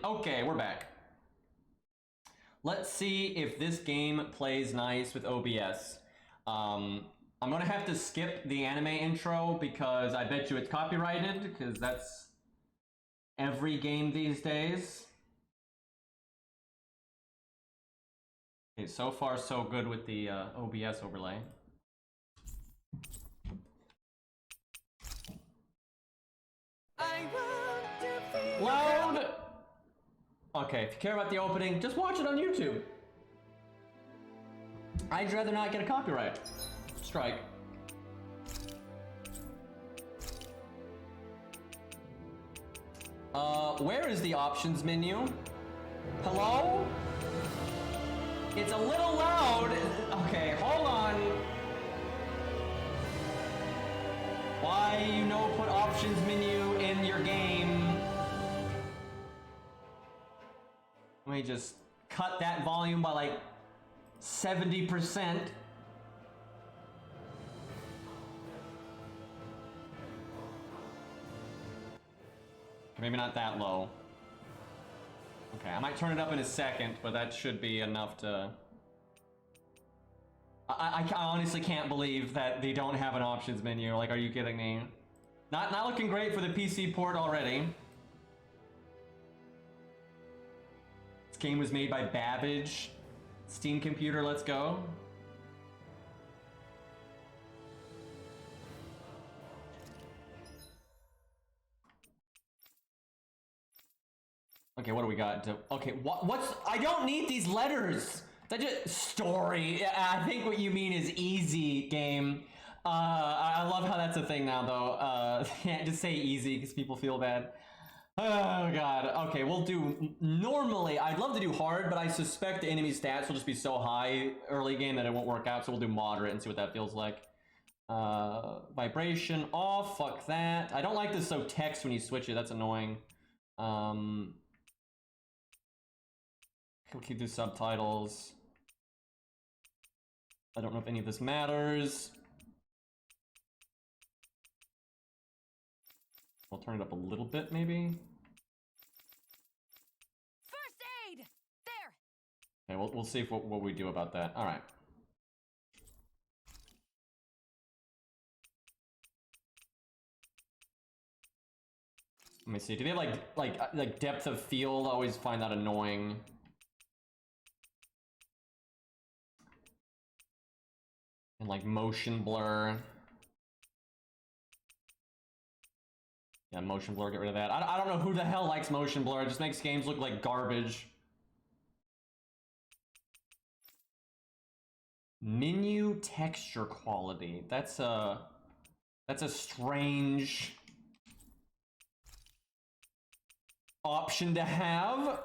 Okay, we're back. Let's see if this game plays nice with OBS. I'm gonna have to skip the anime intro because I bet you it's copyrighted, because that's every game these days. Okay, so far so good with the OBS overlay. Loud! Okay, if you care about the opening, just watch it on YouTube. I'd rather not get a copyright strike. Where is the options menu? Hello? It's a little loud. Okay, hold on. Why you no put options menu in your game? Let me just cut that volume by like 70%. Maybe not that low. Okay, I might turn it up in a second, but that should be enough to... I honestly can't believe that they don't have an options menu. Like, are you kidding me? Not looking great for the PC port already. This game was made by Babbage. Steam computer, let's go. Okay, what do we got? Okay, what's... I don't need these letters! That just... Story. I think what you mean is easy game. I love how that's a thing now, though. Can't just say easy because people feel bad. Oh, God. Okay, we'll do... Normally, I'd love to do hard, but I suspect the enemy stats will just be so high early game that it won't work out, so we'll do moderate and see what that feels like. Vibration off. Fuck that. I don't like this so text when you switch it. That's annoying. We can do subtitles. I don't know if any of this matters. I'll turn it up a little bit, maybe. First aid! There! Okay, we'll see if what we do about that. Alright. Let me see. Do they have like depth of field? I always find that annoying. And like motion blur. Yeah, motion blur, get rid of that. I don't know who the hell likes motion blur. It just makes games look like garbage. Menu texture quality. That's a strange option to have.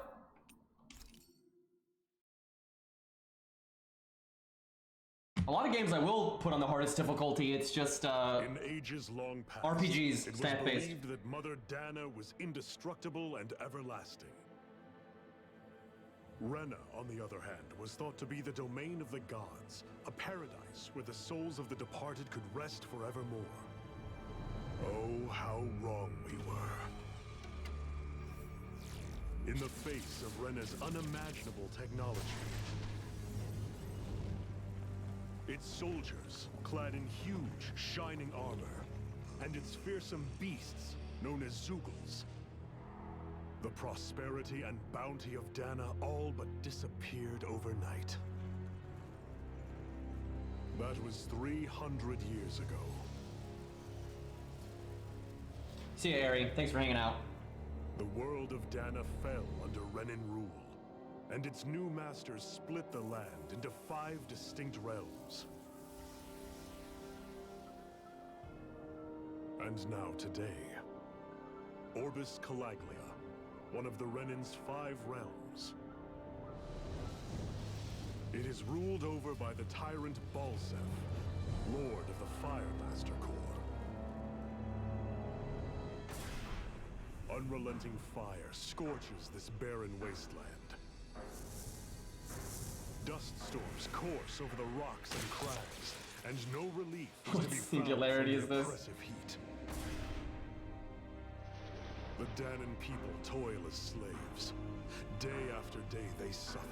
A lot of games I will put on the hardest difficulty. It's just in ages long past, RPGs, it was stat-based. believed that Mother Dana was indestructible and everlasting. Rena, on the other hand, was thought to be the domain of the gods, a paradise where the souls of the departed could rest forevermore. Oh, how wrong we were. In the face of Rena's unimaginable technology, its soldiers, clad in huge, shining armor, and its fearsome beasts, known as Zeugles. The prosperity and bounty of Dana all but disappeared overnight. That was 300 years ago. See ya, Ari. Thanks for hanging out. The world of Dana fell under Renan rule, and its new masters split the land into 5 distinct realms. And now today, Orbis Calaglia, one of the Renan's 5 realms. It is ruled over by the tyrant Balseph, Lord of the Firemaster Corps. Unrelenting fire scorches this barren wasteland. Dust storms course over the rocks and crags, and no relief is to be found Singularity from is the this? oppressive heat. The Danan people toil as slaves, Day after day they suffer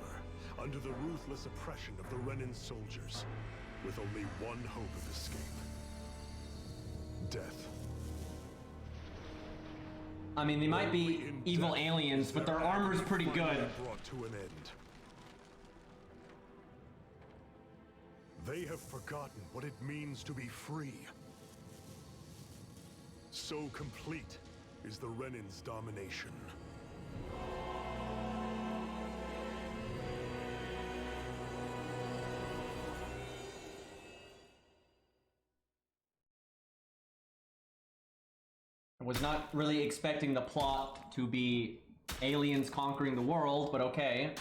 under the ruthless oppression of the Renin soldiers, with only one hope of escape. Death. I mean, they might be Only in evil death aliens, is but their their armor's agony pretty finally good. brought to an end. They have forgotten what it means to be free. So complete is the Renin's domination. I was not really expecting the plot to be aliens conquering the world, but okay.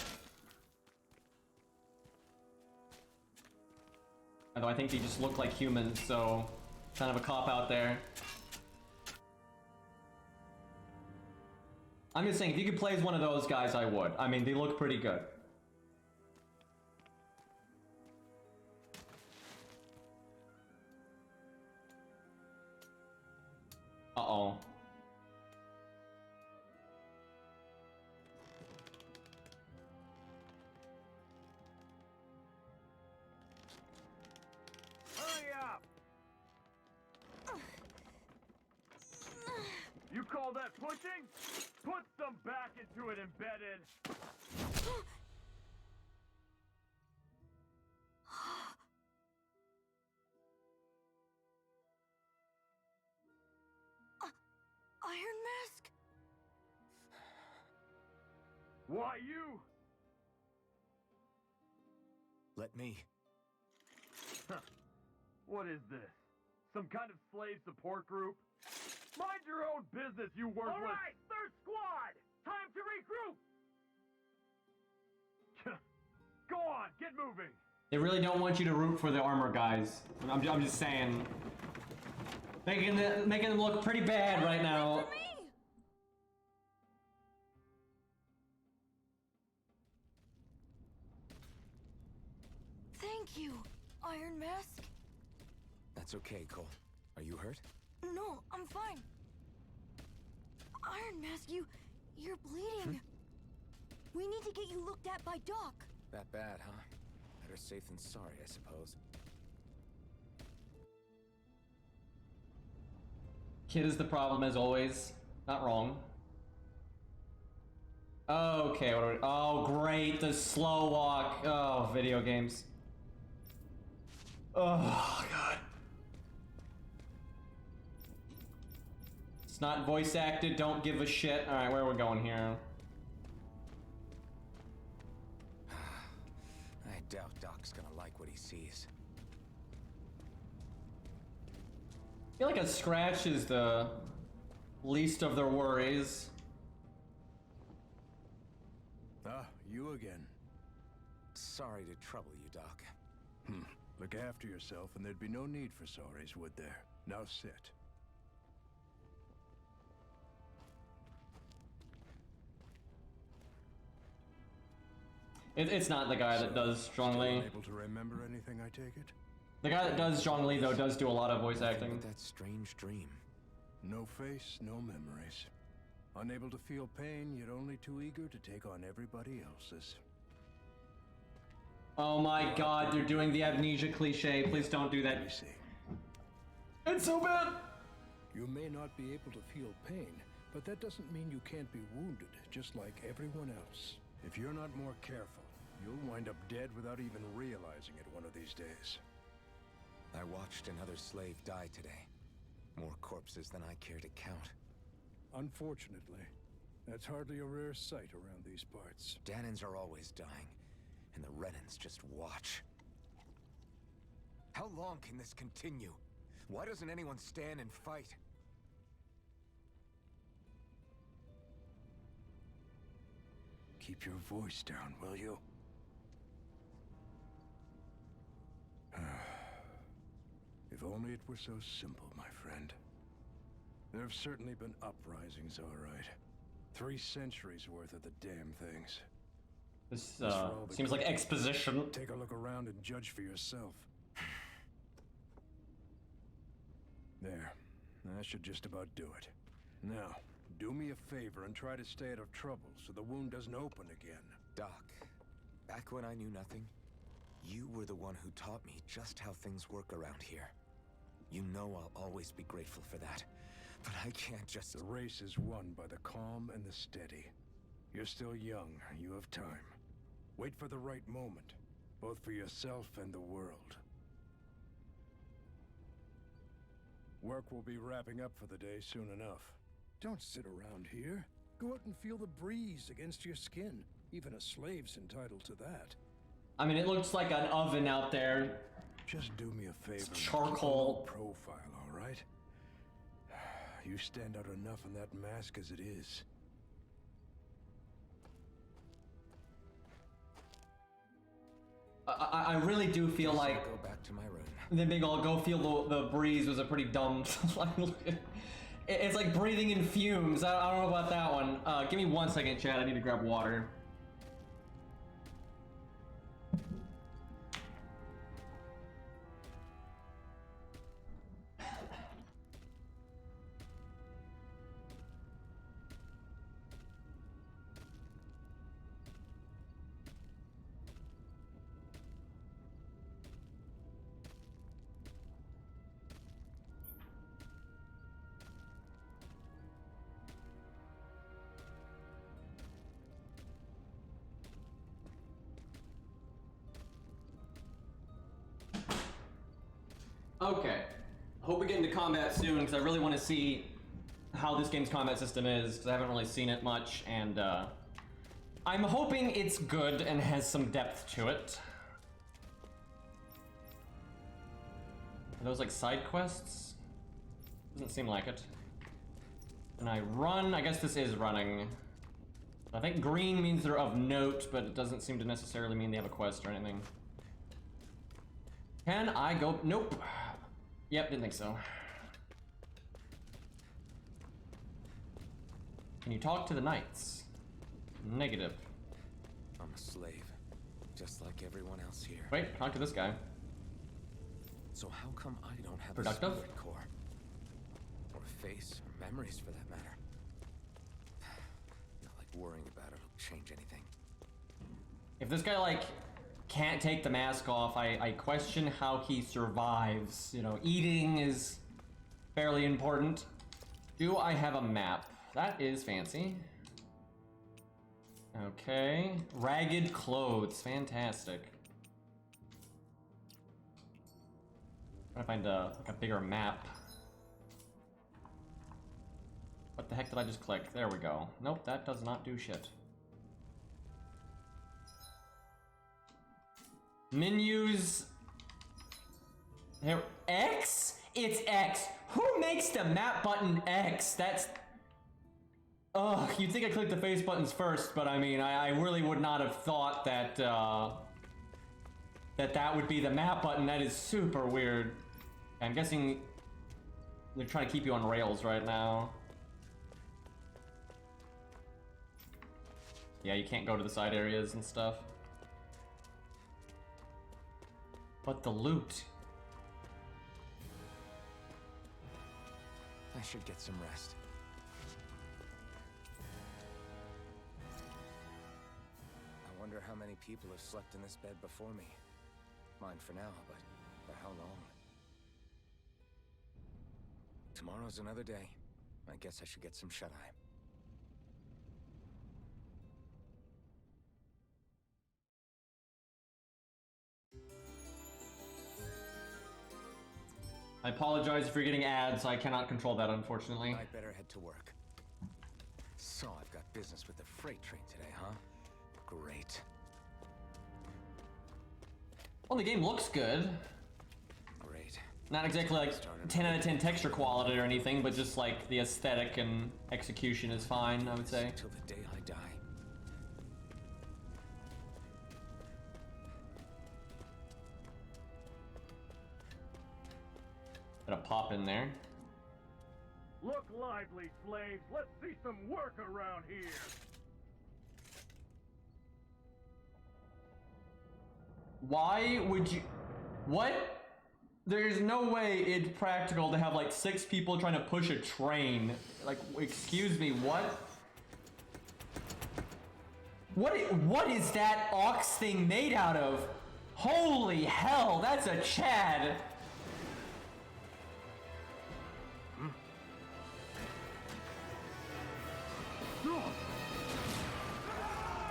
Although I think they just look like humans, so kind of a cop-out there. I'm just saying, if you could play as one of those guys, I would. I mean, they look pretty good. Uh-oh. Hurry up! You call that pushing? Put some back into it, embedded! Iron Mask? Why you? Let me. What is this? Some kind of slave support group? Mind your own business, you worthless! Alright, third squad! Time to regroup! Go on, get moving! They really don't want you to root for the armor guys. I'm just saying. Making them look pretty bad right now. For me! Thank you, Iron Mask. That's okay, Cole. Are you hurt? No, I'm fine. Iron Mask, you're bleeding. We need to get you looked at by Doc. That bad, huh? Better safe than sorry, I suppose. Kid is the problem as always. Not wrong. Okay, what are we... Oh, great, the slow walk. Oh, video games. Oh, God. It's not voice acted, don't give a shit. Alright, where are we going here? I doubt Doc's gonna like what he sees. I feel like a scratch is the least of their worries. Ah, you again. Sorry to trouble you, Doc. Look after yourself and there'd be no need for sorries, would there? Now sit. It's not the guy that does Zhong Li. Able to remember anything, I take it? The guy that does Zhong Li, though, does do a lot of voice Nothing acting. but that strange dream. No face, no memories. Unable to feel pain, yet only too eager to take on everybody else's. Oh my God, they're doing the amnesia cliche. Please don't do Let that. me see. It's so bad. You may not be able to feel pain, but that doesn't mean you can't be wounded, just like everyone else. If you're not more careful, you'll wind up dead without even realizing it one of these days. I watched another slave die today. More corpses than I care to count. Unfortunately, that's hardly a rare sight around these parts. Danins are always dying, and the Renins just watch. How long can this continue? Why doesn't anyone stand and fight? Keep your voice down, will you? If only it were so simple, my friend. There have certainly been uprisings, all right. 3 centuries worth of the damn things. This seems like exposition. Take a look around and judge for yourself. There. That should just about do it. Now, Do me a favor and try to stay out of trouble so the wound doesn't open again. Doc, back when I knew nothing, you were the one who taught me just how things work around here. You know I'll always be grateful for that. But I can't just... The race is won by the calm and the steady. You're still young. You have time. Wait for the right moment, both for yourself and the world. Work will be wrapping up for the day soon enough. Don't sit around here. Go out and feel the breeze against your skin. Even a slave's entitled to that. I mean, it looks like an oven out there. Just do me a favor. It's charcoal. Keep a low profile, all right? You stand out enough in that mask as it is. I really do feel like Go back to my room. the big old go feel the breeze was a pretty dumb. It's like breathing in fumes. I don't know about that one. Give me 1 second, Chad. I need to grab water. Okay. Hope we get into combat soon, because I really want to see how this game's combat system is, because I haven't really seen it much, and I'm hoping it's good and has some depth to it. Are those like side quests? Doesn't seem like it. And I run, I guess this is running. I think green means they're of note, but it doesn't seem to necessarily mean they have a quest or anything. Can I go? Nope. Yep, didn't think so. Can you talk to the knights? Negative. I'm a slave, just like everyone else here. Wait, talk to this guy. So how come I don't have Productive? a spirit core? Or a face, or memories for that matter? Not like worrying about it will change anything. If this guy, like, can't take the mask off, I question how he survives. You know, eating is fairly important. Do I have a map? That is fancy. Okay. Ragged clothes. Fantastic. I'm trying to find like a bigger map. What the heck did I just click? There we go. Nope, that does not do shit. Menus. Here, X? It's X. Who makes the map button X? That's... Ugh, you'd think I clicked the face buttons first, but I mean, I really would not have thought that, that would be the map button. That is super weird. I'm guessing they're trying to keep you on rails right now. Yeah, you can't go to the side areas and stuff. But the loot. I should get some rest. I wonder how many people have slept in this bed before me. Mine for now, but for how long? Tomorrow's another day. I guess I should get some shut-eye. I apologize if you're getting ads. I cannot control that, unfortunately. I'd better head to work. So I've got business with the freight train today, huh? Great. Well, the game looks good. Great. Not exactly like 10 out of 10 texture quality or anything, but just like the aesthetic and execution is fine, I would say. Till the day I die. Gonna pop in there. Look lively, slaves. Let's see some work around here. Why would you... What? There's no way it's practical to have like 6 people trying to push a train. Like, excuse me, what? What is that ox thing made out of? Holy hell, that's a Chad.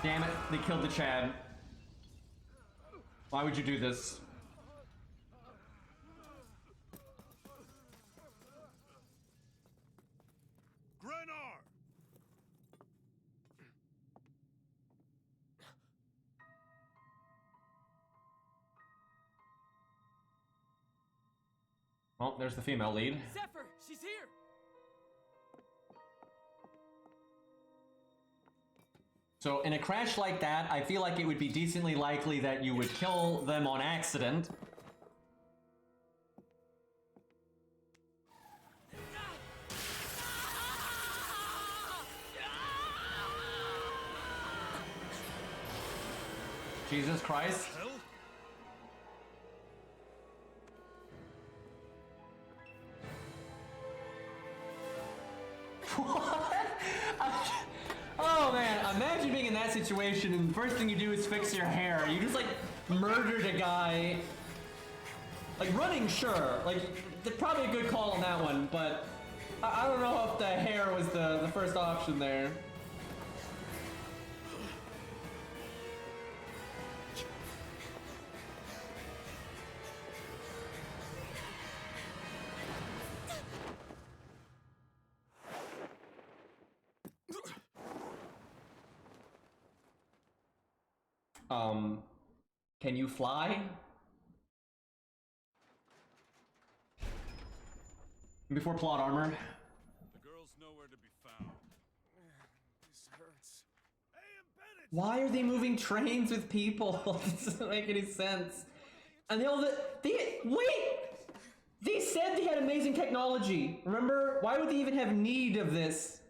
Damn it, they killed the Chad. Why would you do this? Grenar! Well, there's the female lead. Zephyr, she's here. So in a crash like that, I feel like it would be decently likely that you would kill them on accident. Jesus Christ. Hell? Oh man, imagine being in that situation and the first thing you do is fix your hair. You just like murdered a guy. Like running, sure. Like, probably a good call on that one, but I don't know if the hair was the first option there. Can you fly? Before plot armor. The girl's nowhere to be found. This hurts. Why are they moving trains with people? It doesn't make any sense. And wait! They said they had amazing technology. Remember? Why would they even have need of this?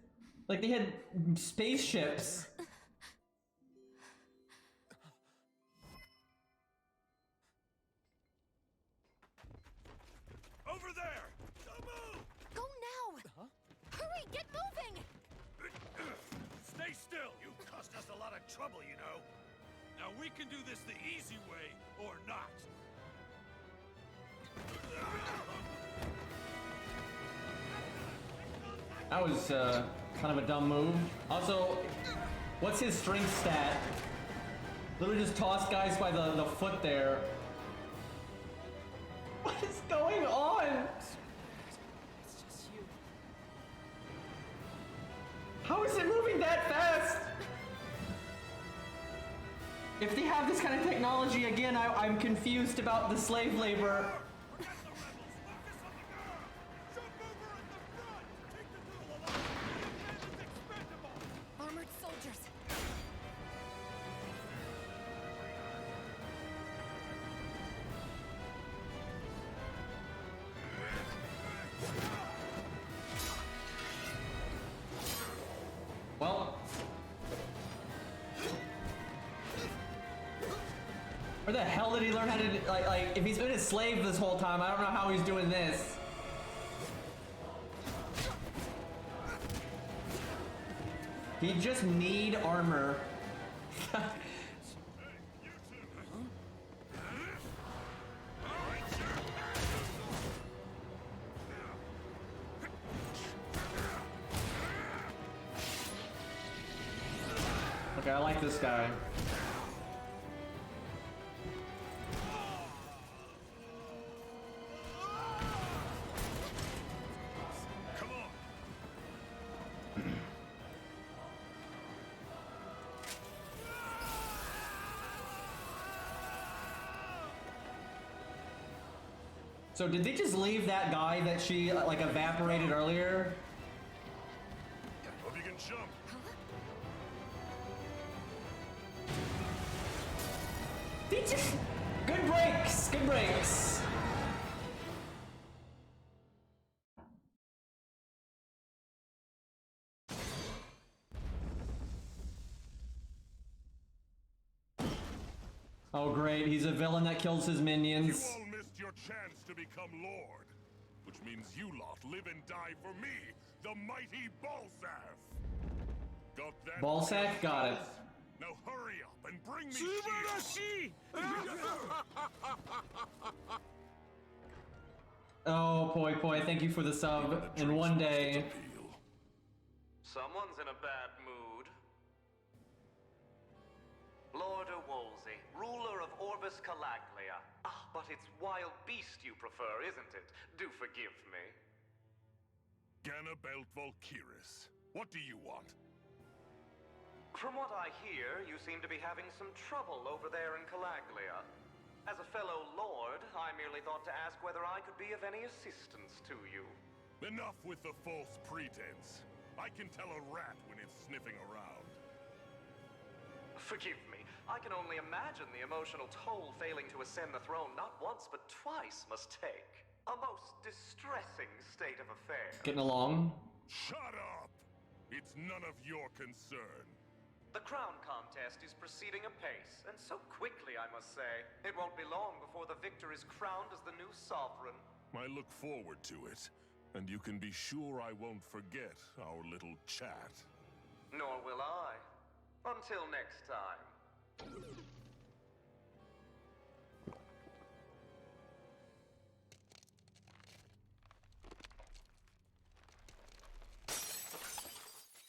Like, they had spaceships. Over there! Don't move! Go now! Hurry, get moving! Stay still! You caused us a lot of trouble, you know. Now we can do this the easy way, or not. That was kind of a dumb move. Also, what's his strength stat? Literally just toss guys by the foot there. What is going on? It's just you. How is it moving that fast? If they have this kind of technology again, I'm confused about the slave labor. Forget the rebels! Focus on the girl! Jump over at the front! Take the girl alive! And it's expendable! Armored soldiers. Well, where the hell did he learn how to do, like if he's been a slave this whole time, I don't know how he's doing this. He just need armor. Okay, I like this guy. Come on! So did they just leave that guy that she like evaporated earlier? Hope you can jump. They just good breaks, good breaks. Oh great, he's a villain that kills his You minions. all missed your your chance to become Lord. Which means you lot live and die for me, the mighty Balsath! Got that? Ballsack? Got it. Now hurry up and bring me shields! Oh, Poi, thank you for the sub. In one day. Someone's in a bad mood. Lord Wolsey, ruler of Orbis Calaglia. Ah, but it's wild beast you prefer, isn't it? Do forgive me. Ganabelt Volkiris, what do you want? From what I hear, you seem to be having some trouble over there in Calaglia. As a fellow lord, I merely thought to ask whether I could be of any assistance to you. Enough with the false pretense. I can tell a rat when it's sniffing around. Forgive me, I can only imagine the emotional toll failing to ascend the throne not once but twice must take. A most distressing state of affairs. Getting along? Shut up! It's none of your concern. The crown contest is proceeding apace, and so quickly, I must say. It won't be long before the victor is crowned as the new sovereign. I look forward to it, and you can be sure I won't forget our little chat. Nor will I. Until next time.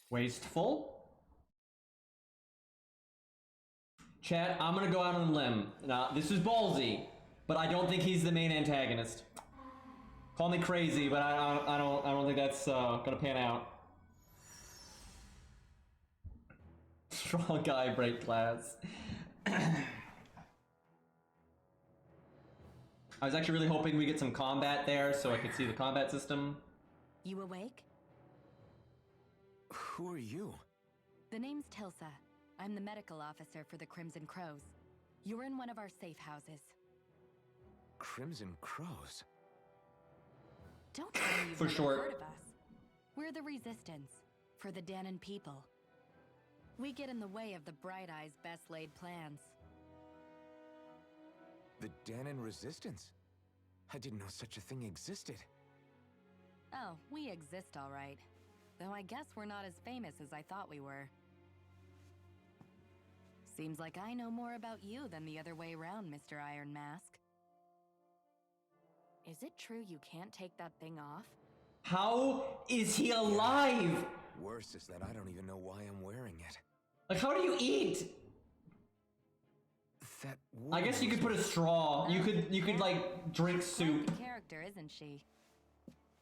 Wasteful? Chat, I'm gonna go out on a limb. Now, this is ballsy, but I don't think he's the main antagonist. Call me crazy, but I don't think that's gonna pan out. Strong guy break class. I was actually really hoping we get some combat there so I could see the combat system. You awake? Who are you? The name's Tilsa. I'm the medical officer for the Crimson Crows. You're in one of our safe houses. Crimson Crows? Don't tell me you've For never short. heard of us. We're the Resistance, for the Danon people. We get in the way of the Bright Eyes' best laid plans. The Danon Resistance? I didn't know such a thing existed. Oh, we exist all right. Though I guess we're not as famous as I thought we were. Seems like I know more about you than the other way around, Mr. Iron Mask. Is it true you can't take that thing off? How is he alive? Worse is that I don't even know why I'm wearing it. Like, how do you eat? That I guess you woman could put a straw. You could like drink She's quite soup. the character, isn't she?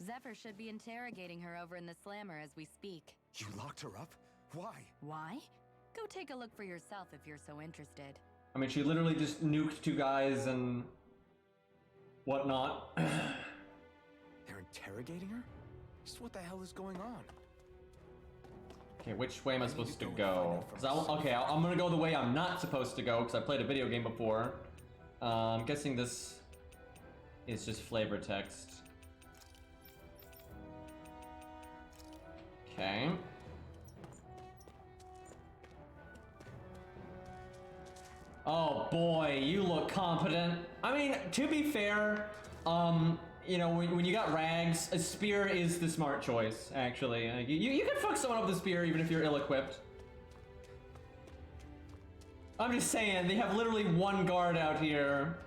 Zephyr should be interrogating her over in the Slammer as we speak. You locked her up? Why? Why? Go take a look for yourself if you're so interested. I mean, she literally just nuked two guys and whatnot. They're interrogating her? Just what the hell is going on? Okay, which way am I supposed to go? I'm gonna go the way I'm not supposed to go because I played a video game before. I'm guessing this is just flavor text. Okay. Oh boy, you look competent. I mean, to be fair, you know, when you got rags, a spear is the smart choice, actually. You can fuck someone up with a spear even if you're ill-equipped. I'm just saying, they have literally one guard out here.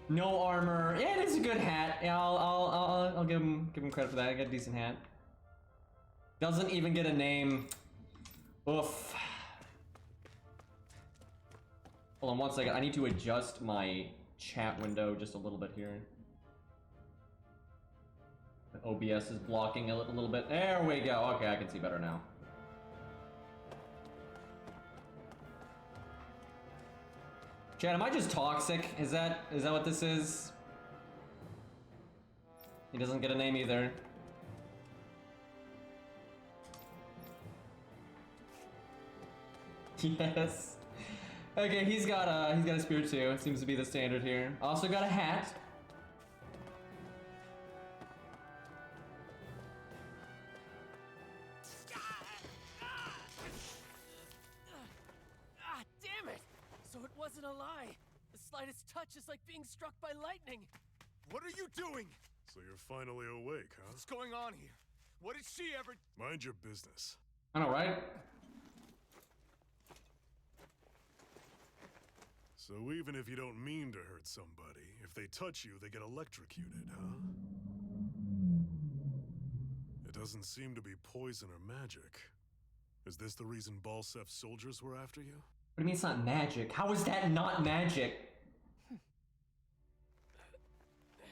No armor. Yeah, it is a good hat. Yeah, I'll give him credit for that. I got a decent hat. Doesn't even get a name. Oof. Hold on one second. I need to adjust my chat window just a little bit here. The OBS is blocking a little bit. There we go. Okay, I can see better now. Chat, am I just toxic? Is that what this is? He doesn't get a name either. Yes. Okay, he's got a spear too. It seems to be the standard here. Also got a hat. Ah, damn it! So it wasn't a lie. slightest touch is like being struck by lightning. What are you doing? So you're finally awake, huh? What's going on here? What did she ever... Mind your business. I know, right? So even if you don't mean to hurt somebody, if they touch you, they get electrocuted, huh? It doesn't seem to be poison or magic. Is this the reason Balsef's soldiers were after you? What do you mean it's not magic? How is that not magic?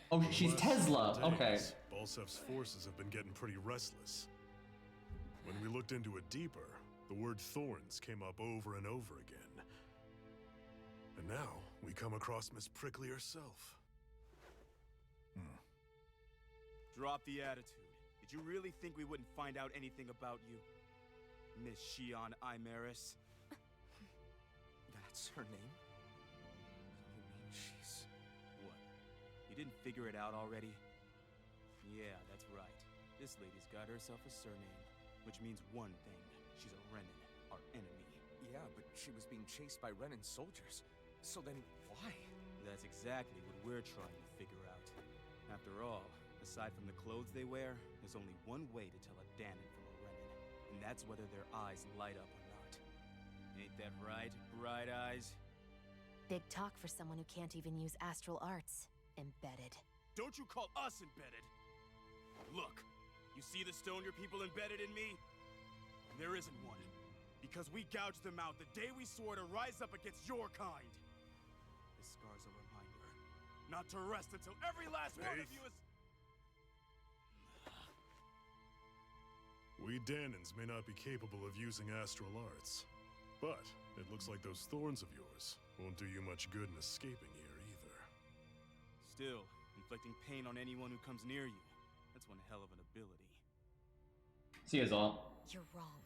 Oh, she's Tesla. Okay. Balsef's forces have been getting pretty restless. When we looked into it deeper, the word thorns came up over and over again. And now, we come across Miss Prickly herself. Drop the attitude. Did you really think we wouldn't find out anything about you? Miss Shion Imaris? That's her name? You mean she's... What? You didn't figure it out already? Yeah, that's right. This lady's got herself a surname, which means one thing. She's a Renin, our enemy. Yeah, but she was being chased by Renin soldiers. So then, why? That's exactly what we're trying to figure out. After all, aside from the clothes they wear, there's only one way to tell a Danon from a Renin, and that's whether their eyes light up or not. Ain't that right, Bright Eyes? Big talk for someone who can't even use astral arts. Embedded. Don't you call us embedded! Look, you see the stone your people embedded in me? There isn't one. Because we gouged them out the day we swore to rise up against your kind. This scar's a reminder. Not to rest until every last one of you is... We Danons may not be capable of using astral arts, but it looks like those thorns of yours won't do you much good in escaping here either. Still, inflicting pain on anyone who comes near you. That's one hell of an ability. See us all. You're wrong.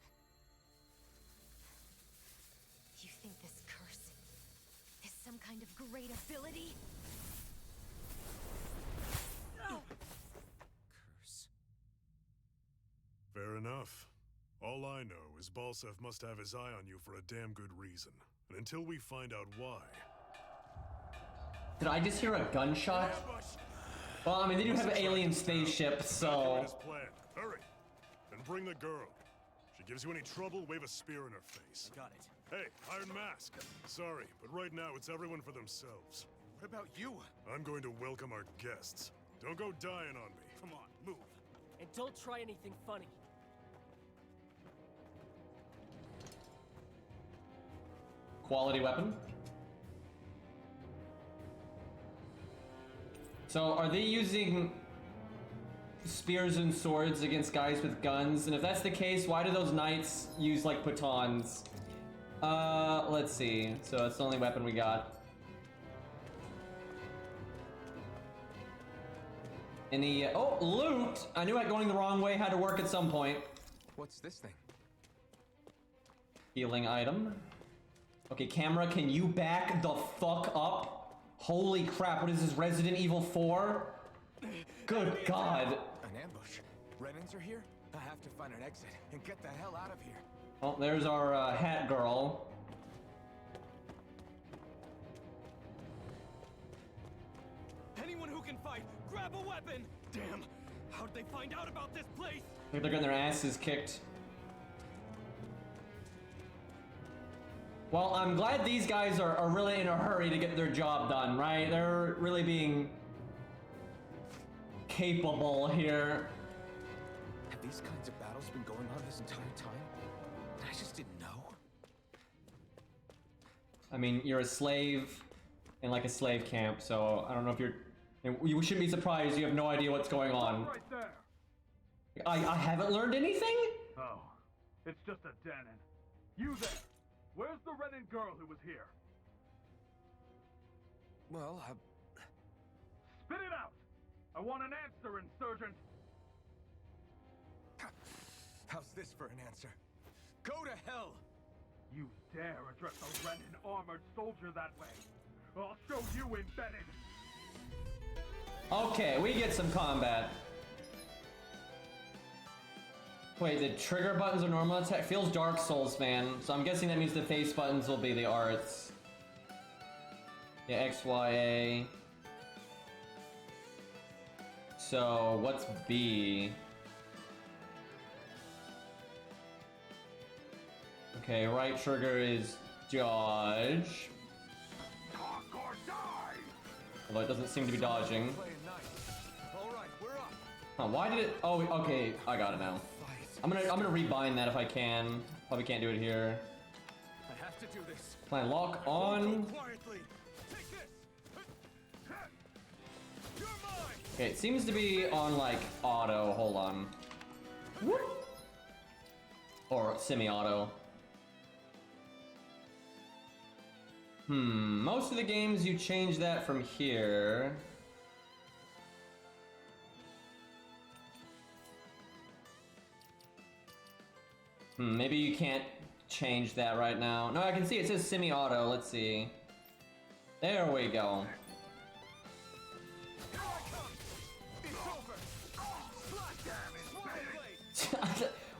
You think this curse is some kind of great ability? Curse. Fair enough. All I know is Balsef must have his eye on you for a damn good reason. And until we find out why... Did I just hear a gunshot? Well, I mean, they do have an alien spaceship, so... Hurry! And bring the girl. If she gives you any trouble, wave a spear in her face. I got it. Hey, Iron Mask. Sorry, but right now it's everyone for themselves. What about you? I'm going to welcome our guests. Don't go dying on me. Come on, move. And don't try anything funny. Quality weapon. So, are they using spears and swords against guys with guns? And if that's the case, why do those knights use, like, batons? Let's see. So, that's the only weapon we got. Any, oh, loot! I knew going the wrong way had to work at some point. What's this thing? Healing item. Okay, camera, can you back the fuck up? Holy crap, what is this, Resident Evil 4? Good God. An ambush. Renins are here? I have to find an exit and get the hell out of here. Well, there's our hat girl. Anyone who can fight, grab a weapon! Damn! How'd they find out about this place? They're getting their asses kicked. Well, I'm glad these guys are really in a hurry to get their job done, right? They're really being capable here. Have these kinds of battles been going on this entire time? I just didn't know. I mean, you're a slave in like a slave camp, so I don't know if you shouldn't be surprised you have no idea what's going on. Right there. I haven't learned anything? Oh, it's just a Danon. You there. Where's the Renin girl who was here? Well, Spit it out! I want an answer, insurgent! how's this for an answer? Go to hell! You dare address a Renin armored soldier that way? I'll show you embedded! Okay, we get some combat. Wait, the trigger buttons are normal attack? Feels Dark Souls, man. So I'm guessing that means the face buttons will be the arts. Yeah, X, Y, A. So, what's B? Okay, right trigger is dodge. Although it doesn't seem to be dodging. Huh, why did it? Oh, okay, I got it now. I'm gonna rebind that if I can. Probably can't do it here. I have to do this. Can I lock on? Quietly. Take this. You're mine. Okay, it seems to be on like auto. Hold on. Whoop. Or semi-auto. Most of the games you change that from here. Maybe you can't change that right now. No, I can see it says semi-auto. Let's see. There we go.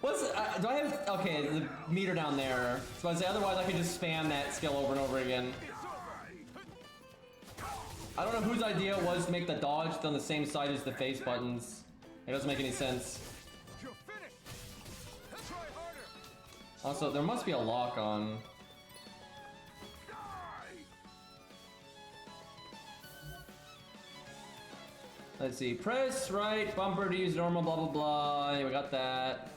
What's do I have? Okay, the meter down there. So I say otherwise I could just spam that skill over and over again. I don't know whose idea it was to make the dodge on the same side as the face buttons. It doesn't make any sense. Also, there must be a lock on. Let's see. Press right bumper to use normal, blah blah blah. Yeah, we got that.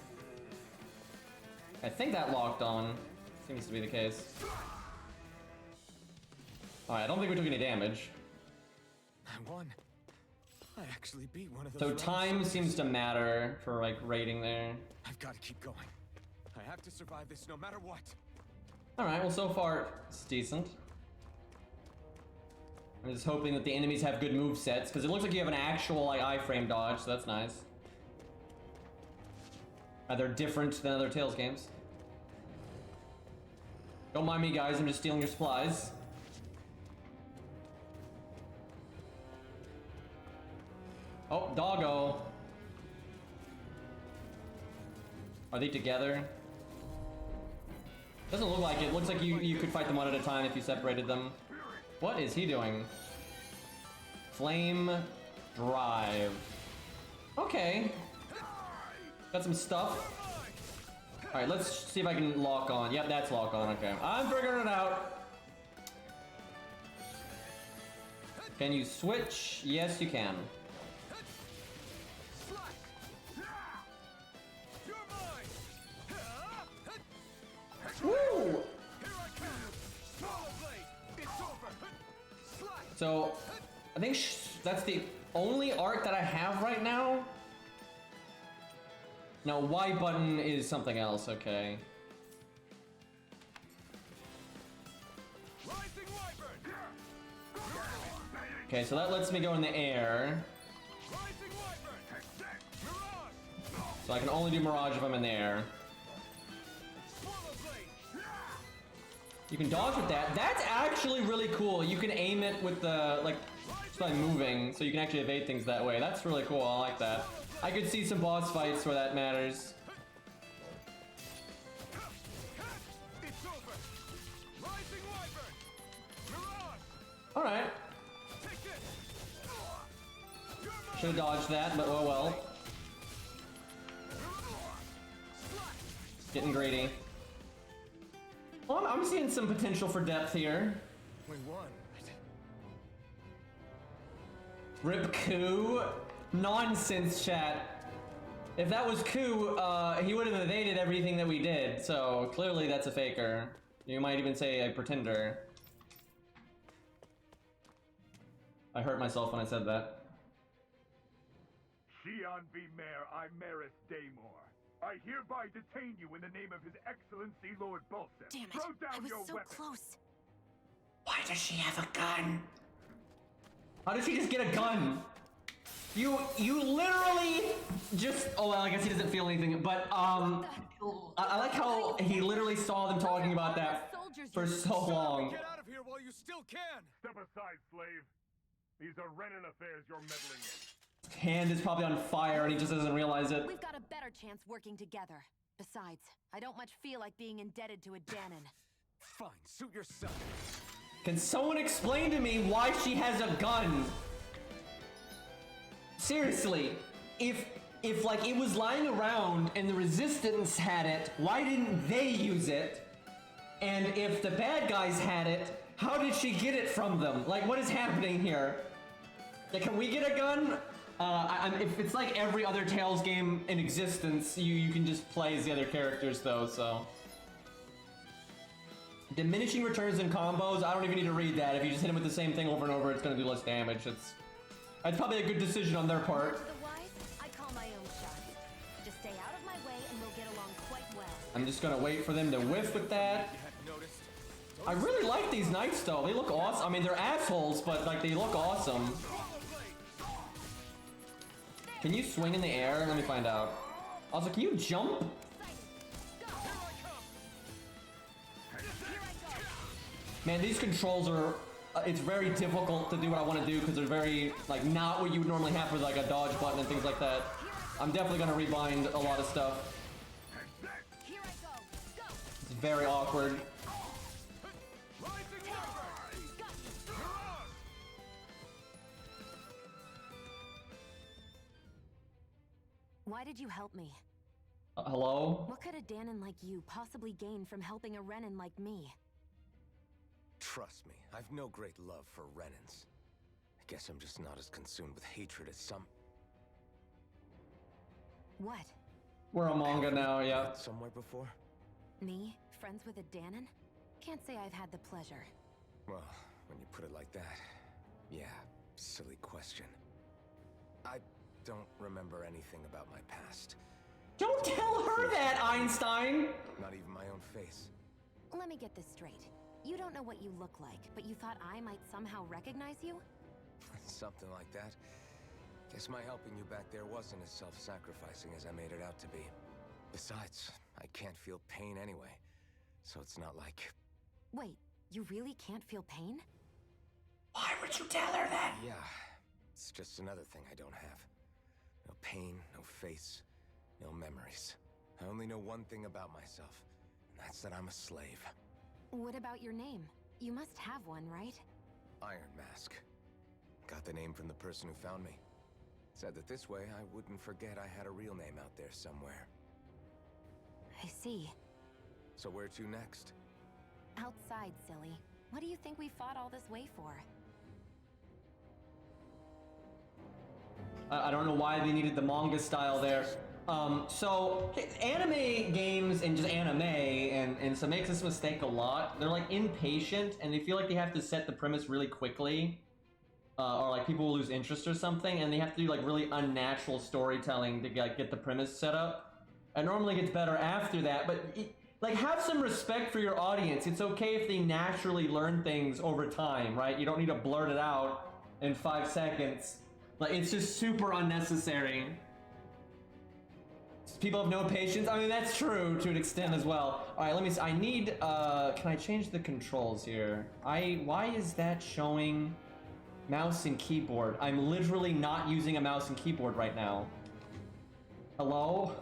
I think that locked on. Seems to be the case. Alright, I don't think we took any damage. I won. I actually beat one of those. So rounds. time seems to matter for like rating there. I've got to keep going. I have to survive this no matter what. Alright, well so far it's decent. I'm just hoping that the enemies have good move sets, because it looks like you have an actual like iframe dodge, so that's nice. They're different than other Tales games. Don't mind me, guys, I'm just stealing your supplies. Oh, doggo. Are they together? Doesn't look like it. Looks like you could fight them one at a time if you separated them. What is he doing? Flame drive. Okay. Got some stuff. Alright, let's see if I can lock on. Yep, that's lock on. Okay. I'm figuring it out. Can you switch? Yes, you can. Woo! So, I think that's the only art that I have right now. Now, Y button is something else, okay. Okay, so that lets me go in the air. So I can only do Mirage if I'm in the air. You can dodge with that. That's actually really cool. You can aim it with the, like, just by moving, so you can actually evade things that way. That's really cool. I like that. I could see some boss fights where that matters. Alright. Should have dodged that, but oh well. Getting greedy. Well, I'm seeing some potential for depth here. We won. Rip Coup? Nonsense, chat. If that was Coup, he would have evaded everything that we did, so clearly that's a faker. You might even say a pretender. I hurt myself when I said that. Xian V. Mayor Imaris Daymore. I hereby detain you in the name of His Excellency Lord Bulseth. Damn it! Throw down I was your so weapon. close. Why does she have a gun? How did she just get a gun? You literally just, oh well, I guess he doesn't feel anything, but I like how he literally saw them talking about that for so long. Get out of here while you still can. Step aside, slave. These are Renan affairs you're meddling in. His hand is probably on fire and he just doesn't realize it. We've got a better chance working together. Besides, I don't much feel like being indebted to a Danon. Fine, suit yourself. Can someone explain to me why she has a gun? Seriously, if like it was lying around and the Resistance had it, why didn't they use it? And if the bad guys had it, how did she get it from them? Like, what is happening here? Like, can we get a gun? If it's like every other Tales game in existence, you can just play as the other characters though, so. Diminishing returns and combos, I don't even need to read that. If you just hit him with the same thing over and over, it's gonna do less damage. That's probably a good decision on their part. To the wise, I call my own shots. Just stay out of my way and we'll get along quite well. I'm just gonna wait for them to whiff with that. I really like these knights though. They look awesome. I mean, they're assholes, but like they look awesome. Can you swing in the air? Let me find out. Also, can you jump? Man, these controls are, it's very difficult to do what I want to do because they're very, like, not what you would normally have with, like, a dodge button and things like that. I'm definitely going to rebind a lot of stuff. It's very awkward. Why did you help me? Hello? What could a Danon like you possibly gain from helping a Renan like me? Trust me, I've no great love for Renans. I guess I'm just not as consumed with hatred as some. What? We're a manga now, yeah. Somewhere before? Me? Friends with a Danon? Can't say I've had the pleasure. Well, when you put it like that, yeah, silly question. I don't remember anything about my past. Don't tell her that, Einstein! Not even my own face. Let me get this straight. You don't know what you look like, but you thought I might somehow recognize you? Something like that. Guess my helping you back there wasn't as self-sacrificing as I made it out to be. Besides, I can't feel pain anyway, so it's not like... Wait, you really can't feel pain? Why would you tell her that? Yeah, it's just another thing I don't have. No pain, no face, no memories. I only know one thing about myself, and that's that I'm a slave. What about your name? You must have one, right? Iron Mask. Got the name from the person who found me. Said that this way I wouldn't forget I had a real name out there somewhere. I see. So where to next? Outside, silly. What do you think we fought all this way for? I don't know why they needed the manga style there. So anime games and just anime and so makes this mistake a lot. They're like impatient and they feel like they have to set the premise really quickly, or like people will lose interest or something, and they have to do like really unnatural storytelling to like get the premise set up. It normally gets better after that, but like have some respect for your audience. It's okay if they naturally learn things over time, right? You don't need to blurt it out in 5 seconds. Like it's just super unnecessary. People have no patience. I mean, that's true to an extent as well. All right, let me see. I need, can I change the controls here? Why is that showing mouse and keyboard? I'm literally not using a mouse and keyboard right now. Hello?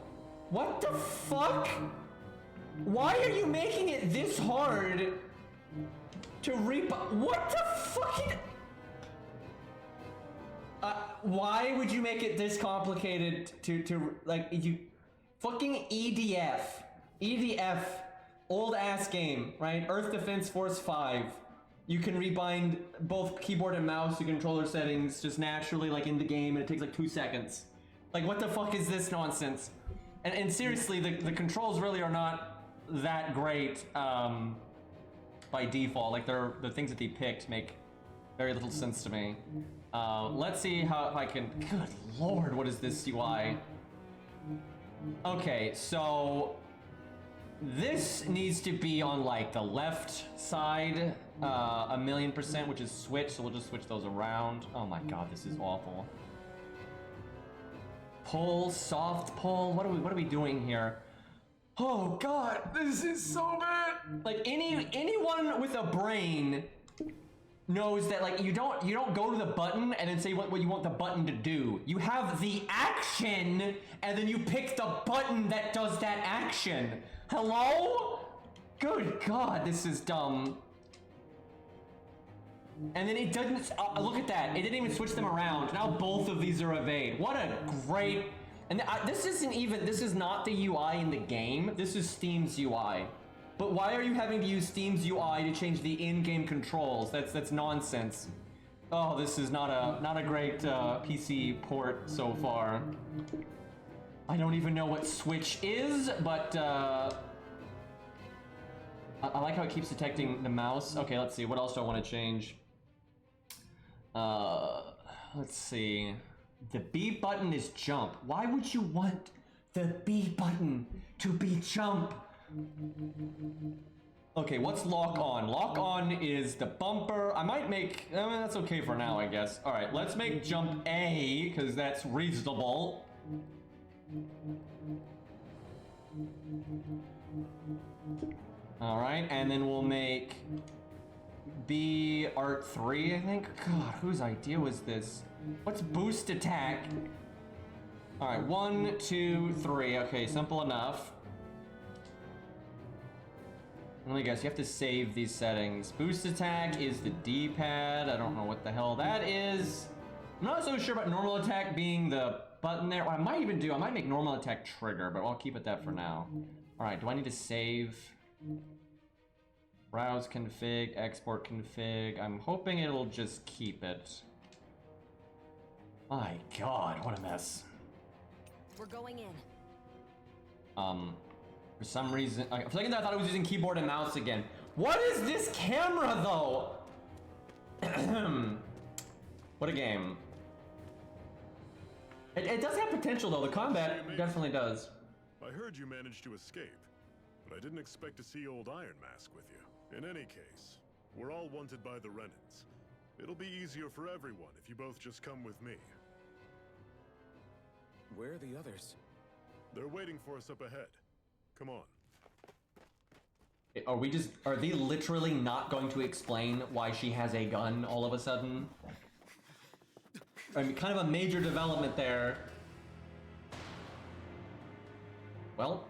What the fuck? Why are you making it this hard to what the fuck? Why would you make it this complicated to like, you fucking EDF, old ass game, right? Earth Defense Force 5. You can rebind both keyboard and mouse to controller settings just naturally, like in the game, and it takes like 2 seconds. Like, what the fuck is this nonsense? And seriously, the controls really are not that great by default. Like, the things that they picked make very little sense to me. Let's see how I can... Good lord, what is this UI? Okay, so... This needs to be on, like, the left side, 1,000,000%, which is switch, so we'll just switch those around. Oh my god, this is awful. Pull, soft pull, what are we doing here? Oh god, this is so bad! Like, anyone with a brain knows that, like, you don't go to the button and then say what you want the button to do. You have the action, and then you pick the button that does that action. Hello? Good god, this is dumb. And then it doesn't, look at that. It didn't even switch them around. Now both of these are evade. What a great, and this isn't even, this is not the UI in the game. This is Steam's UI. But why are you having to use Steam's UI to change the in-game controls? That's nonsense. Oh, this is not a great PC port so far. I don't even know what Switch is, but I like how it keeps detecting the mouse. Okay, let's see. What else do I want to change? Let's see. The B button is jump. Why would you want the B button to be jump? Okay, what's lock on? Lock on is the bumper. I might make, that's okay for now, I guess. All right, let's make jump A, because that's reasonable. All right, and then we'll make B art 3, I think. God, whose idea was this? What's boost attack? All right, 1, 2, 3. Okay, simple enough. Let me guess, you have to save these settings. Boost attack is the D-pad. I don't know what the hell that is. I'm not so sure about normal attack being the button there. I might make normal attack trigger, but I'll keep it that for now. All right, do I need to save? Browse config, export config. I'm hoping it'll just keep it. My God, what a mess. We're going in. For some reason, for a second there, I thought I was using keyboard and mouse again. What is this camera, though? What a game. It does have potential, though. The combat definitely does. I heard you managed to escape, but I didn't expect to see old Iron Mask with you. In any case, we're all wanted by the Renans. It'll be easier for everyone if you both just come with me. Where are the others? They're waiting for us up ahead. Come on. Are they literally not going to explain why she has a gun all of a sudden? I mean, kind of a major development there. Well.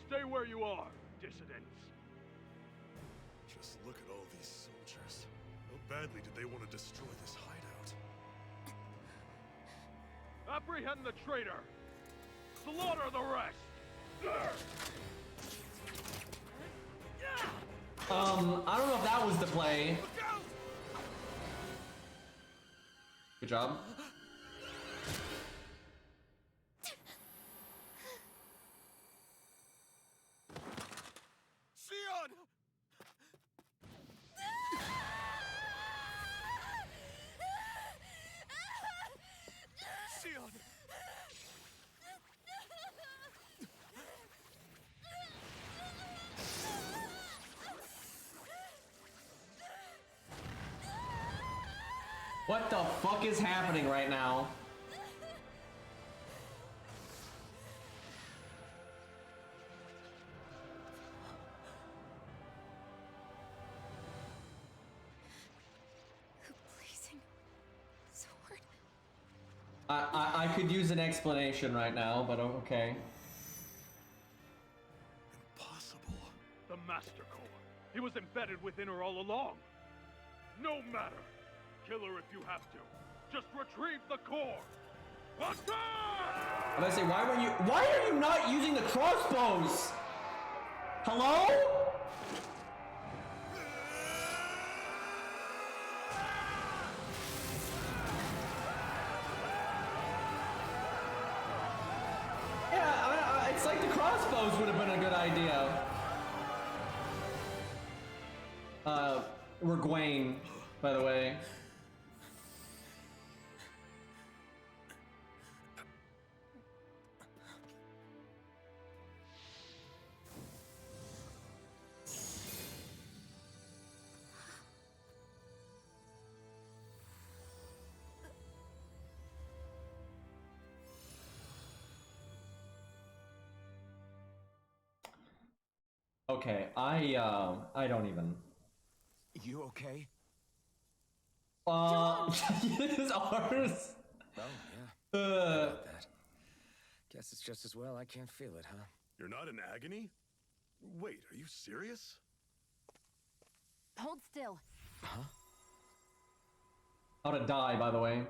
Stay where you are, dissidents. Just look at all these soldiers. How badly did they want to destroy this hideout? Apprehend the traitor! Slaughter the rest! I don't know if that was the play. Good job. Sion! Sion! What the fuck is happening right now? Blazing sword. I could use an explanation right now, but okay. Impossible. The Master Core. He was embedded within her all along. No matter. Kill her if you have to. Just retrieve the core. I'm gonna say, why are you not using the crossbows? Hello? Yeah, it's like the crossbows would have been a good idea. We're Gwaine, by the way. Okay, I don't even. You okay? His arms. Oh, yeah. About that. Guess it's just as well I can't feel it, huh? You're not in agony? Wait, are you serious? Hold still. Huh? How to die, by the way.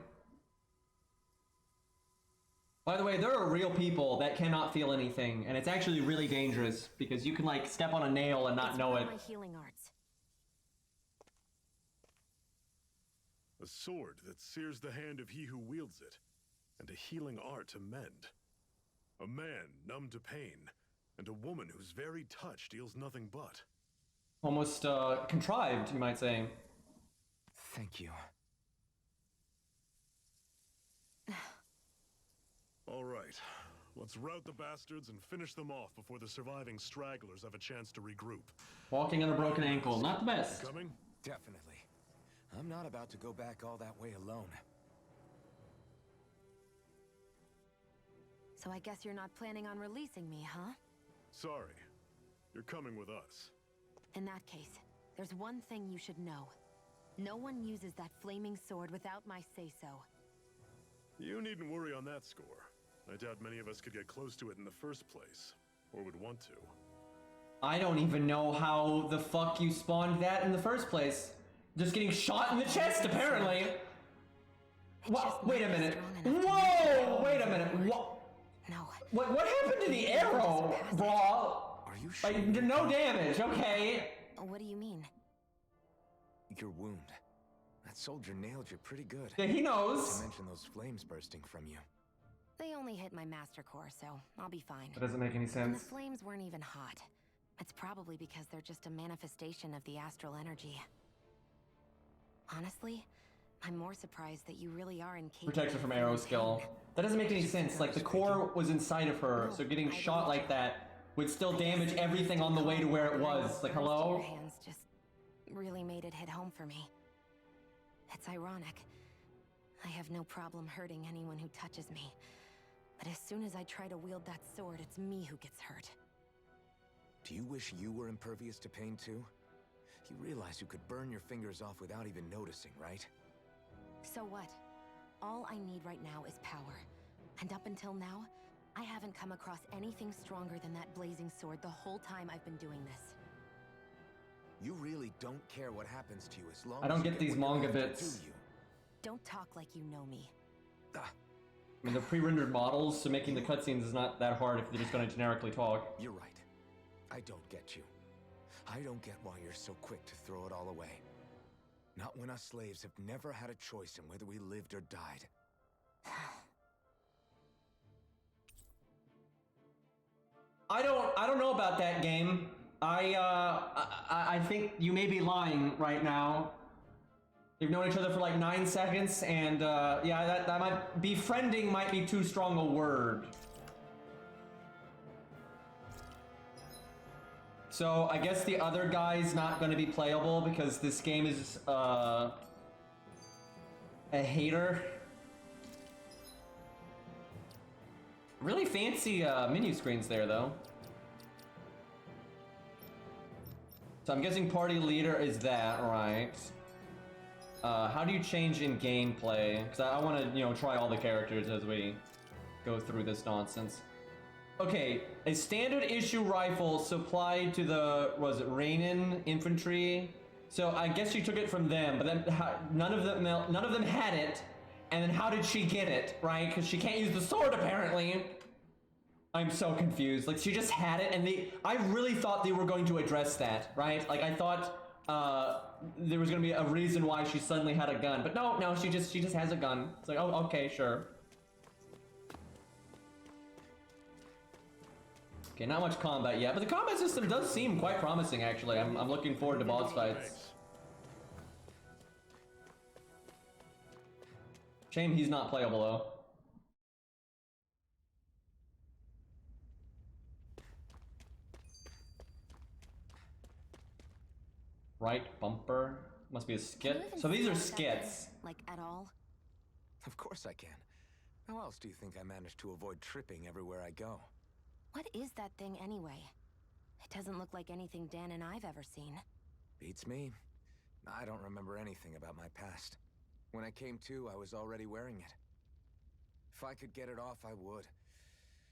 By the way, there are real people that cannot feel anything, and it's actually really dangerous because you can like step on a nail and not It's know one it. of my healing arts. A sword that sears the hand of he who wields it, and a healing art to mend. A man numb to pain, and a woman whose very touch deals nothing but. Almost contrived, you might say. Thank you. All right, let's rout the bastards and finish them off before the surviving stragglers have a chance to regroup. Walking on a broken ankle, not the best. Coming? Definitely. I'm not about to go back all that way alone. So I guess you're not planning on releasing me, huh? Sorry. You're coming with us. In that case, there's one thing you should know. No one uses that flaming sword without my say-so. You needn't worry on that score. I doubt many of us could get close to it in the first place, or would want to. I don't even know how the fuck you spawned that in the first place. Just getting shot in the chest, apparently. What? Wait a minute. Whoa! Wait a minute. What? No. What happened to the arrow, bro? Are you sure? Like, no damage, okay. What do you mean? Your wound. That soldier nailed you pretty good. Yeah, he knows. Not to mention those flames bursting from you. They only hit my master core, so I'll be fine. That doesn't make any And the sense. flames weren't even hot. It's probably because they're just a manifestation of the astral energy. Honestly, I'm more surprised that you really are incapable. Protects her from arrow skill. That doesn't make any sense. Like, the core was inside of her, so getting shot like that would still damage everything on the way to where it was. Like, hello? Your hands just really made it hit home for me. It's ironic. I have no problem hurting anyone who touches me. But as soon as I try to wield that sword, it's me who gets hurt. Do you wish you were impervious to pain too? You realize you could burn your fingers off without even noticing, right? So what? All I need right now is power. And up until now, I haven't come across anything stronger than that blazing sword the whole time I've been doing this. You really don't care what happens to you as long I don't as you get these what you manga have to bits. do you. Don't talk like you know me. Ah, I mean, they're pre-rendered models, so making the cutscenes is not that hard if they're just gonna generically talk. you're right. I don't get you. I don't get why you're so quick to throw it all away. Not when us slaves have never had a choice in whether we lived or died. I don't know about that game. I think you may be lying right now. They've known each other for like 9 seconds, and yeah, that might befriending might be too strong a word. So I guess the other guy's not going to be playable because this game is a hater. Really fancy menu screens there, though. So I'm guessing party leader is that, right? How do you change in gameplay? Because I want to, you know, try all the characters as we go through this nonsense. Okay, a standard issue rifle supplied to the, was it Rainin infantry? So I guess you took it from them, but then none of them had it. And then how did she get it, right? Because she can't use the sword apparently. I'm so confused. Like, she just had it, and I really thought they were going to address that, right? Like, I thought there was gonna be a reason why she suddenly had a gun, but no, she just has a gun. It's like, oh, okay, sure. Okay, not much combat yet, but the combat system does seem quite promising, actually. I'm looking forward to boss fights. Shame he's not playable, though. Right bumper. Must be a Can you skit. even So these are stand that thing? skits. Like, at all? Of course I can. How else do you think I managed to avoid tripping everywhere I go? What is that thing anyway? It doesn't look like anything Dan and I've ever seen. Beats me. I don't remember anything about my past. When I came to, I was already wearing it. If I could get it off, I would.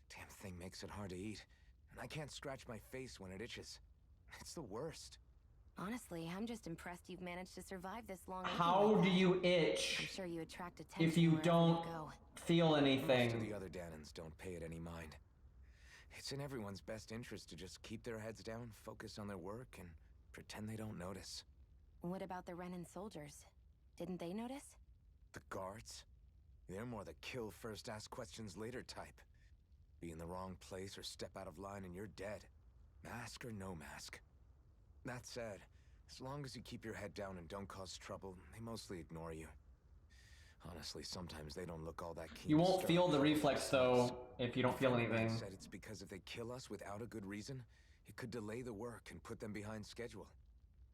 Damn thing makes it hard to eat, and I can't scratch my face when it itches. It's the worst. Honestly, I'm just impressed you've managed to survive this long. How do you I'm itch sure you attract attention if you wherever don't go. feel Most of anything? the other Danans don't pay it any mind. It's in everyone's best interest to just keep their heads down, focus on their work, and pretend they don't notice. What about the Renan soldiers? Didn't they notice? The guards? They're more the kill first, ask questions later type. Be in the wrong place or step out of line and you're dead. Mask or no mask. That said, as long as you keep your head down and don't cause trouble, they mostly ignore you. Honestly, sometimes they don't look all that keen. You to won't start feel the with reflex themselves. though if you don't feel Friend of mine anything. said it's because if they kill us without a good reason, it could delay the work and put them behind schedule.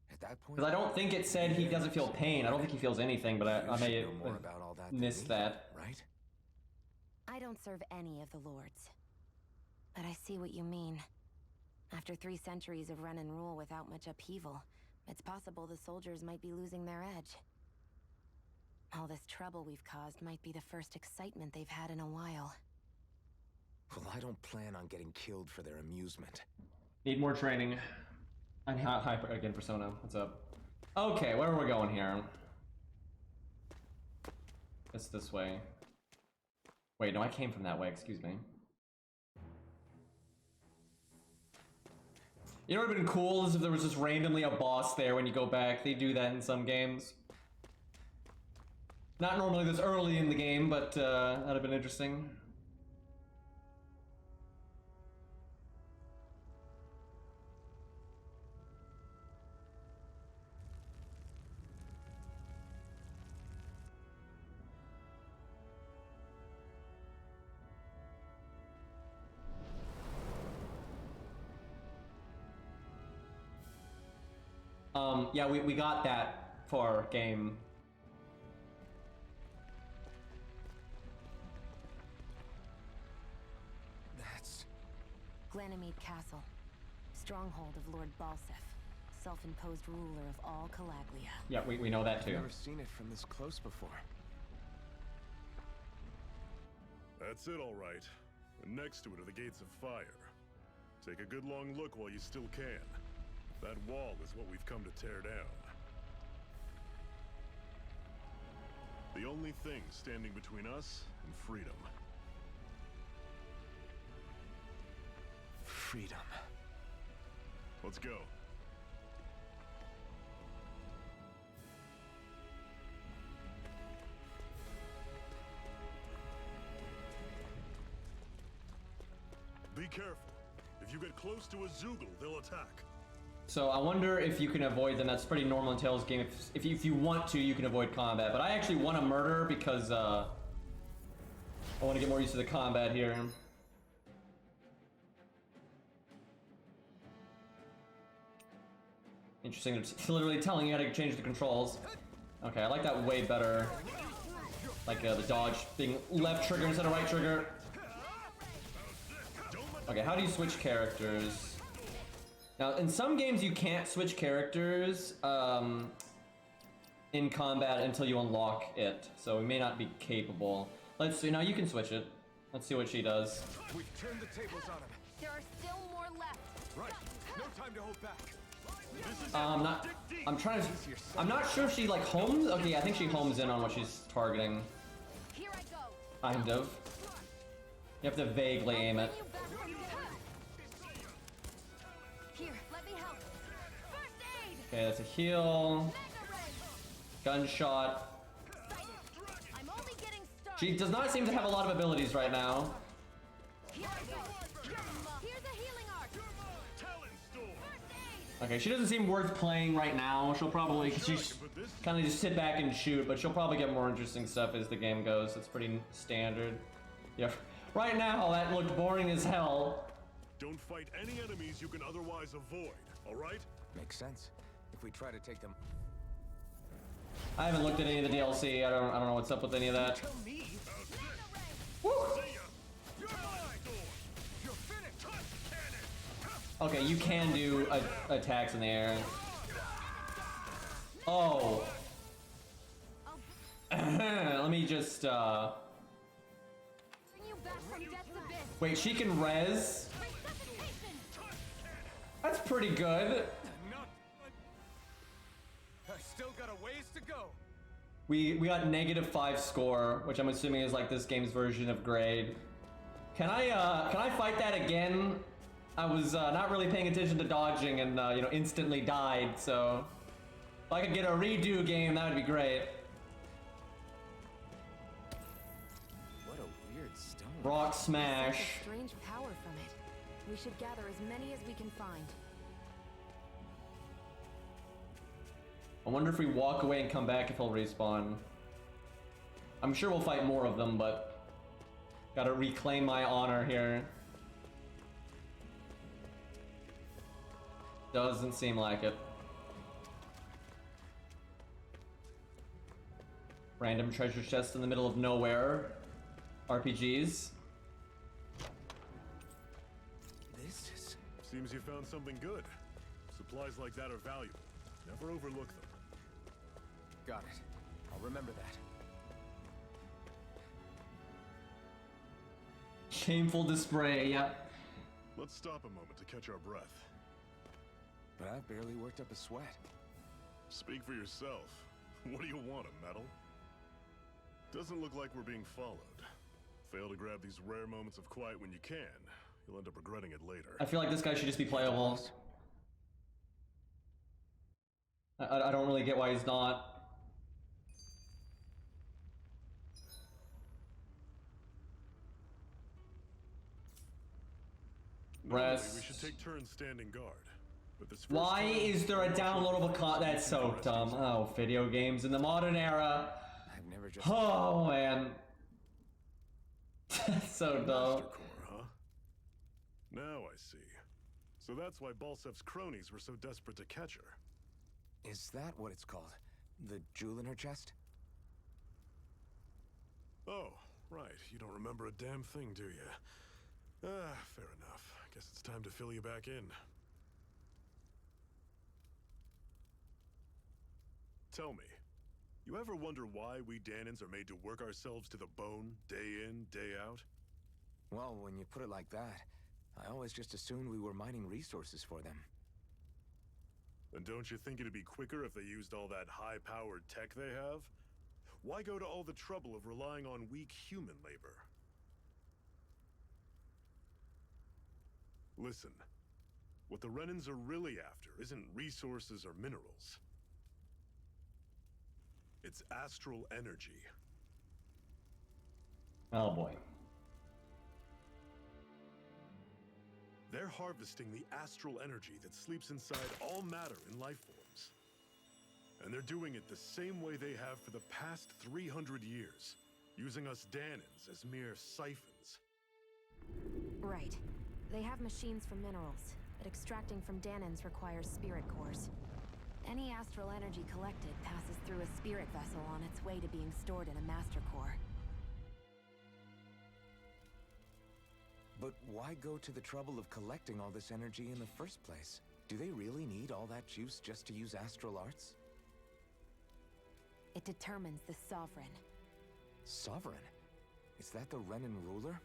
At that point, Because I don't think it said he doesn't feel pain. I don't think he feels anything, but I you may should have know more about all that than missed me, that. right? I don't serve any of the lords. But I see what you mean. After 3 centuries of Renan rule without much upheaval, it's possible the soldiers might be losing their edge. All this trouble we've caused might be the first excitement they've had in a while. Well, I don't plan on getting killed for their amusement. Need more training. And hyper again, Persona. What's up? Okay, where are we going here? It's this way. Wait, no, I came from that way. Excuse me. You know what would have been cool is if there was just randomly a boss there when you go back. They do that in some games. Not normally this early in the game, but that'd have been interesting. Yeah, we got that for our game. That's... Glanamede Castle. Stronghold of Lord Balsef. Self-imposed ruler of all Calaglia. Yeah, we know that I've too. never seen it from this close before. That's it, all right. And next to it are the Gates of Fire. Take a good long look while you still can. That wall is what we've come to tear down. The only thing standing between us and freedom. Freedom. Let's go. Be careful. If you get close to a Zoogle, they'll attack. So I wonder if you can avoid them. That's pretty normal in Tales game. If you want to, you can avoid combat. But I actually want to murder because I want to get more used to the combat here. Interesting. It's literally telling you how to change the controls. Okay, I like that way better. Like the dodge being left trigger instead of right trigger. Okay, how do you switch characters? Now, in some games you can't switch characters in combat until you unlock it, so we may not be capable. Let's see, now you can switch it. Let's see what she does. We've turned the tables on him. There are still more left. Right. No time to hold back. I'm not sure if she like homes. Okay, I think she homes in on what she's targeting. Here I go. Kind of. You have to vaguely aim it. Here, let me help. First aid. Okay, that's a heal. Gunshot. I'm only getting started. She does not seem to have a lot of abilities right now. Here I go. Here's a healing art. Okay, she doesn't seem worth playing right now. She'll probably, she's kind of just sit back and shoot, but she'll probably get more interesting stuff as the game goes. It's pretty standard. Yeah, right now that looked boring as hell. Don't fight any enemies you can otherwise avoid, all right? Makes sense. If we try to take them... I haven't looked at any of the DLC. I don't know what's up with any of that. Tell me. Woo! Okay, you can do attacks in the air. Oh. Let me just, Bring you back from death's abyss. wait, she can res? Resuscitation. That's pretty good. still got a ways to go. We got -5 score, which I'm assuming is like this game's version of grade. Can I fight that again? I was not really paying attention to dodging and you know, instantly died. So if I could get a redo game, that would be great. What a weird stone. Rock There's smash. a strange power from it. We should gather as many as we can find. I wonder if we walk away and come back if he'll respawn. I'm sure we'll fight more of them, but gotta reclaim my honor here. Doesn't seem like it. Random treasure chest in the middle of nowhere. RPGs. This is... Seems you found something good. Supplies like that are valuable. Never overlook them. Got it. I'll remember that. Shameful display, yeah. Let's stop a moment to catch our breath. But I've barely worked up a sweat. Speak for yourself. What do you want, a medal? Doesn't look like we're being followed. Fail to grab these rare moments of quiet when you can, you'll end up regretting it later. I feel like this guy should just be playable. I don't really get why he's not. Normally, we should take turns standing guard. But this first Why time, is there a downloadable That's so dumb. Oh, video games in the modern era. I've never just... Oh, man. So dumb. Master Core, huh? Now I see. So that's why Balsef's cronies were so desperate to catch her. Is that what it's called? The jewel in her chest? Oh, right. You don't remember a damn thing, do you? Fair enough. Guess it's time to fill you back in. Tell me, you ever wonder why we Dahnans are made to work ourselves to the bone, day in, day out? Well, when you put it like that, I always just assumed we were mining resources for them. And don't you think it'd be quicker if they used all that high-powered tech they have? Why go to all the trouble of relying on weak human labor? Listen, what the Renans are really after isn't resources or minerals. It's astral energy. Oh boy. They're harvesting the astral energy that sleeps inside all matter in life forms. And they're doing it the same way they have for the past 300 years, using us Dahnans as mere siphons. Right. They have machines for minerals, but extracting from Dahnans requires spirit cores. Any astral energy collected passes through a spirit vessel on its way to being stored in a master core. But why go to the trouble of collecting all this energy in the first place? Do they really need all that juice just to use astral arts? It determines the Sovereign. Sovereign? Is that the Renan ruler?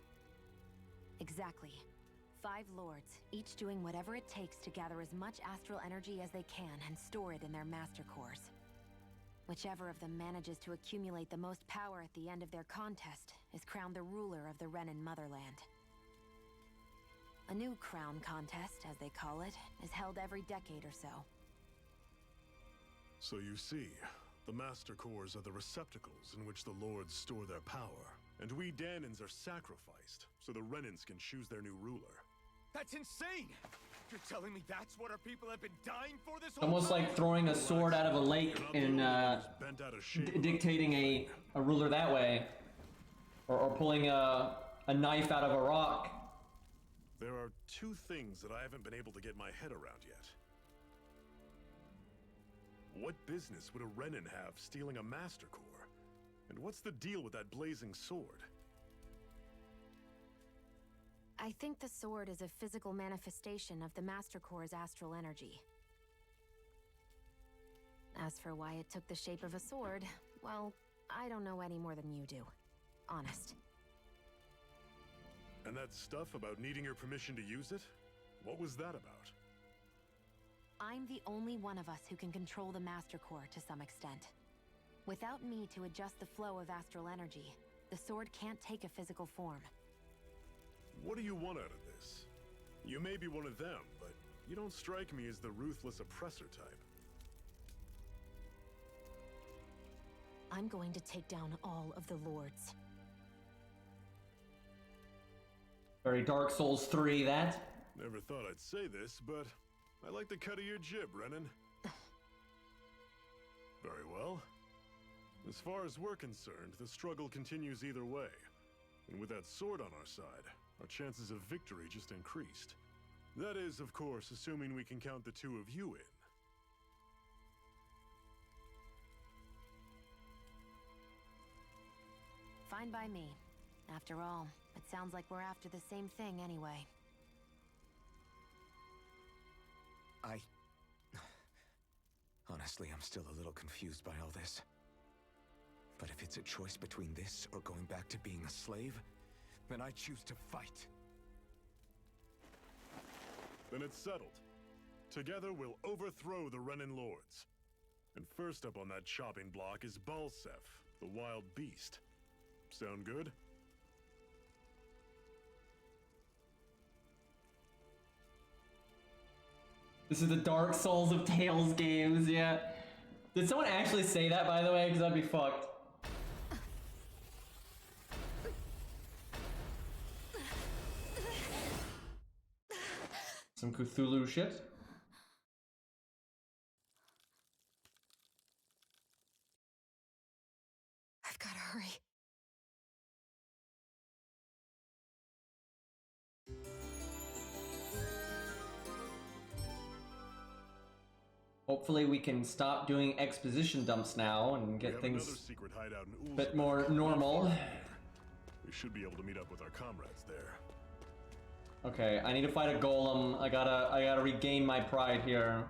Exactly. 5 lords, each doing whatever it takes to gather as much astral energy as they can and store it in their master cores. Whichever of them manages to accumulate the most power at the end of their contest is crowned the ruler of the Renan motherland. A new crown contest, as they call it, is held every decade or so. So you see, the Master Cores are the receptacles in which the Lords store their power. And we Dahnans are sacrificed, so the Renans can choose their new ruler. That's insane! You're telling me that's what our people have been dying for this whole Almost time? like throwing a sword out of a lake and dictating a ruler that way. Or pulling a knife out of a rock. There are 2 things that I haven't been able to get my head around yet. What business would a Renan have stealing a Master Core? And what's the deal with that blazing sword? I think the sword is a physical manifestation of the Master Core's astral energy. As for why it took the shape of a sword, well, I don't know any more than you do. Honest. And that stuff about needing your permission to use it? What was that about? I'm the only one of us who can control the Master Core to some extent. Without me to adjust the flow of astral energy, the sword can't take a physical form. What do you want out of this? You may be one of them, but you don't strike me as the ruthless oppressor type. I'm going to take down all of the Lords. Very Dark Souls 3, that. Never thought I'd say this, but I like the cut of your jib, Renan. Very well. As far as we're concerned, the struggle continues either way. And with that sword on our side, our chances of victory just increased. That is, of course, assuming we can count the two of you in. Fine by me. After all, it sounds like we're after the same thing anyway. Honestly, I'm still a little confused by all this. But if it's a choice between this or going back to being a slave, then I choose to fight. Then it's settled. Together we'll overthrow the Renan Lords. And first up on that chopping block is Balseph, the wild beast. Sound good? This is the Dark Souls of Tales games, yeah. Did someone actually say that, by the way? Because that'd be fucked. Some Cthulhu shit. I've gotta hurry. Hopefully we can stop doing exposition dumps now and get things secret hideout in a bit more normal. We should be able to meet up with our comrades there. Okay, I need to fight a golem. I gotta regain my pride here.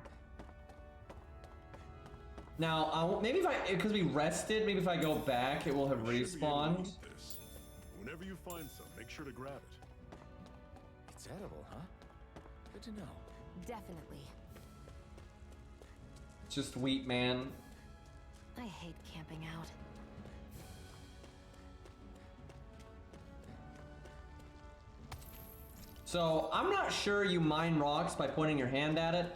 Now, maybe if because we rested, maybe if I go back, it will have respawned. Whenever you find some, make sure to grab it. It's edible, huh? Good to know. Definitely. It's just wheat, man. I hate camping out. So, I'm not sure you mine rocks by pointing your hand at it.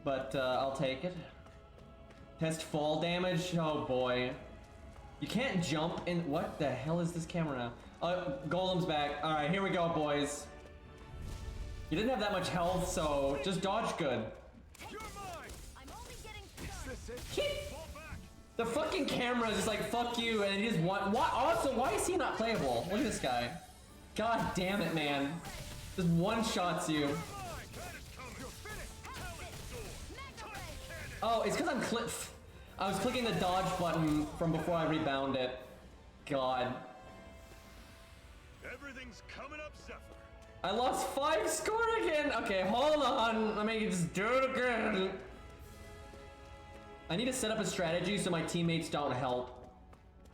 But, I'll take it. Test fall damage? Oh boy. You can't jump in- what the hell is this camera now? Golem's back. Alright, here we go, boys. You didn't have that much health, so just dodge good. I'm only getting The fucking camera is just like, fuck you, and he just what? Also, why is he not playable? Look at this guy. God damn it, man. Just one-shots you. Oh, it's because I was clicking the dodge button from before I rebound it. God. Everything's coming up, Zephyr. I lost 5 score again! Okay, hold on. Let me just do it again. I need to set up a strategy so my teammates don't help.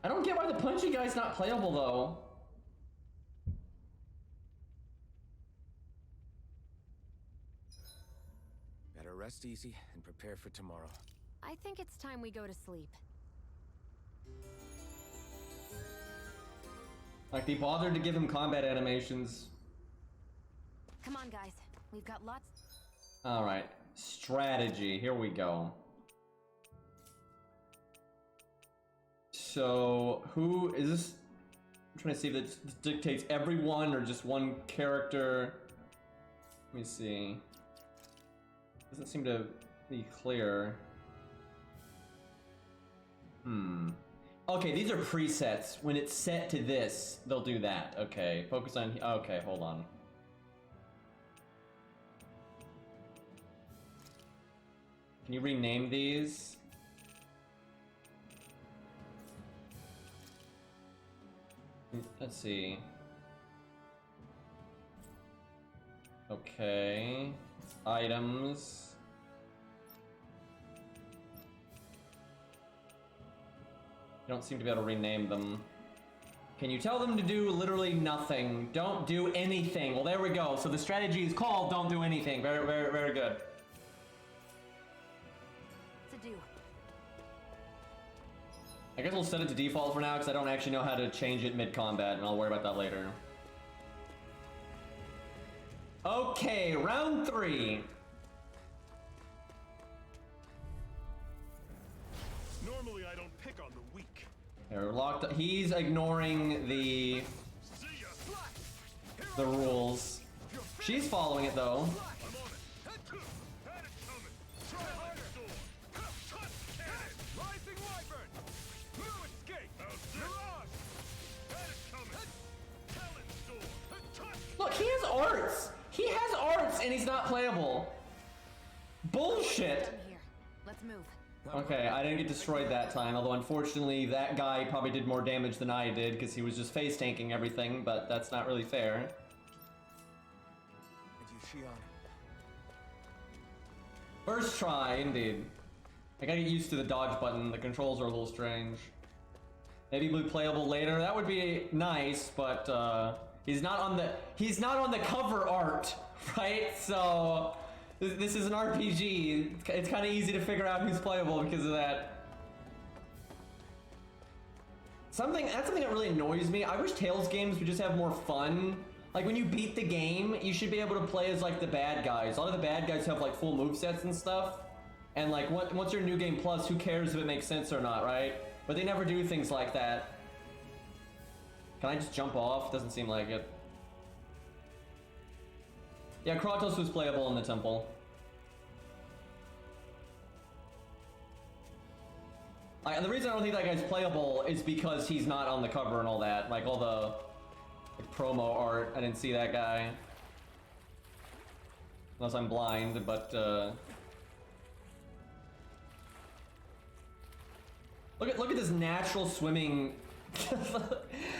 I don't get why the punchy guy's not playable though. Better rest easy and prepare for tomorrow. I think it's time we go to sleep. Like, they bothered to give him combat animations. Come on, guys. We've got lots. Alright, strategy. Here we go. So, who is this? I'm trying to see if this dictates everyone or just one character. Let me see. Doesn't seem to be clear. Okay, these are presets. When it's set to this, they'll do that. Okay, focus on. Okay, hold on. Can you rename these? Let's see. Okay. Items. You don't seem to be able to rename them. Can you tell them to do literally nothing? Don't do anything. Well, there we go. So the strategy is called don't do anything. Very, very, very good. To do. I guess we'll set it to default for now because I don't actually know how to change it mid-combat, and I'll worry about that later. Okay, round 3. Normally I don't pick on the weak. They're locked up. He's ignoring the rules. She's following it though. Look, he has arts. He has arts and he's not playable. Bullshit. Done here. Let's move. Okay, I didn't get destroyed that time, although unfortunately that guy probably did more damage than I did because he was just face tanking everything, but that's not really fair. And you, Shion. First try, indeed. I gotta get used to the dodge button, the controls are a little strange. Maybe blue playable later, that would be nice, but he's not on the cover art, right? So this is an RPG. It's kind of easy to figure out who's playable because of that. That's something that really annoys me. I wish Tales games would just have more fun. Like when you beat the game, you should be able to play as like the bad guys. A lot of the bad guys have like full movesets and stuff. And like once you're New Game Plus, who cares if it makes sense or not, right? But they never do things like that. Can I just jump off? Doesn't seem like it. Yeah, Kratos was playable in the temple. And the reason I don't think that guy's playable is because he's not on the cover and all that. Like all the promo art, I didn't see that guy. Unless I'm blind, but look at this natural swimming.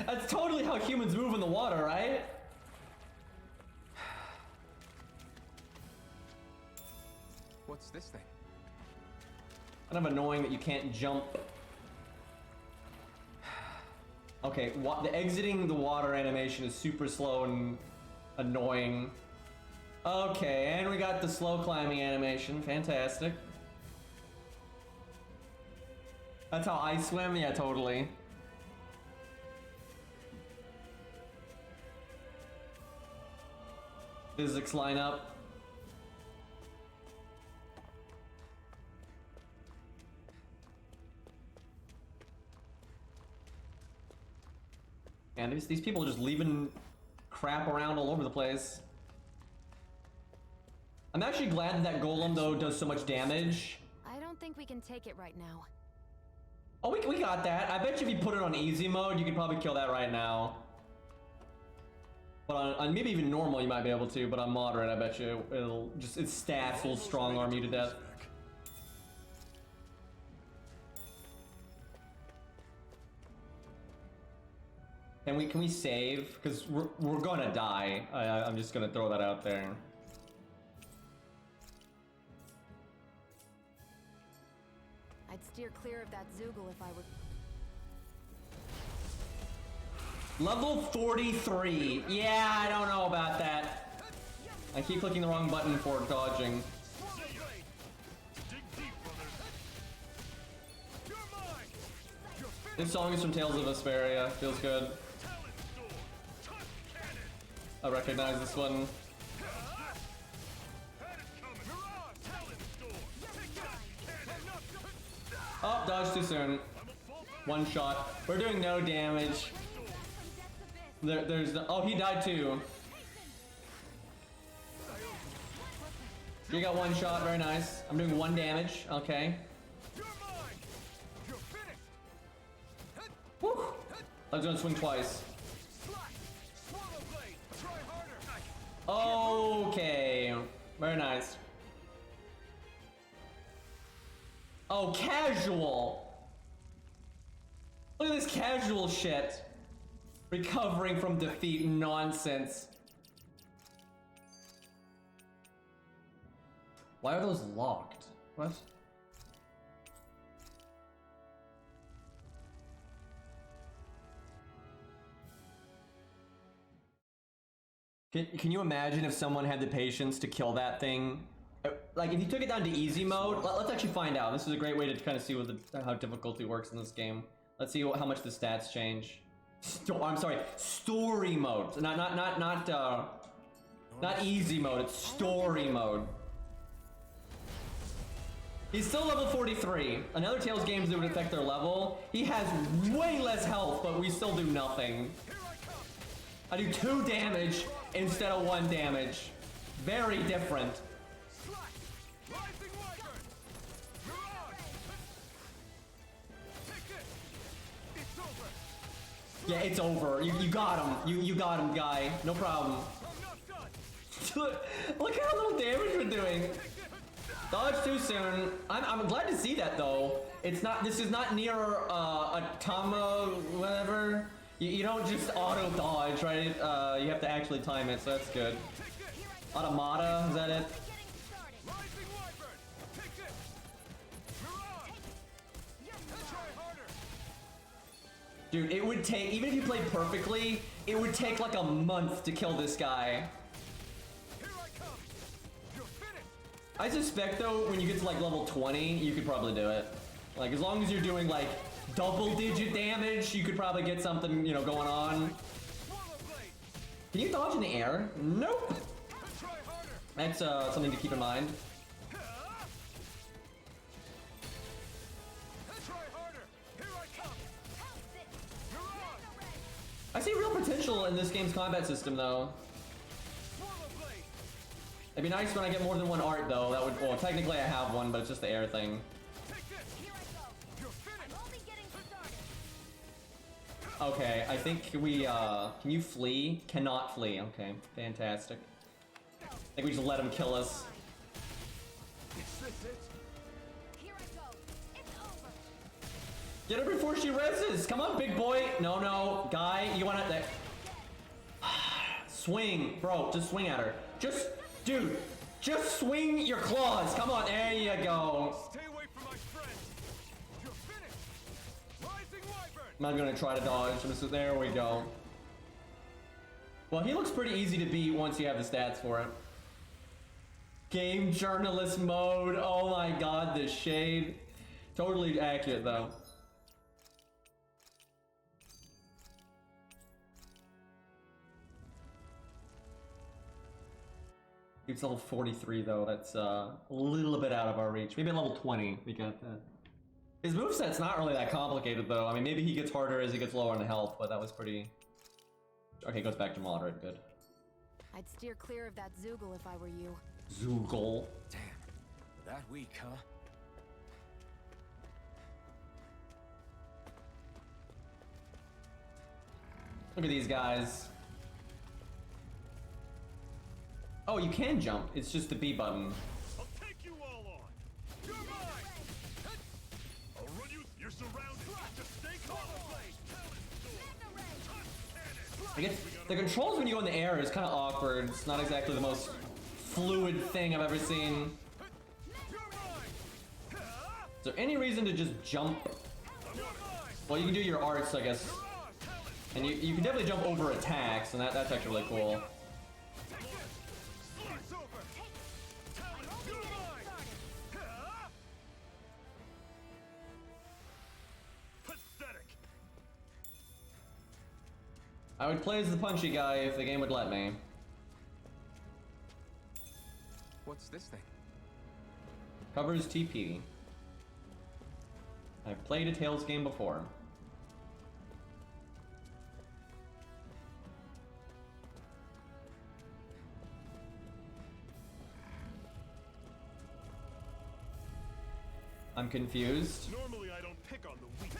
That's totally how humans move in the water, right? What's this thing? Kind of annoying that you can't jump. Okay, the exiting the water animation is super slow and annoying. Okay, and we got the slow climbing animation. Fantastic. That's how I swim? Yeah, totally. Physics line up. And these people are just leaving crap around all over the place. I'm actually glad that golem though does so much damage. I don't think we can take it right now. Oh, we got that. I bet you if you put it on easy mode, you could probably kill that right now. But on maybe even normal, you might be able to. But on moderate, I bet you its stats will strong arm you to death. Can we save? Because we're gonna die. I'm just gonna throw that out there. I'd steer clear of that Zoogle if I were. Level 43. Yeah, I don't know about that. I keep clicking the wrong button for dodging. This song is from Tales of Vesperia. Feels good. I recognize this one. Oh, dodge too soon. One shot. We're doing no damage. There's no, oh, he died too. You got one shot, very nice. I'm doing 1 damage, okay. Woo! I was gonna swing twice. Okay, very nice. Oh, casual! Look at this casual shit. Recovering from defeat nonsense. Why are those locked? What? Can you imagine if someone had the patience to kill that thing? Like, if you took it down to easy mode, let's actually find out. This is a great way to kind of see what how difficulty works in this game. Let's see how much the stats change. I'm sorry, story mode. Not easy mode. It's story mode. He's still level 43. Another Tales games that would affect their level. He has way less health, but we still do nothing. I do 2 damage instead of 1 damage. Very different. Yeah, it's over. You got him. You got him, guy. No problem. Look how little damage we're doing. Dodge too soon. I'm glad to see that though. It's not. This is not near a Tama whatever. You don't just auto dodge, right? You have to actually time it, so that's good. Automata, is that it? Dude, it would take, even if you played perfectly, it would take like a month to kill this guy. I suspect though, when you get to like level 20, you could probably do it. Like, as long as you're doing like double-digit damage, you could probably get something, you know, going on. Can you dodge in the air? Nope. That's something to keep in mind. I see real potential in this game's combat system, though. It'd be nice when I get more than one art, though. That would, well, technically I have one, but it's just the air thing. Okay, I think we, can you flee? Cannot flee. Okay, fantastic. I think we just let him kill us. Get her before she reses! Come on, big boy! No, no, guy, you wanna... Swing, bro, just swing at her. Just, dude, just swing your claws. Come on, there you go. Stay away from my friend. You're finished. Rising Wyvern. I'm not gonna try to dodge. There we go. Well, he looks pretty easy to beat once you have the stats for it. Game journalist mode. Oh my god, the shade. Totally accurate, though. It's level 43 though, that's a little bit out of our reach. Maybe at level 20 we got that. His moveset's not really that complicated though. I mean, maybe he gets harder as he gets lower in health, but that was pretty... Okay, goes back to moderate, good. I'd steer clear of that Zoogle if I were you. Zoogle. Damn, that weak, huh? Look at these guys. Oh, you can jump. It's just the B button. I'll take you all on. You're mine. I'll run you. You're surrounded. Just stay calm. I guess the controls when you go in the air is kind of awkward. It's not exactly the most fluid thing I've ever seen. Is there any reason to just jump? Well, you can do your arts, I guess. And you can definitely jump over attacks, and that's actually really cool. I would play as the punchy guy if the game would let me. What's this thing? Covers TP. I've played a Tales game before. I'm confused. Normally I don't pick on the weak.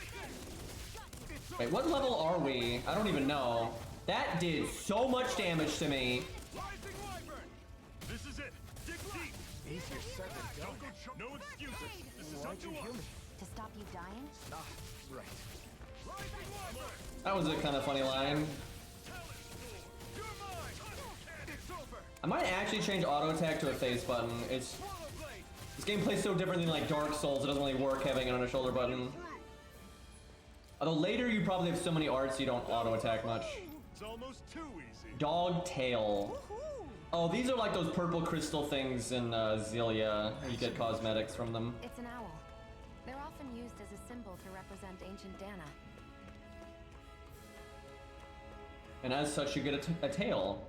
Wait, what level are we? I don't even know. That did so much damage to me. Rising Wyvern. This is it. Dig deep. Easier said than done. No excuses. This is Why'd up to you heal us. me? To stop you dying? Ah, right. Rising Wyvern. That was a kind of funny line. You're mine. It's over. I might actually change auto attack to a face button. It's this game plays so different than like Dark Souls. It doesn't really work having it on a shoulder button. Although later you probably have so many arts you don't auto attack much. It's almost too easy. Dog tail. Oh, these are like those purple crystal things in Zelia. You get cosmetics from them. It's an owl. They're often used as a symbol to represent ancient Dana. And as such, you get a tail.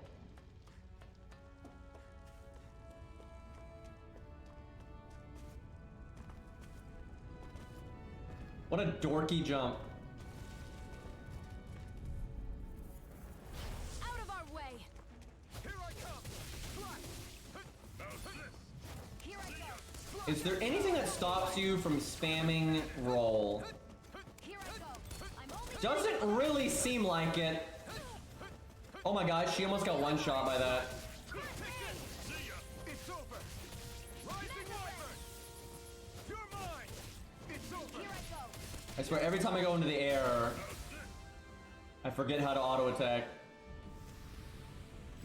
What a dorky jump. Out of our way! Here I come! Here I go! Is there anything that stops you from spamming roll? Here I go! I'm only Doesn't really seem like it. Oh my gosh, she almost got one shot by that. It's over! Rising Wyvern! You're mine! It's over! Here I go! I swear, every time I go into the air, I forget how to auto attack.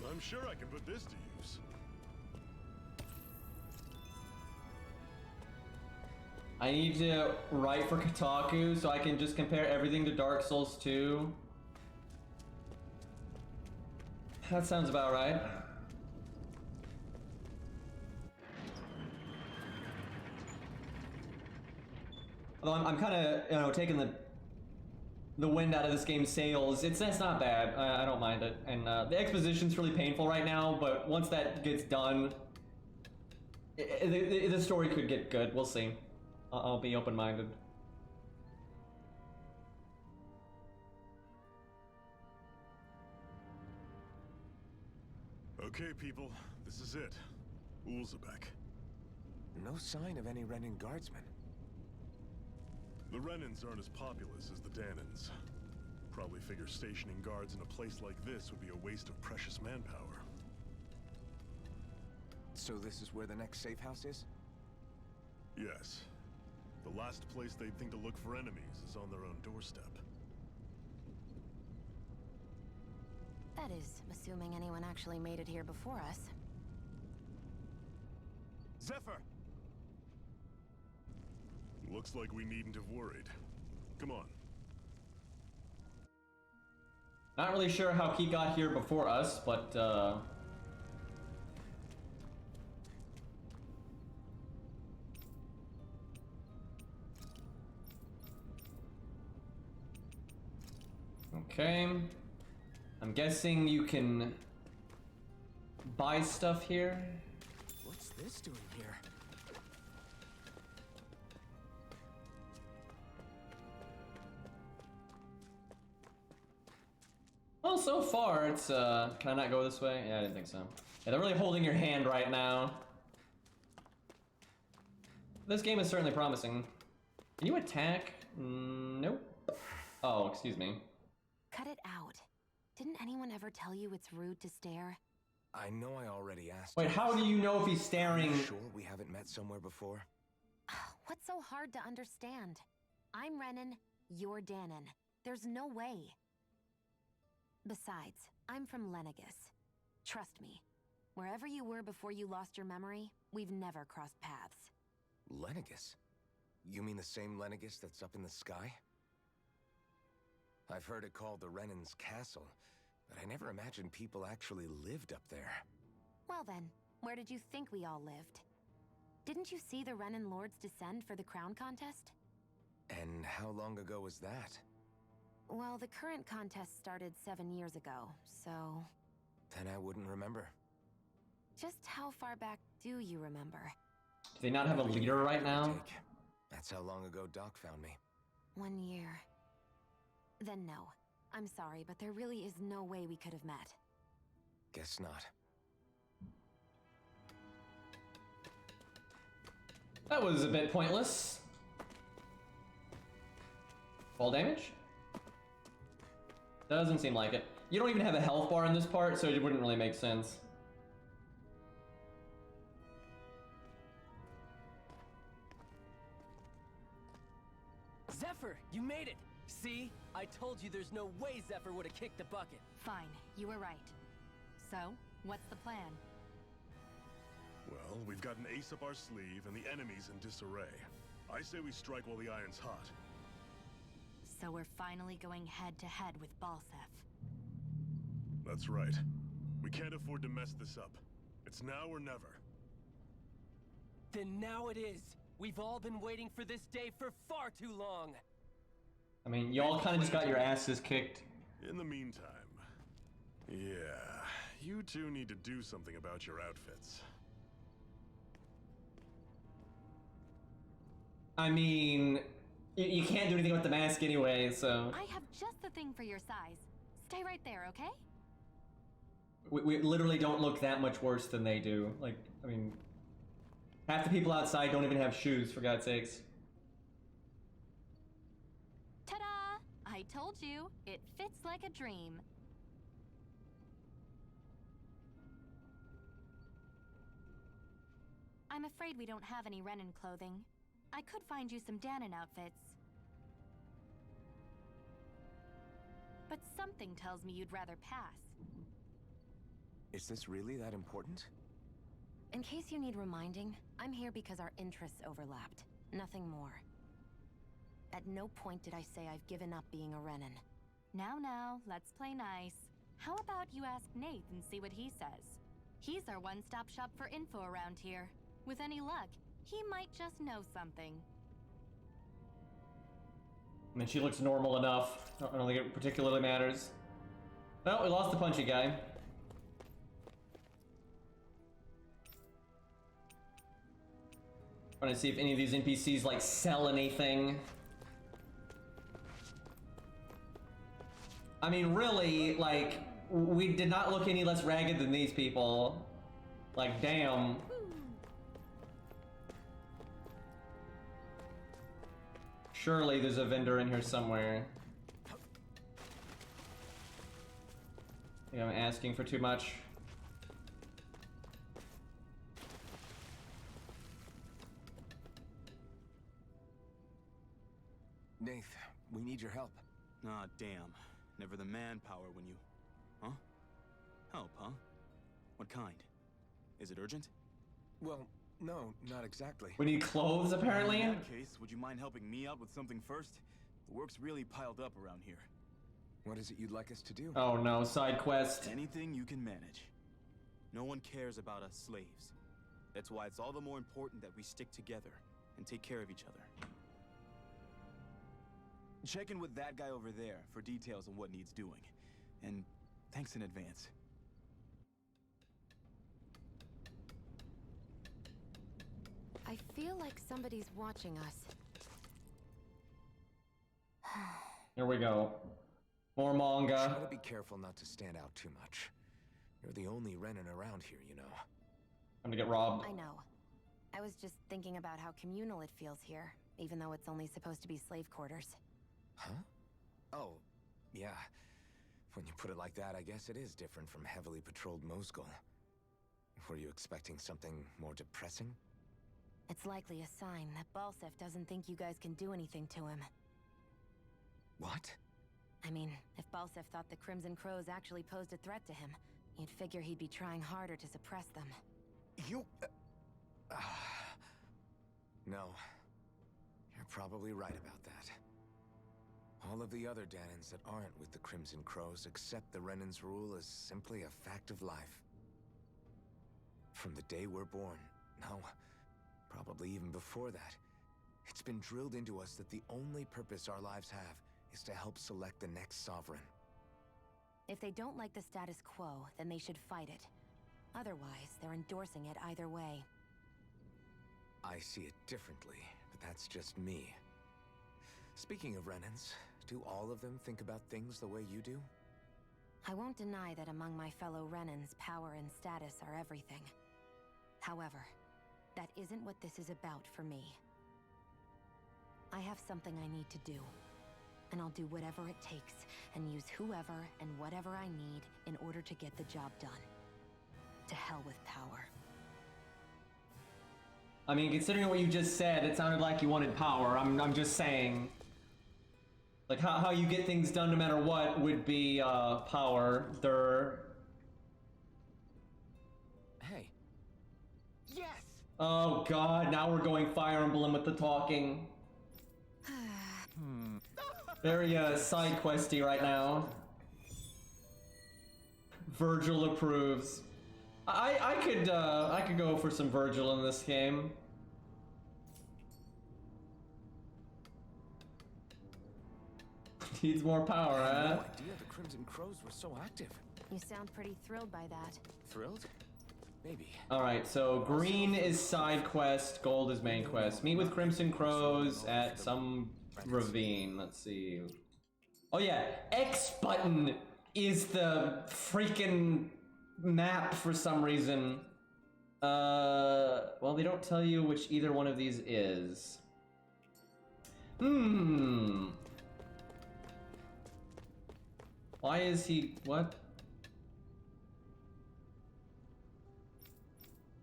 I'm sure I can put this to use. I need to write for Kotaku so I can just compare everything to Dark Souls 2. That sounds about right. Although I'm kind of, you know, taking the wind out of this game's sails. It's not bad. I don't mind it. And the exposition's really painful right now, but once that gets done, the story could get good. We'll see. I'll be open-minded. Okay, people, this is it. Ulzebek. No sign of any Renin guardsmen. The Renins aren't as populous as the Danans. Probably figure stationing guards in a place like this would be a waste of precious manpower. So this is where the next safe house is? Yes. The last place they'd think to look for enemies is on their own doorstep. That is, assuming anyone actually made it here before us. Zephyr! Looks like we needn't have worried. Come on. Not really sure how he got here before us, but okay. I'm guessing you can buy stuff here. What's this doing here? Well, so far it's can I not go this way? Yeah, I didn't think so. Yeah, they're really holding your hand right now. This game is certainly promising. Can you attack? Nope. Oh, excuse me. Cut it out. Didn't anyone ever tell you it's rude to stare? I know I already asked. Wait, you how this. do you know if he's staring? Are you sure we haven't met somewhere before? What's so hard to understand? I'm Renin, you're Danon. There's no way. Besides, I'm from Lenegis. Trust me, wherever you were before you lost your memory, we've never crossed paths. Lenegis? You mean the same Lenegis that's up in the sky? I've heard it called the Renin's Castle, but I never imagined people actually lived up there. Well then, where did you think we all lived? Didn't you see the Renin Lords descend for the crown contest? And how long ago was that? Well, the current contest started 7 years ago, so... Then I wouldn't remember. Just how far back do you remember? Do they not have a leader right now? That's how long ago Doc found me. 1 year. Then no. I'm sorry, but there really is no way we could have met. Guess not. That was a bit pointless. Fall damage? Doesn't seem like it. You don't even have a health bar in this part, so it wouldn't really make sense. Zephyr, you made it! See? I told you there's no way Zephyr would have kicked the bucket. Fine, you were right. So, what's the plan? Well, we've got an ace up our sleeve and the enemy's in disarray. I say we strike while the iron's hot. So we're finally going head-to-head with Balseph. That's right. We can't afford to mess this up. It's now or never. Then now it is. We've all been waiting for this day for far too long. I mean, y'all kind of just got your asses kicked. In the meantime, yeah, you two need to do something about your outfits. I mean, you can't do anything with the mask anyway, so... I have just the thing for your size. Stay right there, okay? We literally don't look that much worse than they do. Like, I mean... Half the people outside don't even have shoes, for God's sakes. Ta-da! I told you, it fits like a dream. I'm afraid we don't have any Renan clothing. I could find you some Danon outfits. But something tells me you'd rather pass. Is this really that important? In case you need reminding, I'm here because our interests overlapped. Nothing more. At no point did I say I've given up being a Renan. Now, let's play nice. How about you ask Nate and see what he says? He's our one-stop shop for info around here. With any luck, he might just know something. I mean, she looks normal enough. I don't think it particularly matters. Well, we lost the punchy guy. Trying to see if any of these NPCs, like, sell anything. I mean, really, like, we did not look any less ragged than these people. Like, damn. Surely there's a vendor in here somewhere. I think I'm asking for too much. Nath, we need your help. Ah, damn. Never the manpower when you... Huh? Help, huh? What kind? Is it urgent? Well, no, not exactly. We need clothes, apparently? In that case, would you mind helping me out with something first? The work's really piled up around here. What is it you'd like us to do? Oh no, side quest. Anything you can manage. No one cares about us slaves. That's why it's all the more important that we stick together and take care of each other. Check in with that guy over there for details on what needs doing. And thanks in advance. I feel like somebody's watching us. Here we go. More manga. Try to be careful not to stand out too much. You're the only Renan around here, you know. I'm gonna get robbed. I know. I was just thinking about how communal it feels here, even though it's only supposed to be slave quarters. Huh? Oh, yeah. When you put it like that, I guess it is different from heavily patrolled Mosgul. Were you expecting something more depressing? It's likely a sign that Balsef doesn't think you guys can do anything to him. What? I mean, if Balsef thought the Crimson Crows actually posed a threat to him, you'd figure he'd be trying harder to suppress them. You... No. You're probably right about that. All of the other Danons that aren't with the Crimson Crows accept the Renan's rule as simply a fact of life. From the day we're born, no, probably even before that, it's been drilled into us that the only purpose our lives have is to help select the next sovereign. If they don't like the status quo, then they should fight it. Otherwise, they're endorsing it either way. I see it differently, but that's just me. Speaking of Renans, do all of them think about things the way you do? I won't deny that among my fellow Renans, power and status are everything. However, that isn't what this is about for me. I have something I need to do, and I'll do whatever it takes, and use whoever and whatever I need in order to get the job done. To hell with power. I mean, considering what you just said, it sounded like you wanted power. I'm just saying. Like, how you get things done no matter what would be, power. Hey. Yes! Oh god, now we're going Fire Emblem with the talking. Very, side questy right now. Virgil approves. I could go for some Virgil in this game. Needs more power, I had huh? no idea the Crimson Crows were so active. You sound pretty thrilled by that. Thrilled? Maybe. Alright, so green is side quest, gold is main quest. Meet with Crimson Crows at some ravine. Let's see. Oh yeah, X button is the freaking map for some reason. Well, they don't tell you which either one of these is. Why is he, what?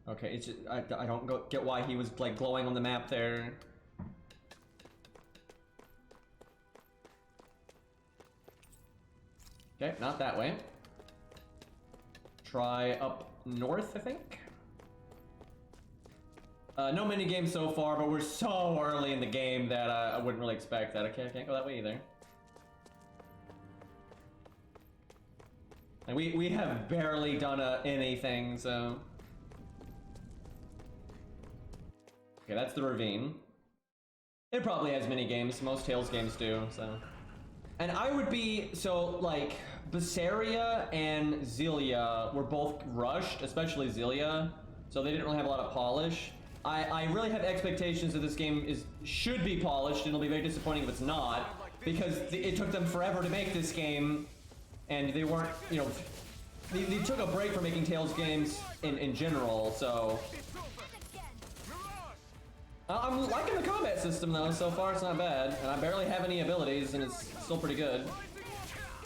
Okay, it's just, I don't get why he was like glowing on the map there. Okay, not that way. Try up north, I think. No minigame so far, but we're so early in the game that I wouldn't really expect that. Okay, I can't go that way either. And we have barely done anything, so... Okay, that's the ravine. It probably has mini games. Most Tales games do, so. And I would be, so like, Berseria and Zelia were both rushed, especially Zelia, so they didn't really have a lot of polish. I really have expectations that this game should be polished, and it'll be very disappointing if it's not, because it took them forever to make this game, and they weren't, you know, they took a break from making Tales games in general, so. I'm liking the combat system though, so far it's not bad, and I barely have any abilities, and it's still pretty good.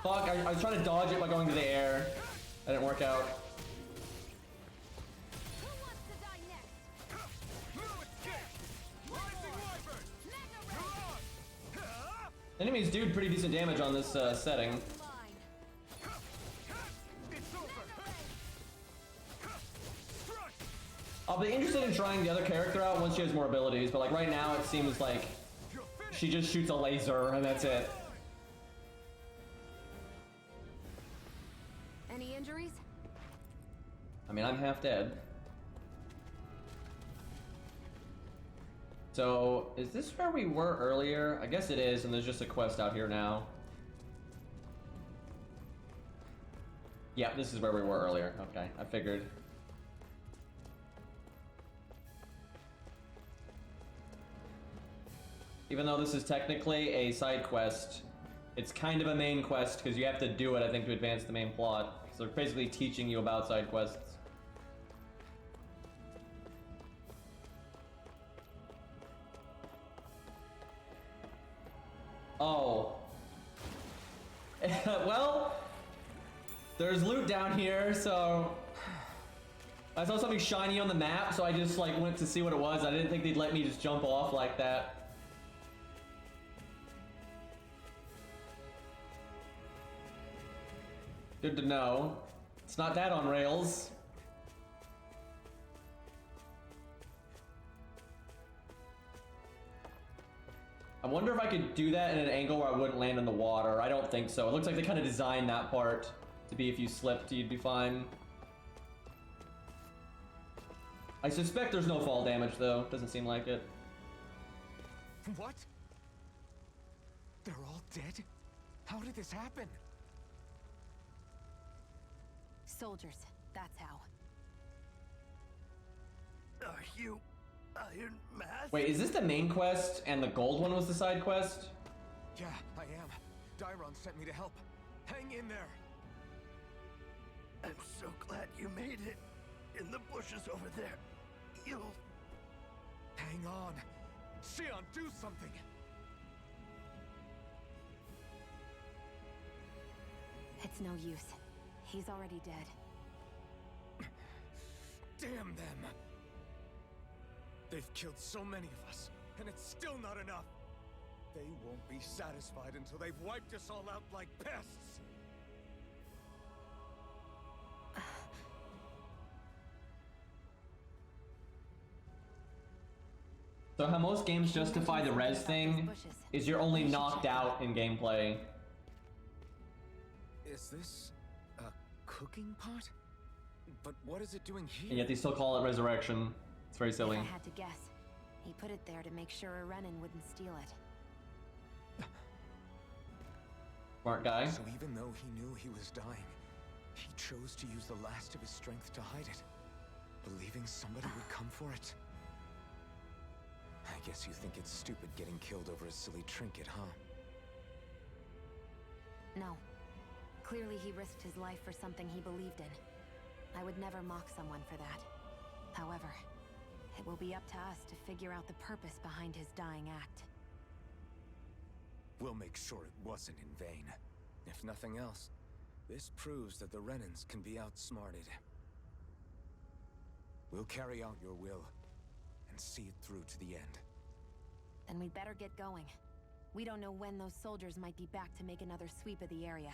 Fuck, I was trying to dodge it by going to the air. That didn't work out. Enemies do pretty decent damage on this setting. I'll be interested in trying the other character out once she has more abilities, but like right now it seems like she just shoots a laser and that's it. Any injuries? I mean, I'm half dead. So, is this where we were earlier? I guess it is, and there's just a quest out here now. Yeah, this is where we were earlier. Okay, I figured. Even though this is technically a side quest, it's kind of a main quest because you have to do it, I think, to advance the main plot. So they're basically teaching you about side quests. Oh. Well, there's loot down here, so I saw something shiny on the map, so I just like went to see what it was. I didn't think they'd let me just jump off like that. Good to know. It's not that on rails. I wonder if I could do that in an angle where I wouldn't land in the water. I don't think so. It looks like they kind of designed that part to be if you slipped, you'd be fine. I suspect there's no fall damage though. Doesn't seem like it. What? They're all dead? How did this happen? Soldiers, that's how. Are you Iron Mask? Wait, is this the main quest and the gold one was the side quest? Yeah, I am. Dairon sent me to help. Hang in there. I'm so glad you made it. In the bushes over there. You'll... Hang on. Xion, do something. It's no use. He's already dead. Damn them! They've killed so many of us, and it's still not enough! They won't be satisfied until they've wiped us all out like pests! So how most games justify the res thing is you're only knocked out in gameplay. Is this a cooking pot? But what is it doing here? And yet they still call it resurrection. It's very silly. If I had to guess, he put it there to make sure Renan wouldn't steal it. Smart guy. So even though he knew he was dying, he chose to use the last of his strength to hide it, believing somebody would come for it. I guess you think it's stupid getting killed over a silly trinket, huh? No. Clearly he risked his life for something he believed in. I would never mock someone for that. However, it will be up to us to figure out the purpose behind his dying act. We'll make sure it wasn't in vain. If nothing else, this proves that the Renans can be outsmarted. We'll carry out your will, and see it through to the end. Then we'd better get going. We don't know when those soldiers might be back to make another sweep of the area.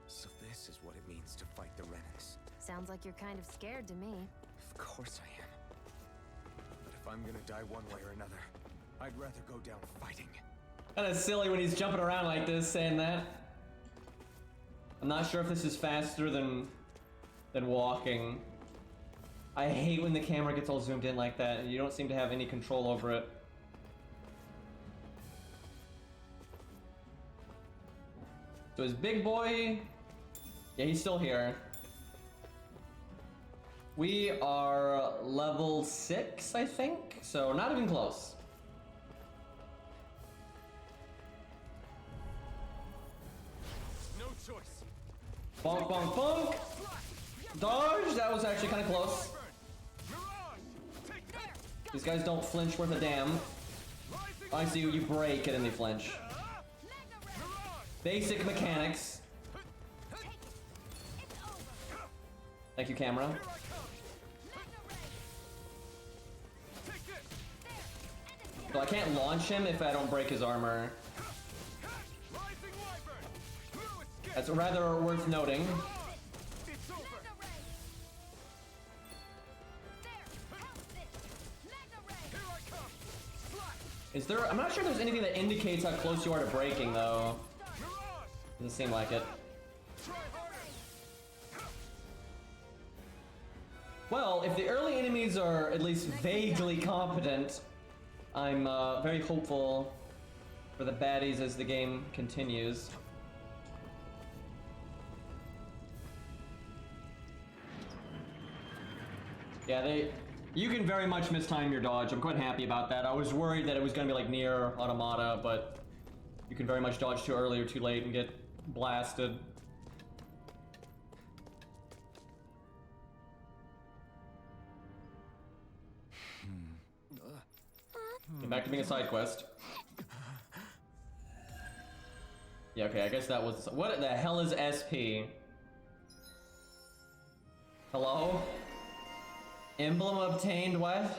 So this is what it means to fight the Renans. Sounds like you're kind of scared to me. Of course I am. But if I'm gonna die one way or another, I'd rather go down fighting. Kinda silly when he's jumping around like this, saying that. I'm not sure if this is faster than walking. I hate when the camera gets all zoomed in like that and you don't seem to have any control over it. So is Big Boy... Yeah, he's still here. We are level 6, I think? So not even close. No choice. Bonk, bonk, bonk! Dodge! That was actually kind of close. These guys don't flinch worth a damn. I see you break and then they flinch. Basic mechanics. Thank you, camera. So I can't launch him if I don't break his armor. That's rather worth noting. Is there... I'm not sure there's anything that indicates how close you are to breaking, though. Doesn't seem like it. Well, if the early enemies are at least vaguely competent, I'm very hopeful for the baddies as the game continues. Yeah, you can very much mistime your dodge. I'm quite happy about that. I was worried that it was going to be like near Automata, but you can very much dodge too early or too late and get blasted. Get back to being a side quest. Yeah, okay, I guess that was... What the hell is SP? Hello? Emblem obtained what?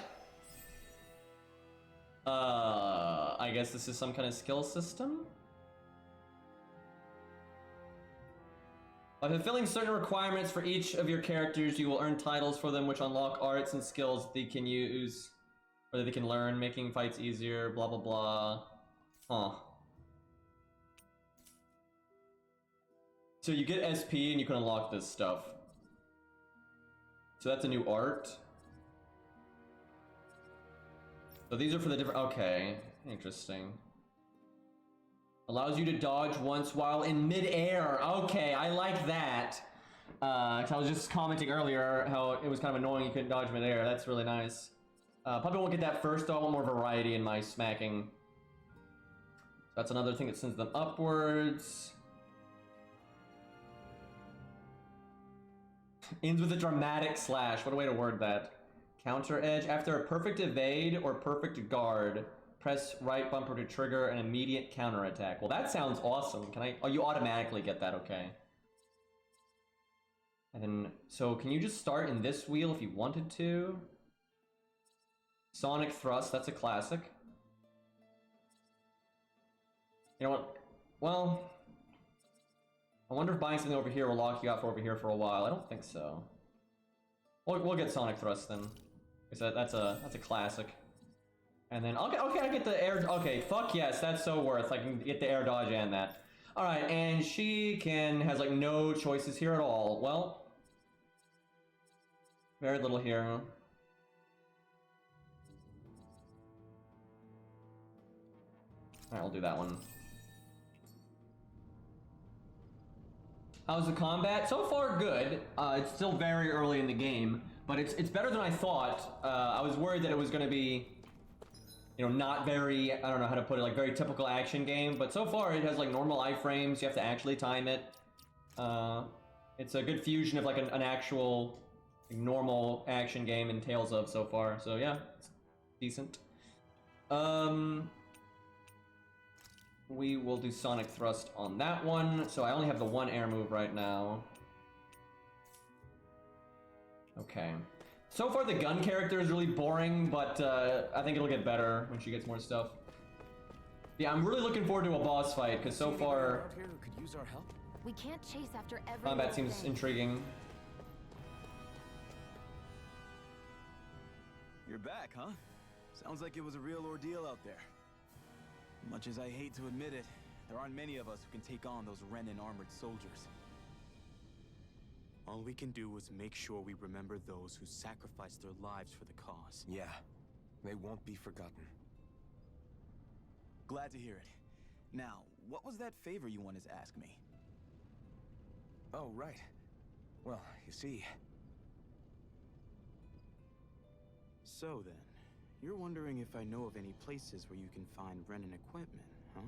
I guess this is some kind of skill system? By fulfilling certain requirements for each of your characters, you will earn titles for them which unlock arts and skills they can use, or that they can learn, making fights easier, blah blah blah. Huh. So you get SP and you can unlock this stuff. So that's a new art. So these are for the different... Okay, interesting. Allows you to dodge once while in mid-air. Okay, I like that. 'Cause I was just commenting earlier how it was kind of annoying you couldn't dodge mid-air. That's really nice. Probably won't get that first though. I want more variety in my smacking. So that's another thing that sends them upwards. Ends with a dramatic slash. What a way to word that. Counter edge. After a perfect evade or perfect guard, press right bumper to trigger an immediate counter attack. Well, that sounds awesome. Can I... Oh, you automatically get that. Okay. And then... So, can you just start in this wheel if you wanted to? Sonic Thrust. That's a classic. You know what? Well... I wonder if buying something over here will lock you out for over here for a while. I don't think so. We'll get Sonic Thrust then. Because that's a classic. And then, okay, I get the air, okay, fuck yes, that's so worth. I can get the air dodge and that. All right, and she has like no choices here at all. Well, very little here. All right, I'll do that one. How's the combat? So far, good. It's still very early in the game, but it's better than I thought. I was worried that it was going to be, you know, not very, I don't know how to put it, like very typical action game, but so far it has like normal iframes. You have to actually time it. It's a good fusion of like an actual like, normal action game and Tales of so far. So yeah, it's decent. We will do Sonic Thrust on that one. So I only have the one air move right now. Okay. So far the gun character is really boring, but I think it'll get better when she gets more stuff. Yeah, I'm really looking forward to a boss fight, because so far Out here who could use our help? We can't chase after every combat little seems thing. intriguing. You're back, huh? Sounds like it was a real ordeal out there. Much as I hate to admit it, there aren't many of us who can take on those Renin armored soldiers. All we can do is make sure we remember those who sacrificed their lives for the cause. Yeah, they won't be forgotten. Glad to hear it. Now, what was that favor you wanted to ask me? Oh, right. Well, you see... So then, you're wondering if I know of any places where you can find Renin equipment, huh?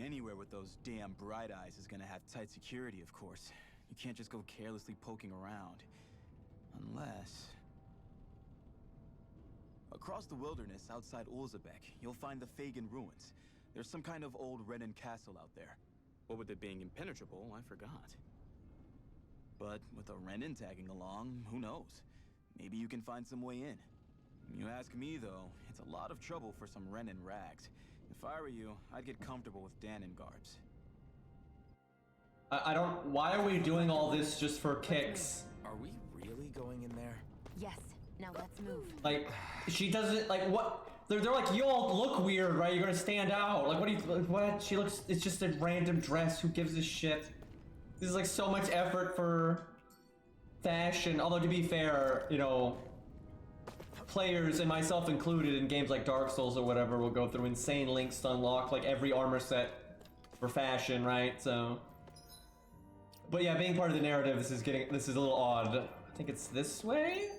Anywhere with those damn bright eyes is gonna have tight security, of course. You can't just go carelessly poking around. Unless... Across the wilderness outside Ulzebek, you'll find the Fagan ruins. There's some kind of old Renin castle out there. What with it being impenetrable, I forgot. But with a Renin tagging along, who knows? Maybe you can find some way in. You ask me, though, it's a lot of trouble for some Renin rags. If I were you, I'd get comfortable with Danon garbs. I don't... Why are we doing all this just for kicks? Are we really going in there? Yes. Now let's move. Like, she doesn't... Like, what... They're like, you all look weird, right? You're gonna stand out. Like, what do you... What? She looks... It's just a random dress. Who gives a shit? This is like so much effort for fashion. Although, to be fair, you know... Players, and myself included, in games like Dark Souls or whatever, will go through insane links to unlock, like, every armor set for fashion, right? So... But yeah, being part of the narrative, this is a little odd. I think it's this way?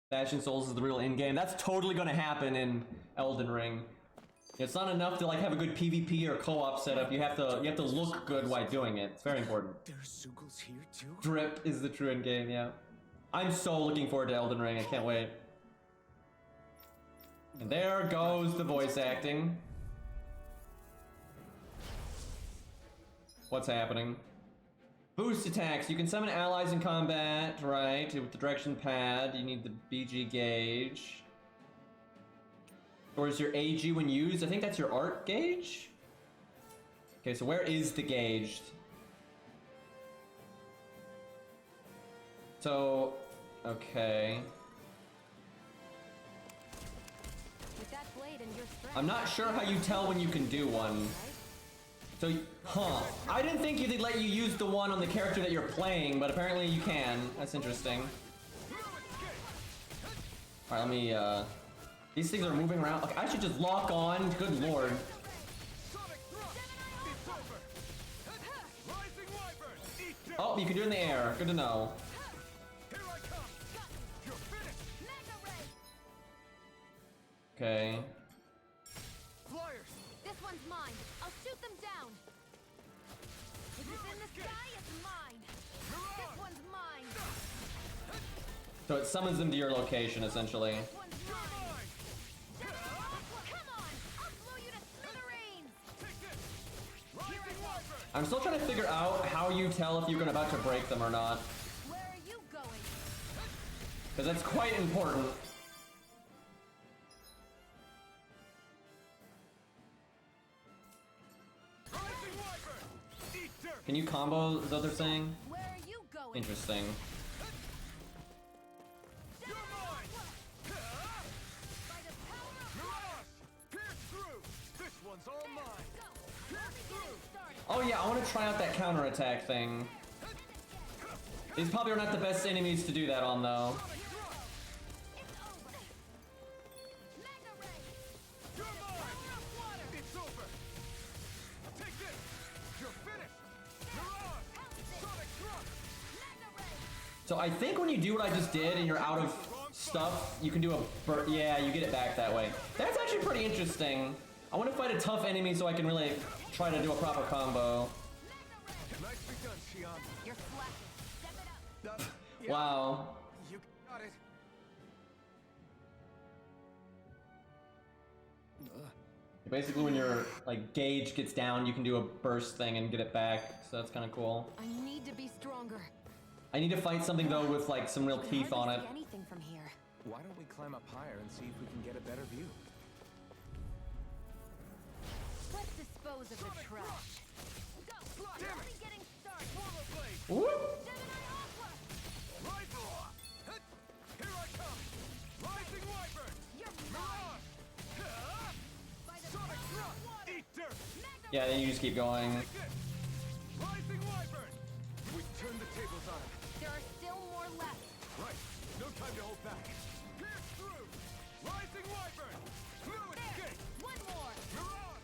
Fashion Souls is the real in-game. That's totally gonna happen in Elden Ring. It's not enough to like have a good PvP or co-op setup. You have to look good while doing it. It's very important. There's Zeugles here too? Drip is the true in-game, yeah. I'm so looking forward to Elden Ring. I can't wait. And there goes the voice acting. What's happening? Boost attacks. You can summon allies in combat, right? With the direction pad, you need the BG gauge. Or is your AG when used? I think that's your art gauge? Okay, so where is the gauge? So, okay. With that blade and your strength, I'm not sure how you tell when you can do one. So, huh. I didn't think they'd let you use the one on the character that you're playing, but apparently you can. That's interesting. Alright, let me, these things are moving around. Okay, I should just lock on. Good lord. Oh, you can do it in the air. Good to know. Okay. this one's mine. I'll shoot them down. If it's in the sky, it's mine. This one's mine. So it summons them to your location, essentially. This one's mine. Come on, I'll blow you to smithereens. Here I go. I'm still trying to figure out how you tell if you're about to break them or not. Where are you going? Because that's quite important. Can you combo, is what they're saying? Where are you going? Interesting. By the power of Oh yeah, I want to try out that counterattack thing. These probably are not the best enemies to do that on, though. So I think when you do what I just did and you're out of stuff, you can do a yeah, you get it back that way. That's actually pretty interesting. I want to fight a tough enemy so I can really try to do a proper combo. Nicely done, Shion. You're slacking. Step it up. Wow. You got it. Basically, when your like gauge gets down, you can do a burst thing and get it back. So that's kind of cool. I need to be stronger. I need to fight something though with like some real teeth on it. See anything from here. Why don't we climb up higher and see if we can get a better view? Let's dispose of the trash. Go! Damn it! Getting started. Whoop. Gemini Aqua! Here I come! Rising Wyvern! You're mine! By the Sonic power Thrust! of water! Eat dirt! Yeah, then you just keep going. Take this! Rising Wyvern! We turned the tables on him. There are still more left. Right! No time to hold back! Pierce through! Rising Wyvern! No escape! One more! You're on!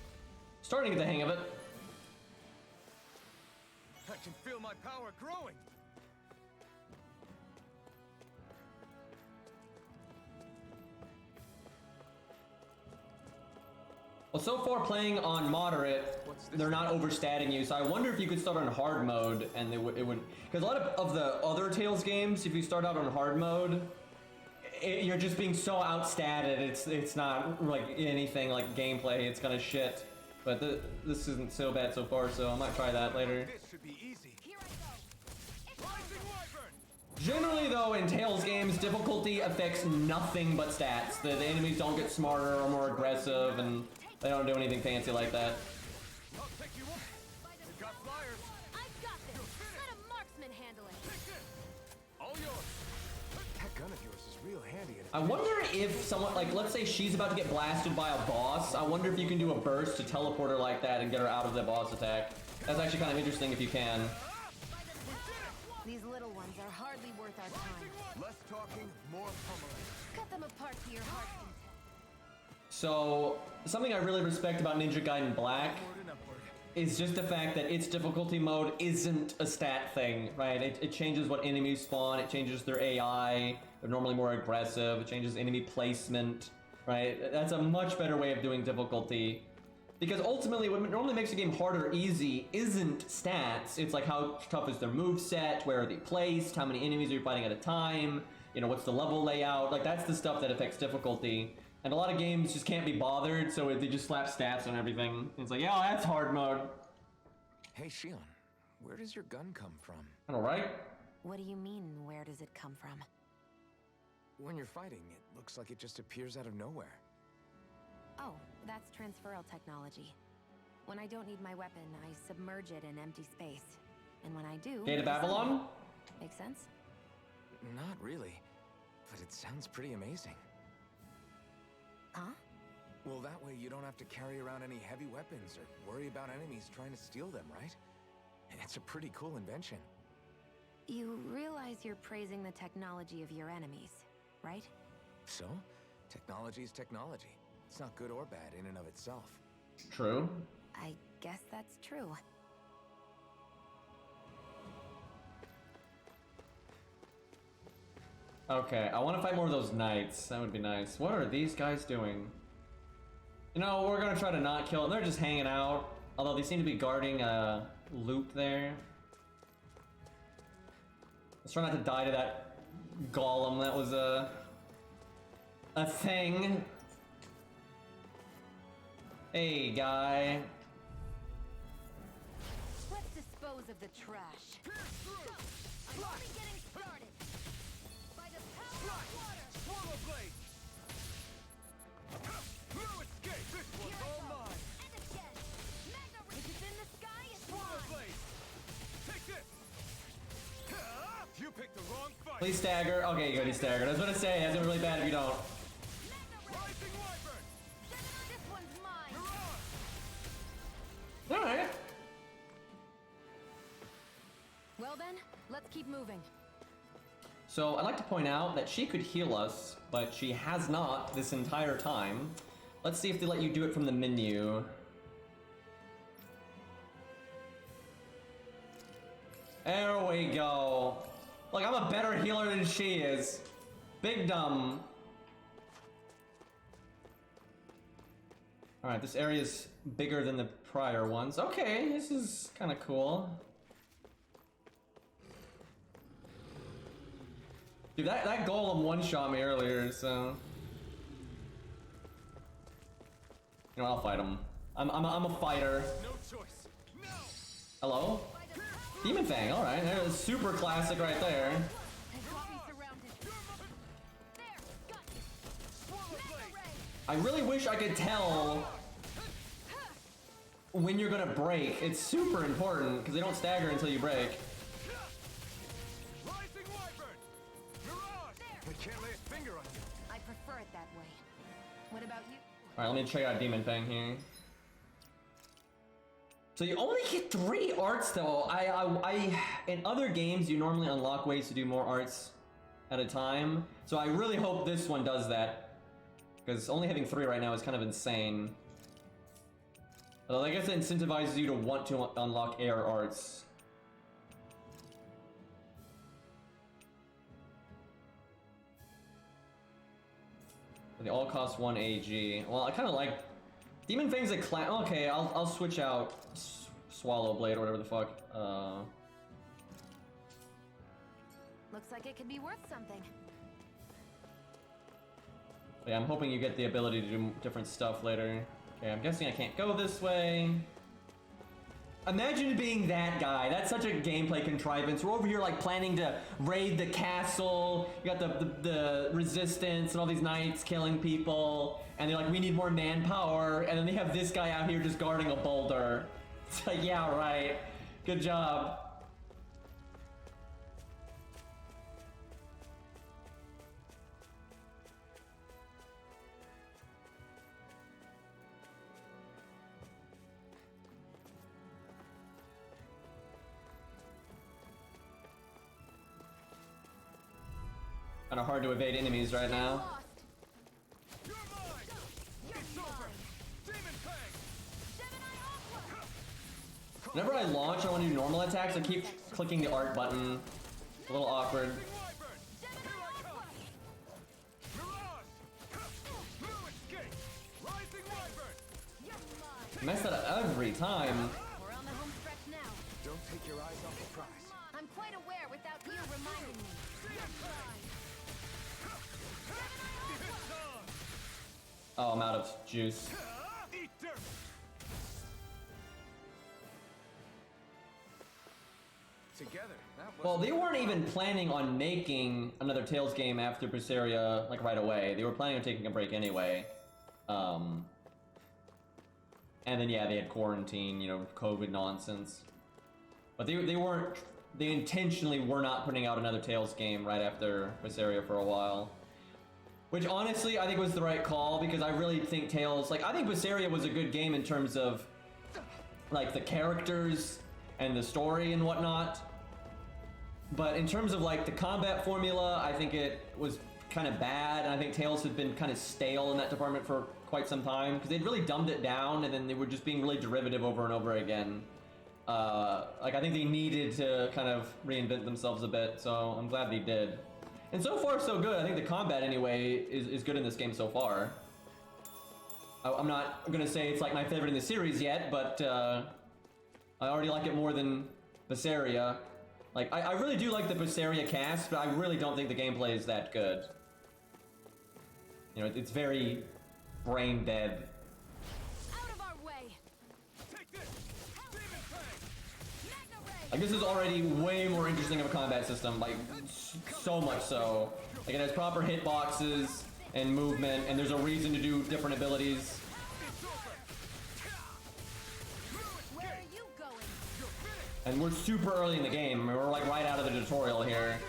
Starting to get the hang of it. I can feel my power growing. Well, so far playing on moderate, they're not overstatting you. So I wonder if you could start on hard mode and it would, because a lot of the other Tales games, if you start out on hard mode, you're just being so outstatted. It's not like anything like gameplay. It's kind of shit. But this isn't so bad so far, so I might try that later. This should be easy. Here I go! Rising Wyvern! Generally though, in Tales games, difficulty affects nothing but stats. The enemies don't get smarter or more aggressive, and they don't do anything fancy like that. I'll take you up! We've got flyers. I've got this! Let a marksman handle it! Take this! All yours. That gun of yours is real handy. I wonder if someone, like, let's say she's about to get blasted by a boss. I wonder if you can do a burst to teleport her like that and get her out of the boss attack. That's actually kind of interesting if you can. These little ones are hardly worth our time. Less talking, more pummeling. Cut them apart to your heart's content. So, something I really respect about Ninja Gaiden Black Upward and upward. is just the fact that its difficulty mode isn't a stat thing, right? It changes what enemies spawn, it changes their AI, they're normally more aggressive, it changes enemy placement, right? That's a much better way of doing difficulty. Because ultimately, what normally makes a game hard or easy isn't stats, it's like how tough is their moveset, where are they placed, how many enemies are you fighting at a time, you know, what's the level layout, like that's the stuff that affects difficulty. And a lot of games just can't be bothered, so they just slap stats on everything. It's like, yeah, that's hard mode. Hey, Shion, where does your gun come from? All right. What do you mean, where does it come from? When you're fighting, it looks like it just appears out of nowhere. Oh, that's transferal technology. When I don't need my weapon, I submerge it in empty space. And when I do... Gate of Babylon? Make sense? Not really, but it sounds pretty amazing. Huh? Well, that way you don't have to carry around any heavy weapons or worry about enemies trying to steal them, right? It's a pretty cool invention. You realize you're praising the technology of your enemies, right? So, technology is technology. It's not good or bad in and of itself. True. I guess that's true. Okay, I want to fight more of those knights. That would be nice. What are these guys doing? You know, we're gonna try to not kill them. They're just hanging out. Although they seem to be guarding a loop there. Let's try not to die to that golem. That was a thing. Hey, guy. Let's dispose of the trash. I'm only getting started. By the power of water. Swallow blade! No escape! This one's all mine! And again. Magna If it's in the sky, it's Swallow mine. blade! Take this! You picked the wrong fight! Please stagger. Okay, good, he staggered. I was gonna say, it's gonna be really bad if you don't. Rising Wyvern! This one's mine. You're on! Alright. Well then, let's keep moving. So I'd like to point out that she could heal us, but she has not this entire time. Let's see if they let you do it from the menu. There we go. Look, I'm a better healer than she is. Big dumb. Alright, this area's bigger than the prior ones. Okay, this is kind of cool. Dude, that golem one-shot me earlier, so... You know, I'll fight him. I'm a fighter. No choice. No. Hello? Demon Fang, alright. There's super classic right there. I really wish I could tell when you're gonna break. It's super important, because they don't stagger until you break. Rising Wyvern! Mirage! I can't lay a finger on you. I prefer it that way. What about you? Alright, let me check out Demon Fang here. So you only get 3 arts though. In other games you normally unlock ways to do more arts at a time. So I really hope this one does that. Because only having 3 right now is kind of insane. Although I guess it incentivizes you to want to unlock air arts. They all cost 1 AG. Well, I kind of like... Demon Fang's a class... Okay, I'll switch out Swallow Blade or whatever the fuck. Looks like it could be worth something. Yeah, I'm hoping you get the ability to do different stuff later. Okay, I'm guessing I can't go this way. Imagine being that guy. That's such a gameplay contrivance. We're over here like planning to raid the castle. You got the resistance and all these knights killing people. And they're like, we need more manpower. And then they have this guy out here just guarding a boulder. It's like, yeah, right. Good job. Kind of hard to evade enemies right now. Whenever I launch, I want to do normal attacks. I keep clicking the art button. A little awkward. I mess that up every time. We're on the home stretch now. Don't take your eyes off the prize. I'm quite aware without you reminding me. Oh, I'm out of juice. Together. Well, they weren't even planning on making another Tales game after Berseria, like, right away. They were planning on taking a break anyway. And then, yeah, they had quarantine, you know, COVID nonsense. But they intentionally were not putting out another Tales game right after Berseria for a while. Which, honestly, I think was the right call, because I really think Tales... Like, I think Berseria was a good game in terms of, like, the characters and the story and whatnot. But in terms of, like, the combat formula, I think it was kind of bad, and I think Tales had been kind of stale in that department for quite some time, because they'd really dumbed it down, and then they were just being really derivative over and over again. Like, I think they needed to kind of reinvent themselves a bit, so I'm glad they did. And so far, so good. I think the combat, anyway, is good in this game so far. I'm not gonna say it's like my favorite in the series yet, but I already like it more than Berseria. Like, I really do like the Berseria cast, but I really don't think the gameplay is that good. You know, it's very brain dead. Out of our way. Like, this is already way more interesting of a combat system, like, so much so. Like, it has proper hitboxes and movement, and there's a reason to do different abilities. Where are you going? And we're super early in the game. I mean, we're like right out of the tutorial here.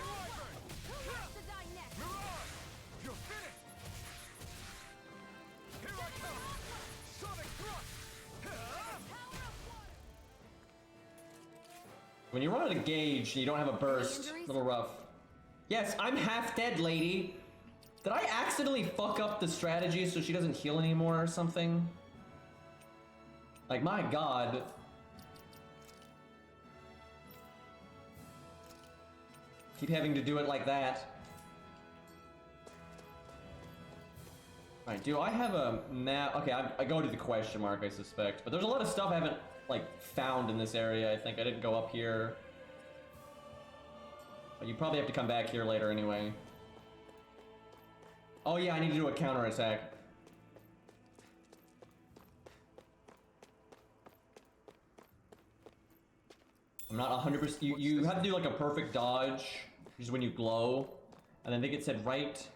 When you run out of gauge and you don't have a burst, a little rough. Yes, I'm half dead, lady. Did I accidentally fuck up the strategy so she doesn't heal anymore or something? Like, my god. Keep having to do it like that. Alright, do I have a map? Okay, I go to the question mark, I suspect. But there's a lot of stuff I haven't, like, found in this area, I think. I didn't go up here. But you probably have to come back here later anyway. Oh yeah, I need to do a counterattack. I'm not 100%. You have to do like a perfect dodge, which is when you glow. And I think it said right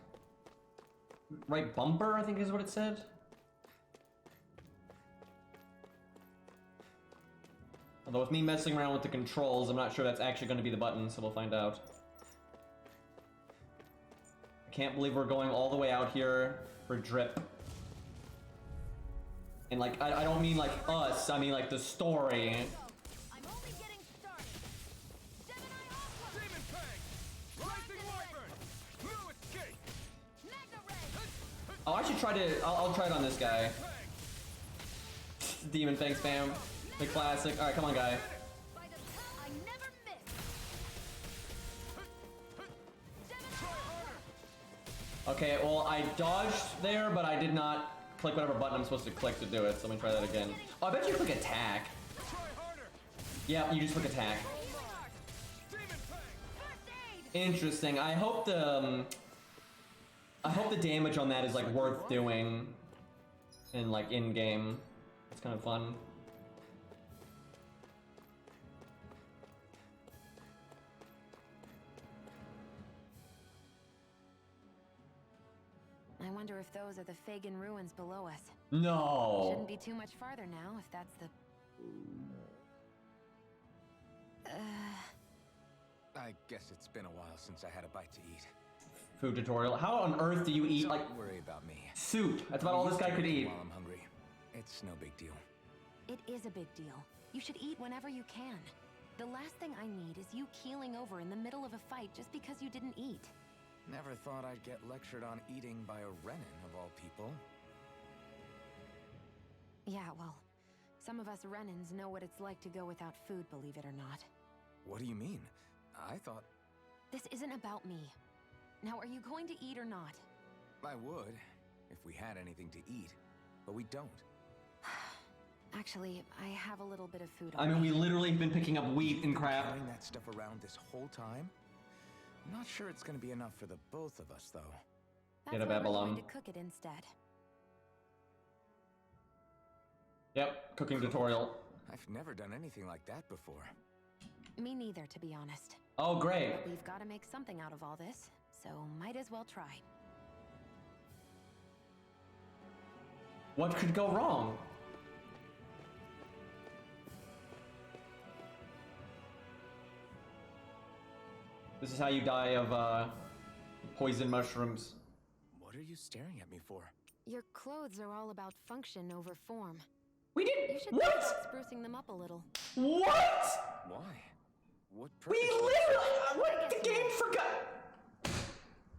bumper, I think is what it said. Although with me messing around with the controls, I'm not sure that's actually going to be the button, so we'll find out. I can't believe we're going all the way out here for drip. And like, I don't mean like us, I mean like the story. I'm only getting started. Gemini Aqua! Demon Fang! Rising Wyvern! Blue Escape! Magna Ray! Oh, I should try to, I'll try it on this guy. Demon Fang spam. The classic. Alright, come on, guy. By the I never miss. Gemini Aqua! Okay, well, I dodged there, but I did not click whatever button I'm supposed to click to do it, so let me try that again. Oh, I bet you click attack. Yeah, you just click attack. Interesting. I hope the damage on that is like worth doing in like in-game. It's kind of fun. I wonder if those are the Fagin ruins below us. No. Shouldn't be too much farther now if that's the... I guess it's been a while since I had a bite to eat. Food tutorial. How on earth do you eat like... Don't worry about me. Soup. That's about all this guy could eat. While I'm hungry. It's no big deal. It is a big deal. You should eat whenever you can. The last thing I need is you keeling over in the middle of a fight just because you didn't eat. Never thought I'd get lectured on eating by a Renin, of all people. Yeah, well, some of us Renins know what it's like to go without food, believe it or not. What do you mean? I thought... This isn't about me. Now, are you going to eat or not? I would, if we had anything to eat. But we don't. Actually, I have a little bit of food I on mean, me. we literally have been picking up wheat and crap. Carrying that stuff around this whole time? I'm not sure it's gonna be enough for the both of us, though. That's Get a why we're Babylon. going to cook it instead. Yep, cooking tutorial. I've never done anything like that before. Me neither, to be honest. Oh, great. But we've got to make something out of all this, so might as well try. What could go wrong? This is how you die of poison mushrooms. What are you staring at me for? Your clothes are all about function over form. We You did should what? think about sprucing them up a little. What? Why? What We purpose? literally what the game forgot.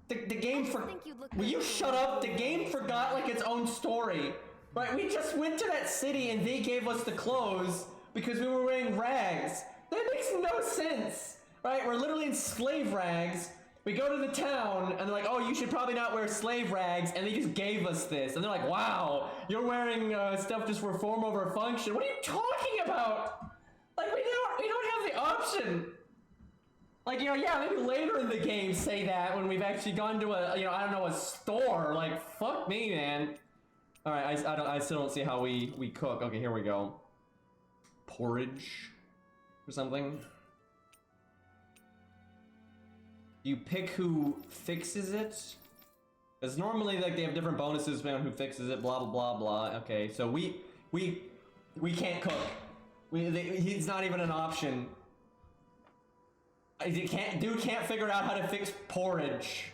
The game I for. think you'd look Will you good shut doing up? The it. game forgot like its own story. Right? We just went to that city and they gave us the clothes because we were wearing rags. That makes no sense. Right? We're literally in slave rags. We go to the town and they're like, oh, you should probably not wear slave rags, and they just gave us this. And they're like, wow, you're wearing stuff just for form over function. What are you talking about? Like, we don't have the option. Like, yeah, maybe later in the game say that when we've actually gone to a, I don't know, a store. Like, fuck me, man. All right, I still don't see how we cook. Okay, here we go. Porridge or something. You pick who fixes it. Because normally, like, they have different bonuses depending on who fixes it. Blah blah blah blah. Okay, so we can't cook. He's not even an option. Dude can't figure out how to fix porridge.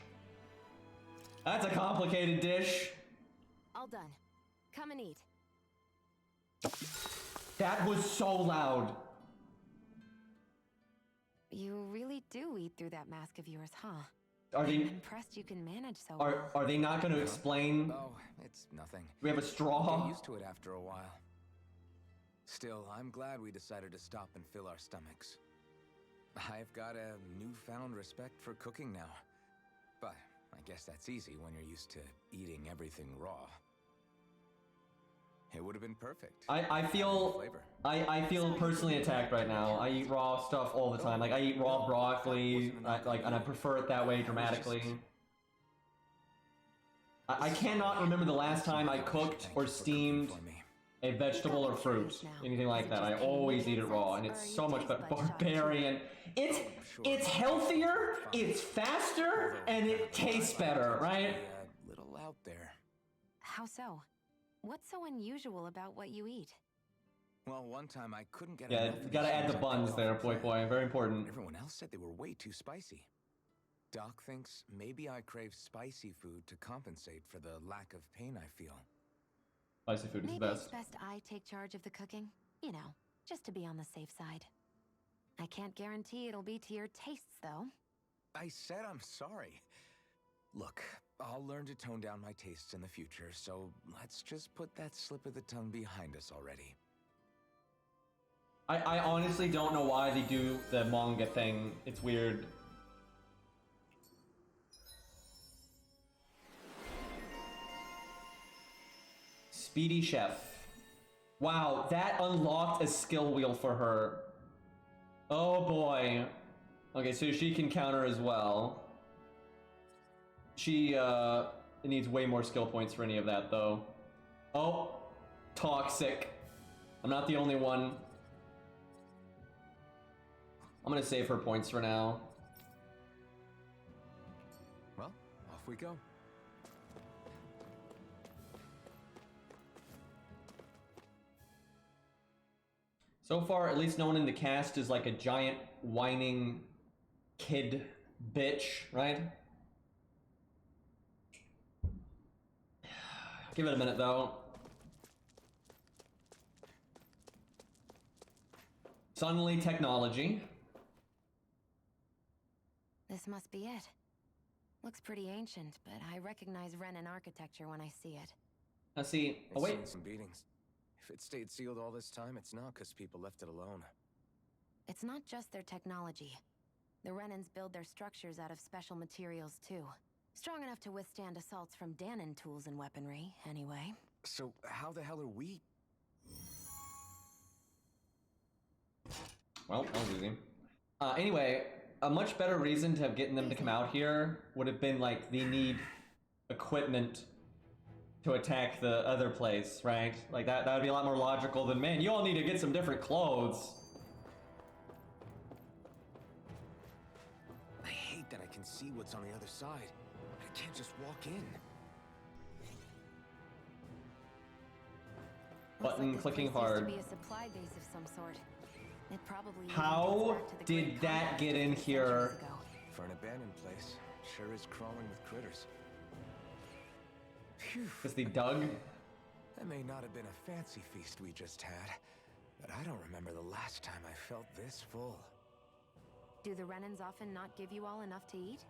That's a complicated dish. All done. Come and eat. That was so loud. You really do eat through that mask of yours, huh? Are I'm they impressed you can manage so well. are they not going to explain? Oh, it's nothing. We have a Get straw. used to it after a while. Still, I'm glad we decided to stop and fill our stomachs. I've got a newfound respect for cooking now. But I guess that's easy when you're used to eating everything raw. It would have been perfect. I feel Flavor. I feel personally attacked right now. I eat raw stuff all the time. Like I eat raw broccoli, and I prefer it that way dramatically. I cannot remember the last time I cooked or steamed a vegetable or fruit, anything like that. I always eat it raw, and it's so much better. Barbarian. It's healthier, it's faster, and it tastes better, right? A little out there. How so? What's so unusual about what you eat? Well, one time I couldn't get Yeah, enough. you gotta add the buns there, boy. Very important. Everyone else said they were way too spicy. Doc thinks maybe I crave spicy food to compensate for the lack of pain I feel. Spicy food is the Maybe best. it's best I take charge of the cooking. You know, just to be on the safe side. I can't guarantee it'll be to your tastes, though. I said I'm sorry. Look, I'll learn to tone down my tastes in the future, so let's just put that slip of the tongue behind us already. I honestly don't know why they do the manga thing. It's weird. Speedy Chef. Wow, that unlocked a skill wheel for her. Oh boy. Okay, so she can counter as well. She needs way more skill points for any of that though. Oh, toxic. I'm not the only one. I'm gonna save her points for now. Well, off we go. So far, at least no one in the cast is like a giant whining kid bitch, right? Give it a minute though. Sunly technology. This must be it. Looks pretty ancient, but I recognize Renan architecture when I see it. Now see, oh It's wait, seen some beatings. If it stayed sealed all this time, it's not because people left it alone. It's not just their technology. The Renans build their structures out of special materials too. Strong enough to withstand assaults from Danon tools and weaponry, anyway. So how the hell are we? well, that was easy. Anyway, a much better reason to have getting them to come out here would have been like they need equipment to attack the other place, right? Like that would be a lot more logical than, man, you all need to get some different clothes. I hate that I can see what's on the other side. I can't just walk in. Button Looks like this clicking place used hard. to be a supply base of some sort. It probably even How dates back to the did Great that Conquest get a in few here? centuries ago. For an abandoned place, sure is crawling with critters. Phew. Because they dug. That may not have been a fancy feast we just had, but I don't remember the last time I felt this full. Do the Renans often not give you all enough to eat?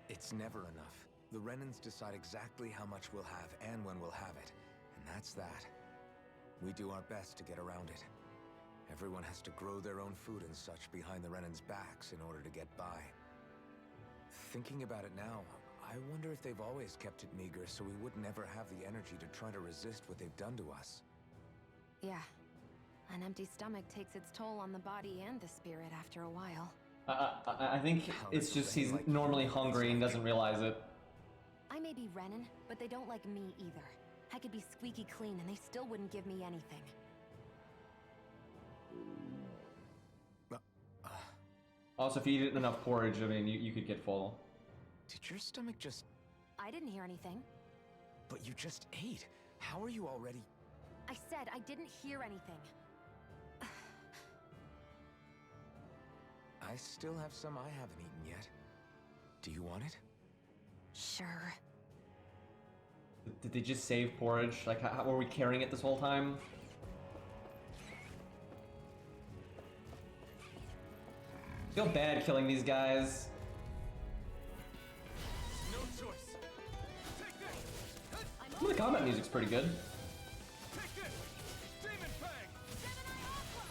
It's never enough. The Renans decide exactly how much we'll have and when we'll have it, and that's that. We do our best to get around it. Everyone has to grow their own food and such behind the Renans' backs in order to get by. Thinking about it now, I wonder if they've always kept it meager so we would never have the energy to try to resist what they've done to us. Yeah. An empty stomach takes its toll on the body and the spirit after a while. I think it's just he's normally hungry and doesn't realize it. I may be Renan, but they don't like me either. I could be squeaky clean and they still wouldn't give me anything. Also, if you eat enough porridge, I mean, you could get full. Did your stomach just... I didn't hear anything. But you just ate. How are you already... I said I didn't hear anything. I still have some I haven't eaten yet. Do you want it? Sure. Did they just save porridge? Like, how were we carrying it this whole time? Feel bad killing these guys. No choice. Take this. Some of the combat music's pretty good. Take this. Demon Fang.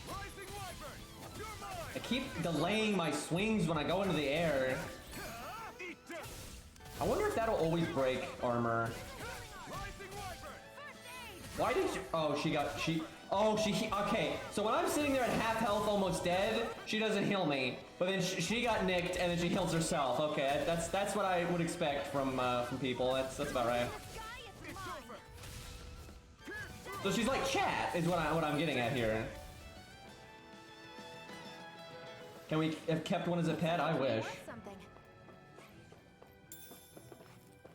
Rising Wyvern. You're mine. I keep delaying my swings when I go into the air. Eat this. I wonder if that'll always break armor. Rising Wyvern. Why did she? Oh, okay, so when I'm sitting there at half health, almost dead, she doesn't heal me. But then she got nicked, and then she heals herself. Okay, that's what I would expect from people. That's about right. So she's like chat, is what I'm getting at here. Can we have kept one as a pet? I wish.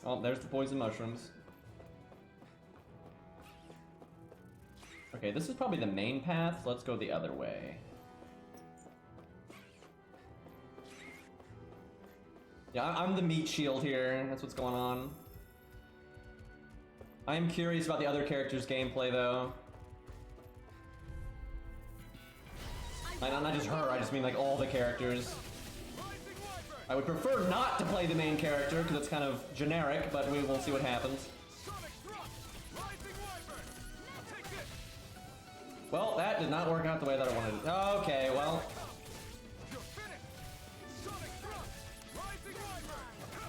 Oh, there's the poison mushrooms. Okay, this is probably the main path. Let's go the other way. Yeah, I'm the meat shield here. That's what's going on. I am curious about the other characters' gameplay, though. Not just her, I just mean like all the characters. I would prefer not to play the main character, because it's kind of generic, but we will see what happens. Well, that did not work out the way that I wanted it. Okay, well.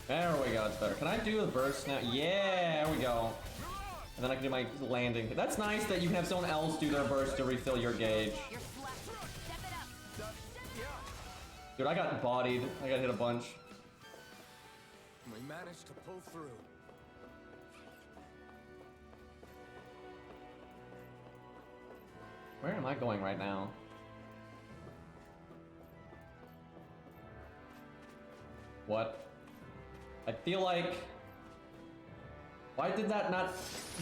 There we go, it's better. Can I do the burst now? Yeah, there we go. And then I can do my landing. That's nice that you can have someone else do their burst to refill your gauge. Dude, I got bodied. I got hit a bunch. We managed to pull through. Where am I going right now? What? I feel like... Why did that not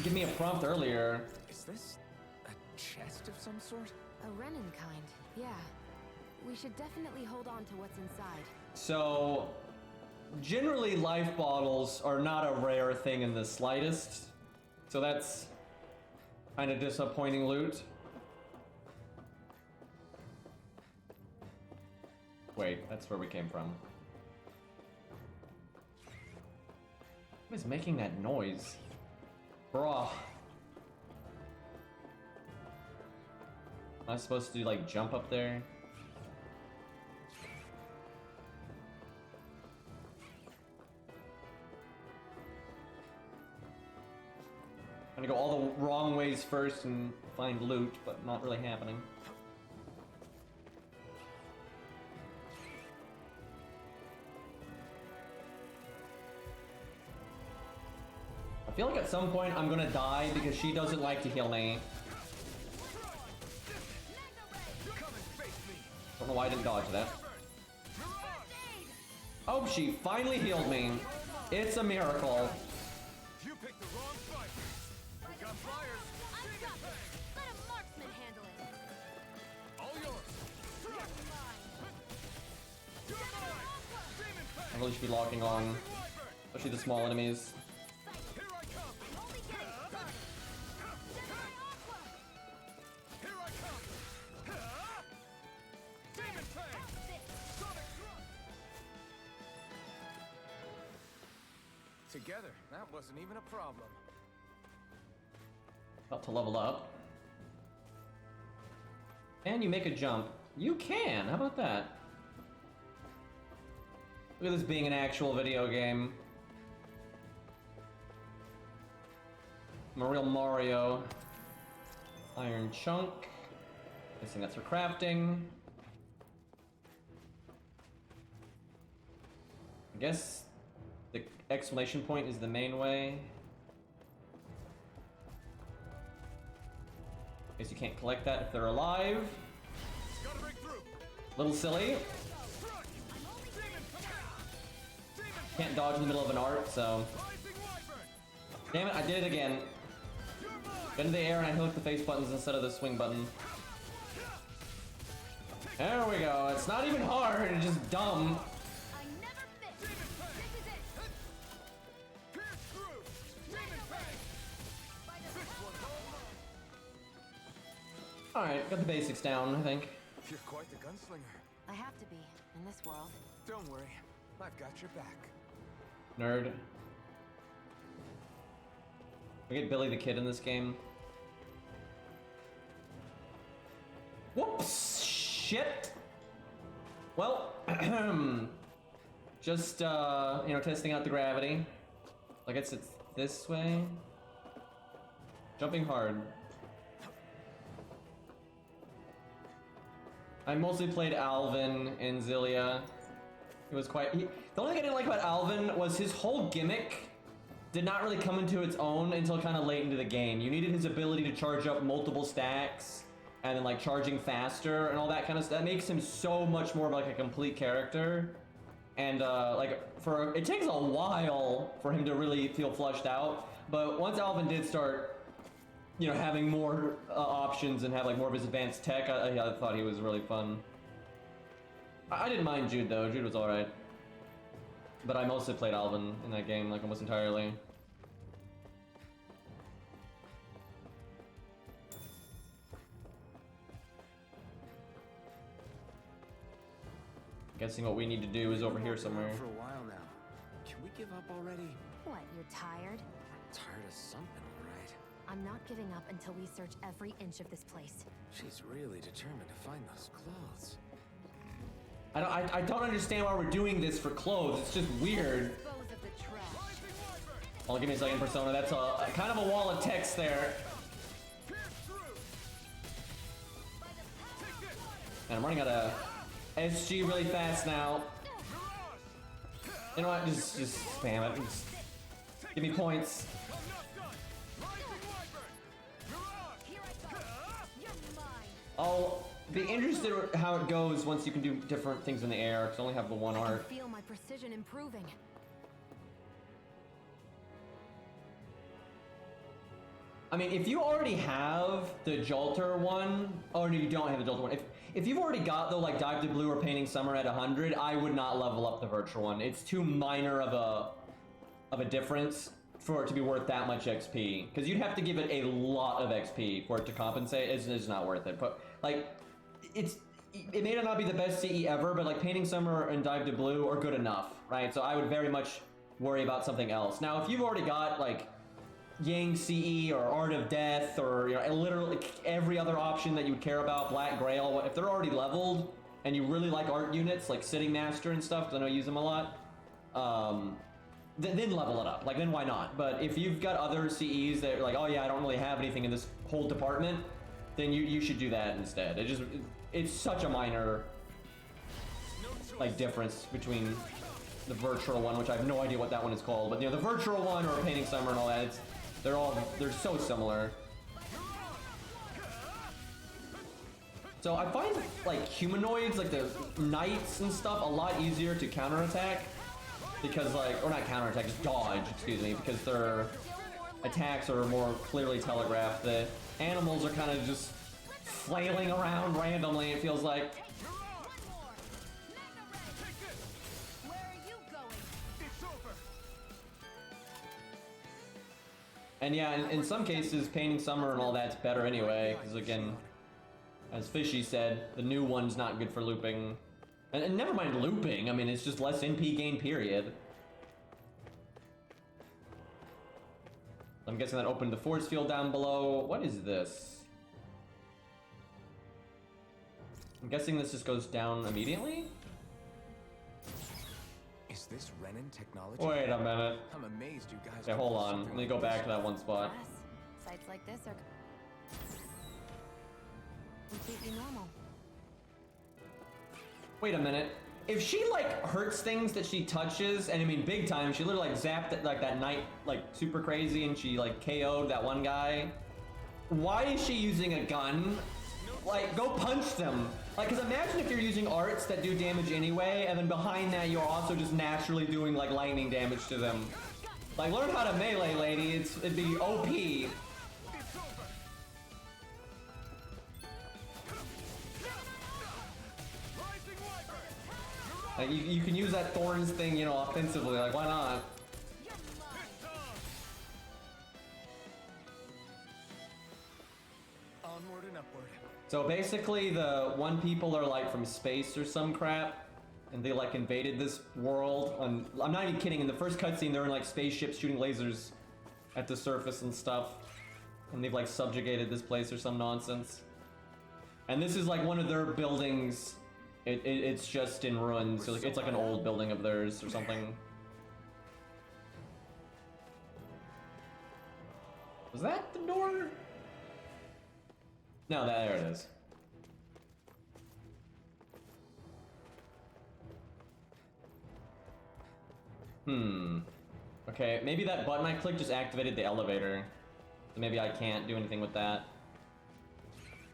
give me a prompt earlier? Is this a chest of some sort? A Renin kind, yeah. We should definitely hold on to what's inside. So, generally life bottles are not a rare thing in the slightest. So that's kind of disappointing loot. Wait, that's where we came from. What is making that noise? Bruh. Am I supposed to, like, jump up there? I'm gonna go all the wrong ways first and find loot, but not really happening. I feel like at some point I'm gonna die because she doesn't like to heal me. Don't know why I didn't dodge that. Oh, she finally healed me. It's a miracle. You picked the wrong fight. We got flyers. Let a marksman handle it. All yours. I really should be locking on, especially the small enemies. Together, that wasn't even a problem. About to level up. Can you make a jump? You can! How about that? Look at this being an actual video game. I'm a real Mario. Iron chunk. Guessing that's for crafting. I guess the exclamation point is the main way. Guess you can't collect that if they're alive. Little silly. Can't dodge in the middle of an art, so... Damn it, I did it again. Got into the air and I hooked the face buttons instead of the swing button. There we go. It's not even hard, it's just dumb. Alright, got the basics down, I think. You're quite the gunslinger. I have to be. In this world. Don't worry, I've got your back. Nerd. We get Billy the Kid in this game. Whoops! Shit! Well, just, you know, testing out the gravity. I guess it's this way. Jumping hard. I mostly played Alvin in Xillia. It was quite... the only thing I didn't like about Alvin was his whole gimmick did not really come into its own until kind of late into the game. You needed his ability to charge up multiple stacks and then like charging faster and all that kind of stuff. That makes him so much more of like a complete character. And like it takes a while for him to really feel flushed out. But once Alvin did start, you know, having more options and have like more of his advanced tech, I thought he was really fun. I didn't mind Jude though. Jude was alright. But I mostly played Alvin in that game, like almost entirely. Guessing what we need to do is over here somewhere. For a while now. Can we give up already? What, you're tired? Tired of something, right? I'm not giving up until we search every inch of this place. She's really determined to find those clothes. I don't understand why we're doing this for clothes. It's just weird. Dispose of the trash. Oh, give me a second, Persona. That's a kind of a wall of text there. And I'm running out of SG really fast now. You know what? Just spam it. Just give me points. I'll be interested in how it goes once you can do different things in the air, because I only have the one art. I can feel my precision improving. I mean, if you already have the Jolter one, or no, you don't have the Jolter one. If you've already got the like Dive to Blue or Painting Summer at 100, I would not level up the virtual one. It's too minor of a difference for it to be worth that much XP. Because you'd have to give it a lot of XP for it to compensate. It's not worth it. But like, it may not be the best CE ever, but like Painting Summer and Dive to Blue are good enough, right? So I would very much worry about something else. Now, if you've already got like Yang CE or Art of Death or, you know, literally every other option that you would care about, Black Grail, if they're already leveled and you really like art units like Sitting Master and stuff, because I know you use them a lot, then level it up. Like, then why not? But if you've got other CEs that are like, oh yeah, I don't really have anything in this whole department, then you should do that instead. It's such a minor like difference between the virtual one, which I have no idea what that one is called, but you know, the virtual one or Painting Summer and all that, they're so similar. So I find like humanoids, like the knights and stuff, a lot easier to counterattack because or not counterattack, just dodge, excuse me, because their attacks are more clearly telegraphed. The animals are kind of just flailing around randomly, it feels like. And yeah, in some cases, Painting Summer and all that's better anyway, because again, as Fishy said, the new one's not good for looping. And never mind looping, I mean, it's just less NP gain, period. I'm guessing that opened the force field down below. What is this? I'm guessing this just goes down immediately? Is this Renin technology? Wait a minute. I'm amazed you guys. Okay, hold on. Let me go back to that one spot. Yes. Sites like this are completely normal. Wait a minute. If she like hurts things that she touches, and I mean big time, she literally like zapped it, like that night, like super crazy, and she like KO'd that one guy. Why is she using a gun? Like, go punch them. Like, cause imagine if you're using arts that do damage anyway, and then behind that you're also just naturally doing like lightning damage to them. Like, learn how to melee, lady. It'd be OP. Like, you can use that Thorns thing, you know, offensively. Like, why not? Onward and upward. So basically, the one people are like from space or some crap, and they like invaded this world. And I'm not even kidding. In the first cutscene, they're in like spaceships shooting lasers at the surface and stuff, and they've like subjugated this place or some nonsense. And this is like one of their buildings. It's just in ruins. So like, it's like an old building of theirs or something. Was that the door? No, there it is. Okay, maybe that button I clicked just activated the elevator. So maybe I can't do anything with that.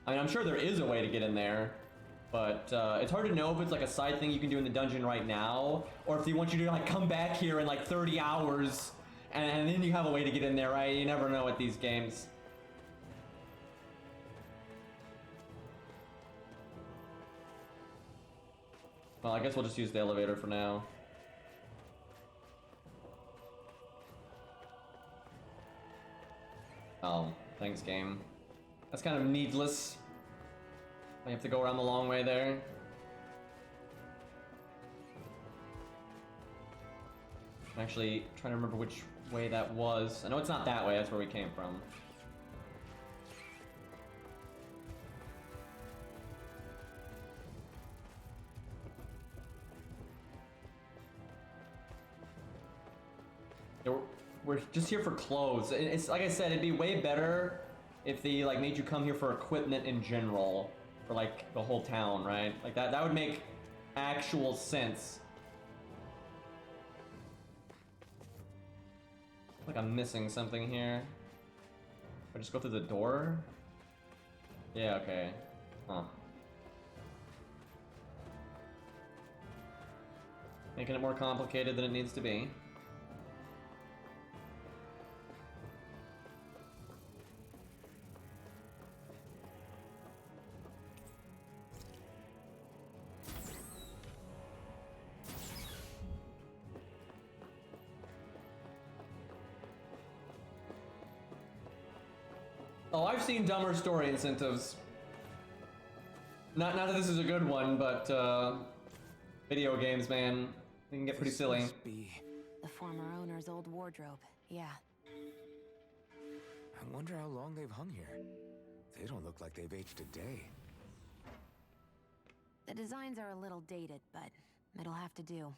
I mean, I'm sure there is a way to get in there, but it's hard to know if it's like a side thing you can do in the dungeon right now, or if they want you to like come back here in like 30 hours, and then you have a way to get in there, right? You never know with these games. Well, I guess we'll just use the elevator for now. Oh, thanks, game. That's kind of needless. I have to go around the long way there. I'm actually trying to remember which way that was. I know it's not that way, that's where we came from. We're just here for clothes. It's like I said, it'd be way better if they like made you come here for equipment in general, for like the whole town, right? Like that would make actual sense. Like I'm missing something here. I just go through the door? Yeah, okay. Huh. Making it more complicated than it needs to be. Oh, I've seen dumber story incentives. Not that this is a good one, but video games, man, they can get pretty silly. The former owner's old wardrobe, yeah. I wonder how long they've hung here. They don't look like they've aged a day. The designs are a little dated, but it'll have to do.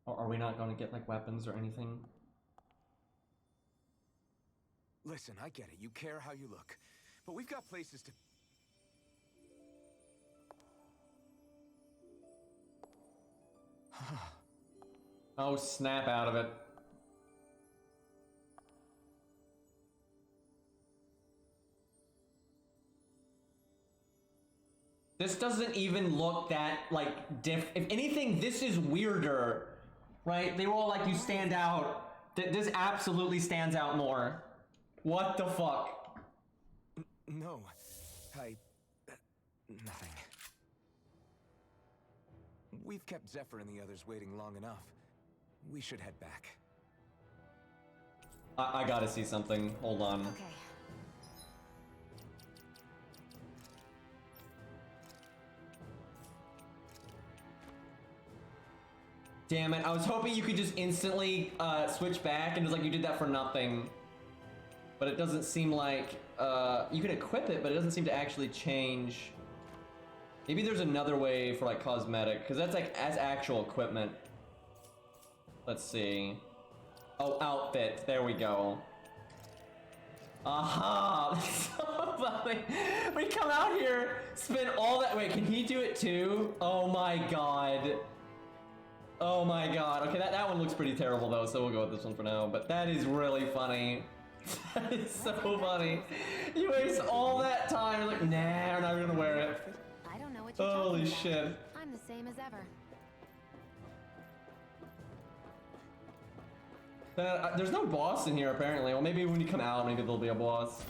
Or are we not going to get like weapons or anything? Listen, I get it. You care how you look. But we've got places to... Oh, snap out of it. This doesn't even look that, like, if anything, this is weirder, right? They were all like, you stand out. This absolutely stands out more. What the fuck? No, nothing. We've kept Zephyr and the others waiting long enough. We should head back. I gotta see something. Hold on. Okay. Damn it, I was hoping you could just instantly switch back and just like you did that for nothing. But it doesn't seem like, you can equip it, but it doesn't seem to actually change. Maybe there's another way for like cosmetic, because that's like as actual equipment. Let's see. Oh, outfit, there we go. Aha! So funny. We come out here, spend all that, wait, can he do it too? Oh my god. Oh my god. Okay, that one looks pretty terrible though, so we'll go with this one for now. But that is really funny. That is so funny. You waste all that time, like, nah, we're not gonna wear it. I don't know what you're Holy talking shit. about. I'm the same as ever. There's no boss in here apparently. Well, maybe when you come out, maybe there'll be a boss.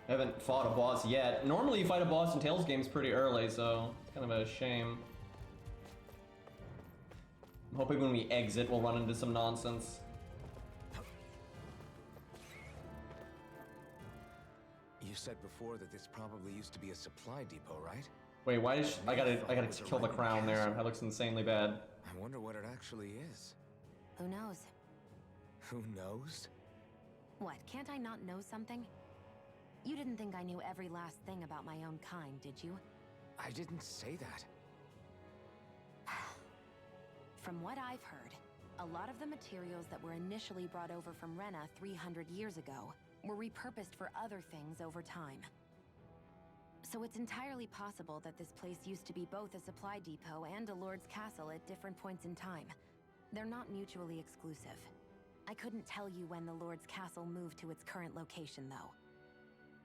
I haven't fought a boss yet. Normally you fight a boss in Tales games pretty early, so it's kind of a shame. I'm hoping when we exit, we'll run into some nonsense. You said before that this probably used to be a supply depot, right? Wait, why is I gotta kill the crown there. That looks insanely bad. I wonder what it actually is. Who knows? Who knows? What, can't I not know something? You didn't think I knew every last thing about my own kind, did you? I didn't say that. From what I've heard, a lot of the materials that were initially brought over from Rena 300 years ago were repurposed for other things over time. So it's entirely possible that this place used to be both a supply depot and a lord's castle at different points in time. They're not mutually exclusive. I couldn't tell you when the lord's castle moved to its current location, though.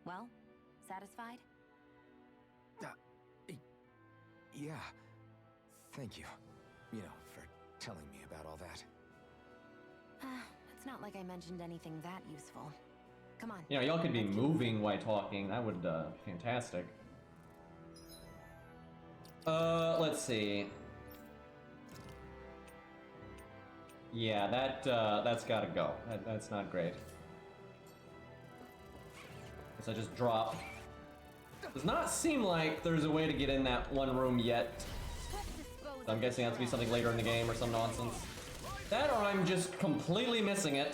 Well, satisfied? Yeah. Thank you. You know, for telling me about all that. It's not like I mentioned anything that useful. Come on. You know, y'all could be moving while talking. That would be fantastic. Let's see. Yeah, that's gotta go. That's not great. Guess I just drop. Does not seem like there's a way to get in that one room yet. So I'm guessing it has to be something later in the game or some nonsense. That or I'm just completely missing it.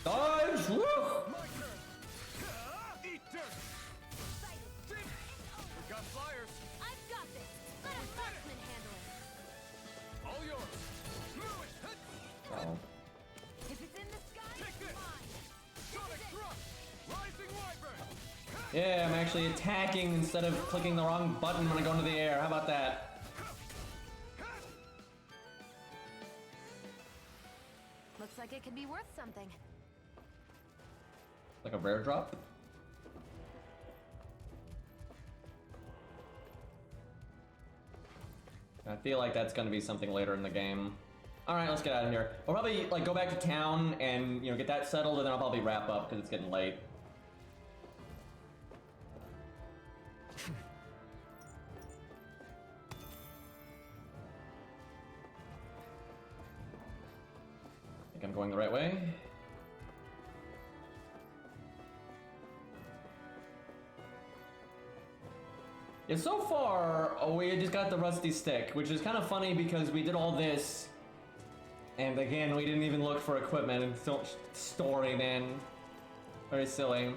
Dodge! Woo! Oh. Yeah, I'm actually attacking instead of clicking the wrong button when I go into the air. How about that? Looks like it could be worth something. Like a rare drop? I feel like that's gonna be something later in the game. Alright, let's get out of here. We'll probably like go back to town and, you know, get that settled, and then I'll probably wrap up because it's getting late. Think I'm going the right way. Yeah, so far, we just got the rusty stick, which is kind of funny because we did all this, and again, we didn't even look for equipment and so much story, man. Very silly.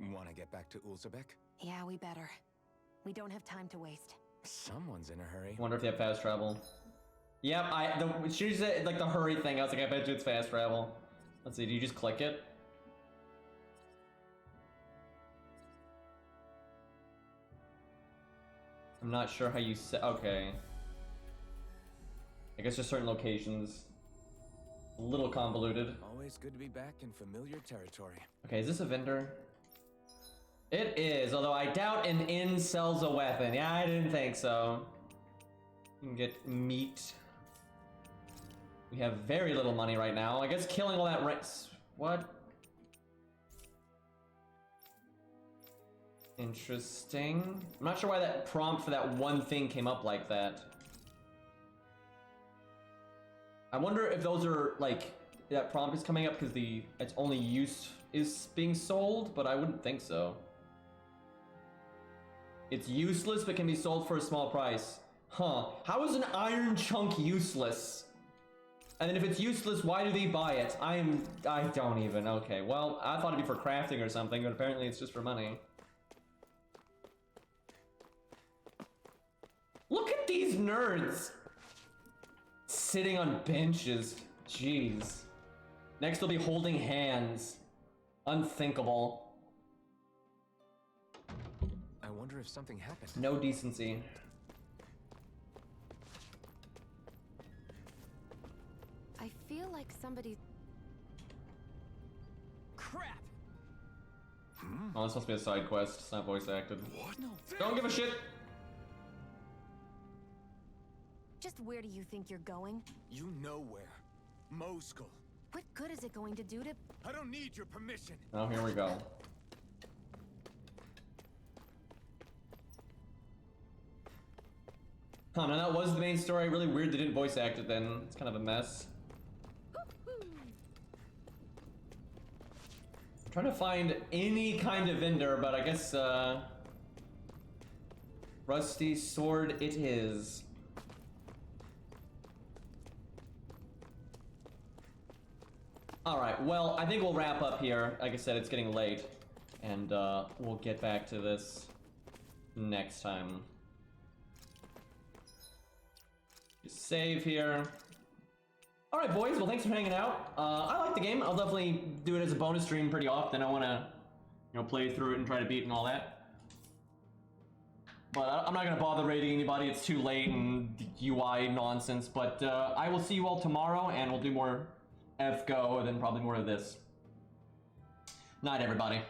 Want to get back to Ulzebek? Yeah, we better. We don't have time to waste. Someone's in a hurry. Wonder if they have fast travel. Yep, she said like the hurry thing. I was like, I bet you it's fast travel. Let's see. Do you just click it? I'm not sure how you set. Okay. I guess just certain locations. A little convoluted. Always good to be back in familiar territory. Okay, is this a vendor? It is, although I doubt an inn sells a weapon. Yeah, I didn't think so. You can get meat. We have very little money right now. I guess killing all that what? Interesting. I'm not sure why that prompt for that one thing came up like that. I wonder if those are like that prompt is coming up because its only use is being sold, but I wouldn't think so. It's useless but can be sold for a small price. Huh. How is an iron chunk useless? And then if it's useless, why do they buy it? I don't even. Okay, well, I thought it'd be for crafting or something, but apparently it's just for money. Look at these nerds! Sitting on benches. Jeez. Next they'll be holding hands. Unthinkable. I wonder if something happened. No decency. I feel like somebody... Crap! Oh, it's supposed to be a side quest. It's not voice acted. What? No. Don't give a shit! Just where do you think you're going? You know where. Moskull. What good is it going to do to... I don't need your permission. Oh, here we go. Oh man, that was the main story. Really weird they didn't voice act it then. It's kind of a mess. I'm trying to find any kind of vendor, but I guess, Rusty Sword it is. Alright, well, I think we'll wrap up here. Like I said, it's getting late. And, we'll get back to this next time. Just save here. Alright, boys, well, thanks for hanging out. I like the game. I'll definitely do it as a bonus stream pretty often. I want to, you know, play through it and try to beat and all that. But I'm not going to bother rating anybody. It's too late and UI nonsense. But I will see you all tomorrow, and we'll do more FGO and then probably more of this. Night, everybody.